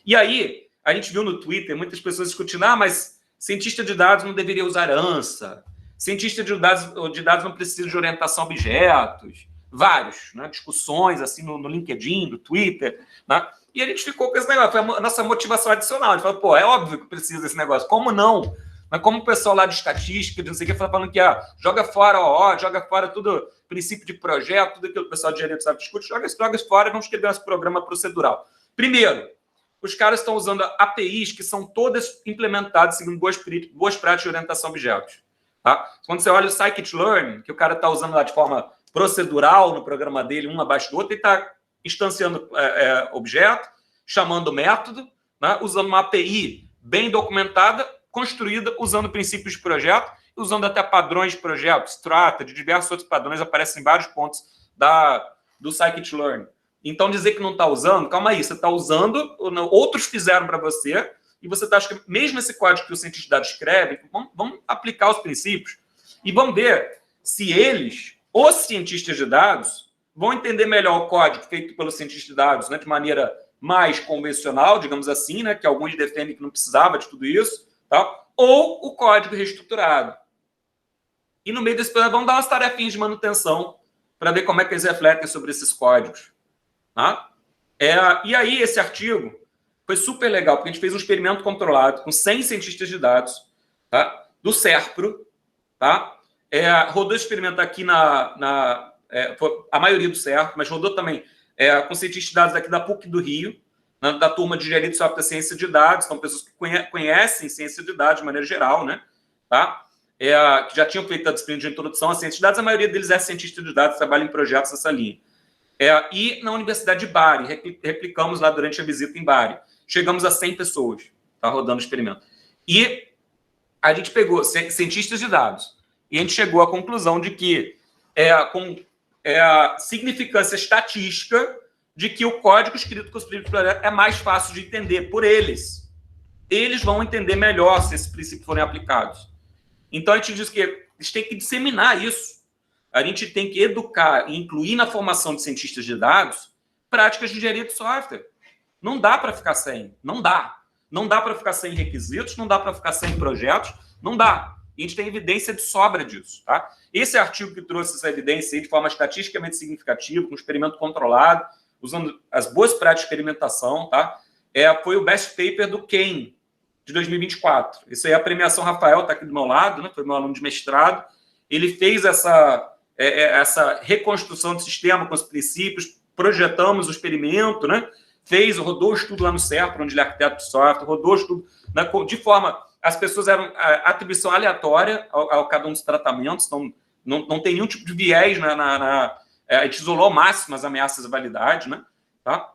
E aí, a gente viu no Twitter muitas pessoas discutindo, mas cientista de dados não deveria usar ANSA, cientista de dados não precisa de orientação a objetos, vários, né? Discussões assim no LinkedIn, no Twitter, né? E a gente ficou com esse negócio, foi a nossa motivação adicional. A gente falou, é óbvio que precisa desse negócio. Como não? Mas como o pessoal lá de estatística, de não sei o que, falando que joga fora joga fora tudo, princípio de projeto, tudo aquilo que o pessoal de engenharia de software discute, joga fora e vamos escrever nosso programa procedural. Primeiro, os caras estão usando APIs que são todas implementadas seguindo boas práticas de orientação a objetos. Tá? Quando você olha o scikit-learn, que o cara está usando lá de forma procedural no programa dele, um abaixo do outro, ele está instanciando objeto, chamando método, né? Usando uma API bem documentada, construída, usando princípios de projeto, usando até padrões de projeto, Strata, de diversos outros padrões, aparecem em vários pontos do scikit-learn. Então, dizer que não está usando, calma aí, você está usando, outros fizeram para você, e você está achando que mesmo esse código que o cientista de dados escreve, vamos aplicar os princípios e vamos ver se eles, os cientistas de dados, vão entender melhor o código feito pelo cientista de dados, né, de maneira mais convencional, digamos assim, né, que alguns defendem que não precisava de tudo isso, tá? Ou o código reestruturado. E no meio desse processo, vamos dar umas tarefinhas de manutenção para ver como é que eles refletem sobre esses códigos. Tá? E aí, esse artigo foi super legal, porque a gente fez um experimento controlado com 100 cientistas de dados, tá? Do SERPRO. Tá? Rodou esse experimento aqui a maioria do SERPRO, mas rodou também com cientistas de dados aqui da PUC do Rio, da turma de Engenharia de Software e Ciência de Dados, são pessoas que conhecem ciência de dados de maneira geral, né? Tá? Que já tinham feito a disciplina de introdução à ciência de dados, a maioria deles é cientista de dados, trabalha em projetos nessa linha. E na Universidade de Bari, replicamos lá durante a visita em Bari. Chegamos a 100 pessoas, tá rodando o experimento. E a gente pegou cientistas de dados, e a gente chegou à conclusão de que com a significância estatística de que o código escrito com os princípios é mais fácil de entender por eles. Eles vão entender melhor se esses princípios forem aplicados. Então, a gente diz que a gente tem que disseminar isso. A gente tem que educar e incluir na formação de cientistas de dados práticas de engenharia de software. Não dá para ficar sem. Não dá. Não dá para ficar sem requisitos, não dá para ficar sem projetos, não dá. E a gente tem evidência de sobra disso. Tá? Esse artigo que trouxe essa evidência aí de forma estatisticamente significativa, com um experimento controlado, usando as boas práticas de experimentação, tá? Foi o best paper do Ken, de 2024. Isso aí é a premiação Rafael, está aqui do meu lado, né? Foi meu aluno de mestrado. Ele fez essa reconstrução do sistema com os princípios, projetamos o experimento, né? Rodou o estudo lá no SERPRO, onde ele é arquiteto de software, rodou o estudo de forma... As pessoas eram atribuição aleatória a cada um dos tratamentos, então não tem nenhum tipo de viés a gente isolou ao máximo as ameaças à validade, né? Tá?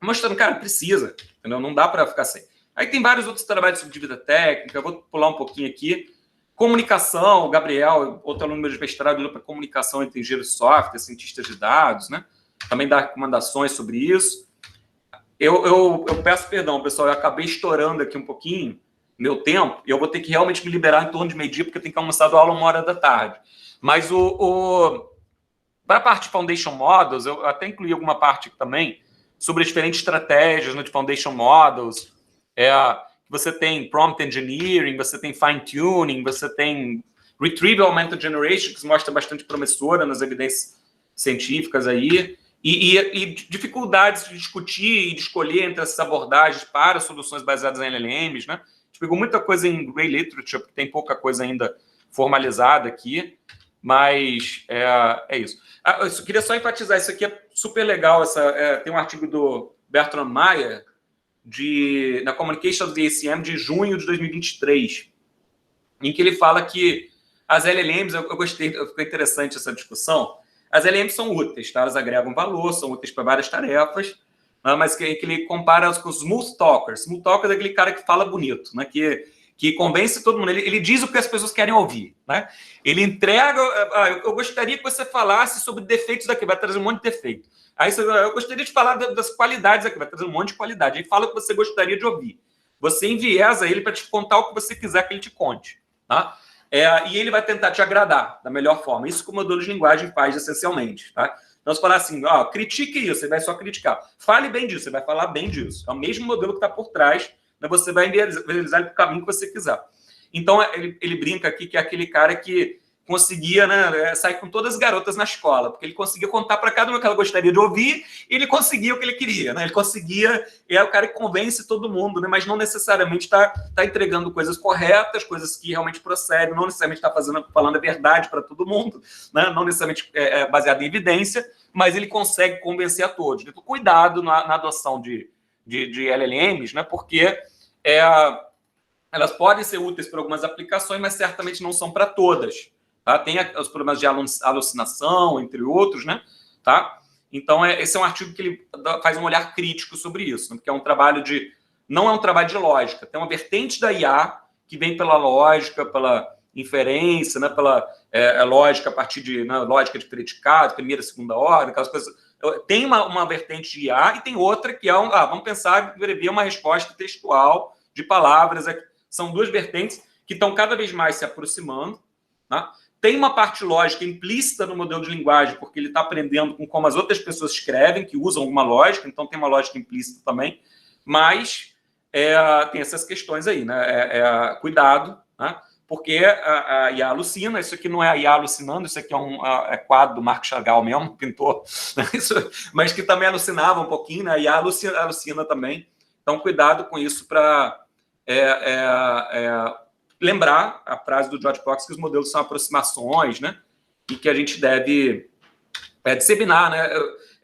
Mostrando, cara, precisa, entendeu? Não dá para ficar sem. Aí tem vários outros trabalhos sobre dívida técnica, eu vou pular um pouquinho aqui. Comunicação, o Gabriel, outro aluno de mestrado, para comunicação entre engenheiros de software, cientistas de dados, né? Também dá recomendações sobre isso. Eu peço perdão, pessoal, eu acabei estourando aqui um pouquinho meu tempo, e eu vou ter que realmente me liberar em torno de meio-dia, porque eu tenho que almoçar da aula 1h da tarde. Mas para a parte de Foundation Models, eu até incluí alguma parte aqui também sobre as diferentes estratégias, né, de Foundation Models. Você tem Prompt Engineering, você tem Fine Tuning, você tem Retrieval Augmented Generation, que se mostra bastante promissora nas evidências científicas aí, e dificuldades de discutir e de escolher entre essas abordagens para soluções baseadas em LLMs, né? A gente pegou muita coisa em Grey Literature, porque tem pouca coisa ainda formalizada aqui, mas é isso. Eu queria só enfatizar, isso aqui é super legal, tem um artigo do Bertrand Meyer, na Communication of the ACM, de junho de 2023, em que ele fala que as LLMs, eu gostei, ficou interessante essa discussão, as LLMs são úteis, tá? Elas agregam valor, são úteis para várias tarefas, né? Mas que ele compara com os smooth talkers. Smooth talkers é aquele cara que fala bonito, né? Que convence todo mundo. Ele diz o que as pessoas querem ouvir, né? Ele entrega... eu gostaria que você falasse sobre defeitos daqui, vai trazer um monte de defeito. Aí eu gostaria de falar das qualidades aqui, vai trazer um monte de qualidade. Aí fala o que você gostaria de ouvir. Você enviesa ele para te contar o que você quiser que ele te conte, tá? E ele vai tentar te agradar da melhor forma. Isso que o modelo de linguagem faz, essencialmente, tá? Então, você falar assim, critique isso, você vai só criticar. Fale bem disso, você vai falar bem disso. É o mesmo modelo que está por trás, né? Você vai enviesar ele para o caminho que você quiser. Então, ele brinca aqui que é aquele cara que conseguia, né, sair com todas as garotas na escola, porque ele conseguia contar para cada uma que ela gostaria de ouvir e ele conseguia o que ele queria, né? Ele conseguia, é o cara que convence todo mundo, né? Mas não necessariamente está entregando coisas corretas, coisas que realmente procedem, não necessariamente está falando a verdade para todo mundo, né? Não necessariamente baseado em evidência, mas ele consegue convencer a todos. Então, cuidado na adoção de de LLMs, né? Porque elas podem ser úteis para algumas aplicações, mas certamente não são para todas. Tá? Tem os problemas de alucinação, entre outros, né? Tá? Então, esse é um artigo que ele faz um olhar crítico sobre isso, né? Porque é um trabalho não é um trabalho de lógica, tem uma vertente da IA que vem pela lógica, pela inferência, né? Pela lógica a partir de lógica de predicado, primeira, segunda ordem, aquelas coisas. Tem uma vertente de IA e tem outra que é vamos pensar, escrever uma resposta textual de palavras. São duas vertentes que estão cada vez mais se aproximando. Tá? Tem uma parte lógica implícita no modelo de linguagem, porque ele está aprendendo com como as outras pessoas escrevem, que usam alguma lógica, então tem uma lógica implícita também, mas tem essas questões aí, né? Cuidado, né? Porque a IA alucina. Isso aqui não é a IA alucinando, isso aqui é um quadro do Marco Chagall mesmo, pintor, né? Mas que também alucinava um pouquinho, né? A IA alucina também. Então, cuidado com isso para lembrar a frase do George Fox, que os modelos são aproximações, né? E que a gente deve disseminar, né?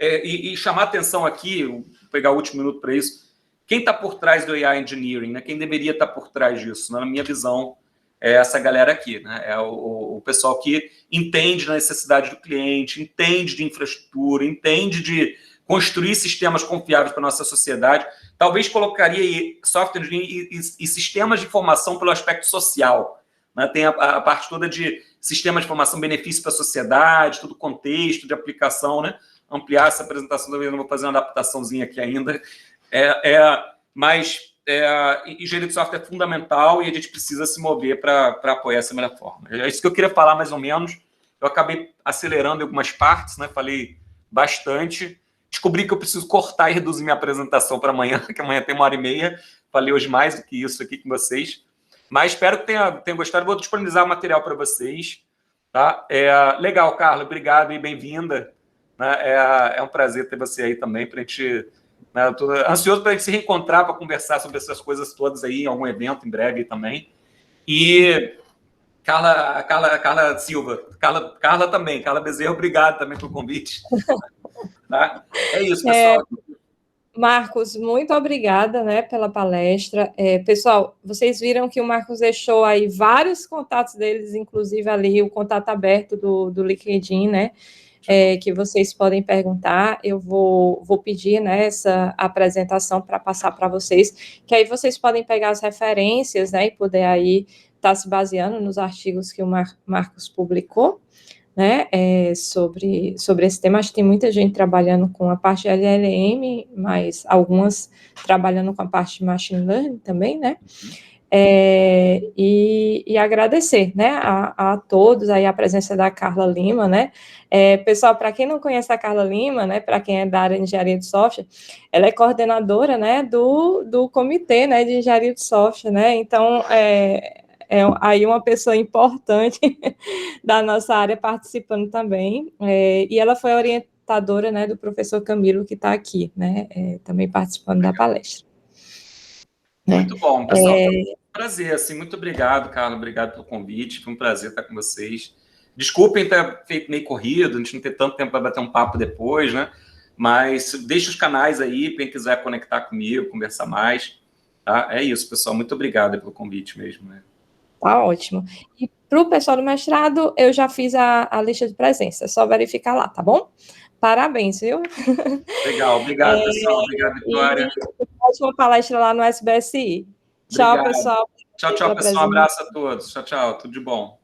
E chamar atenção aqui, vou pegar o último minuto para isso, quem está por trás do AI Engineering, né? Quem deveria estar por trás disso, né? Na minha visão, é essa galera aqui, né? É o pessoal que entende da necessidade do cliente, entende de infraestrutura, entende de construir sistemas confiáveis para a nossa sociedade. Talvez colocaria software engineering e sistemas de informação pelo aspecto social, né? Tem a parte toda de sistemas de informação, benefício para a sociedade, todo o contexto de aplicação, né? Ampliar essa apresentação, talvez eu não vou fazer uma adaptaçãozinha aqui ainda, mas engenharia de software é fundamental e a gente precisa se mover para apoiar essa melhor forma. É isso que eu queria falar, mais ou menos. Eu acabei acelerando em algumas partes, né? Falei bastante. Descobri que eu preciso cortar e reduzir minha apresentação para amanhã, que amanhã tem 1h30. Falei hoje mais do que isso aqui com vocês. Mas espero que tenham gostado. Vou disponibilizar o material para vocês. Tá? Legal, Carla. Obrigado e bem-vinda. É um prazer ter você aí também, para a gente... Estou ansioso para a gente se reencontrar para conversar sobre essas coisas todas aí em algum evento em breve também. E Carla Silva, Carla também, Carla Bezerra, obrigado também pelo convite. Tá? É isso, pessoal. Marcos, muito obrigada, né, pela palestra. Pessoal, vocês viram que o Marcos deixou aí vários contatos deles, inclusive ali o contato aberto do LinkedIn, né? Que vocês podem perguntar. Eu vou pedir, né, essa apresentação para passar para vocês, que aí vocês podem pegar as referências, né, e poder aí estar se baseando nos artigos que o Marcos publicou, né, sobre esse tema. Acho que tem muita gente trabalhando com a parte de LLM, mas algumas trabalhando com a parte de Machine Learning também, né, e agradecer, né, a todos aí a presença da Carla Lima, né. Pessoal, para quem não conhece a Carla Lima, né, para quem é da área de engenharia de software, ela é coordenadora, né, do comitê, né, de engenharia de software, né, então aí uma pessoa importante da nossa área participando também, e ela foi orientadora, né, do professor Camilo, que está aqui, né, também participando da palestra. Muito bom, pessoal. Foi um prazer, assim, muito obrigado, Carla, obrigado pelo convite, foi um prazer estar com vocês. Desculpem ter feito meio corrido, a gente não ter tanto tempo para bater um papo depois, né? Mas deixe os canais aí, quem quiser conectar comigo, conversar mais, tá? É isso, pessoal, muito obrigado pelo convite mesmo, né? Tá ótimo. E para o pessoal do mestrado, eu já fiz a lista de presença, é só verificar lá, tá bom? Parabéns, viu? Legal, obrigado, pessoal. Obrigado, Vitória. Ótima palestra lá no SBSI. Tchau, Obrigado. pessoal. Tchau, pessoal. Um abraço a todos. Tchau, tudo de bom.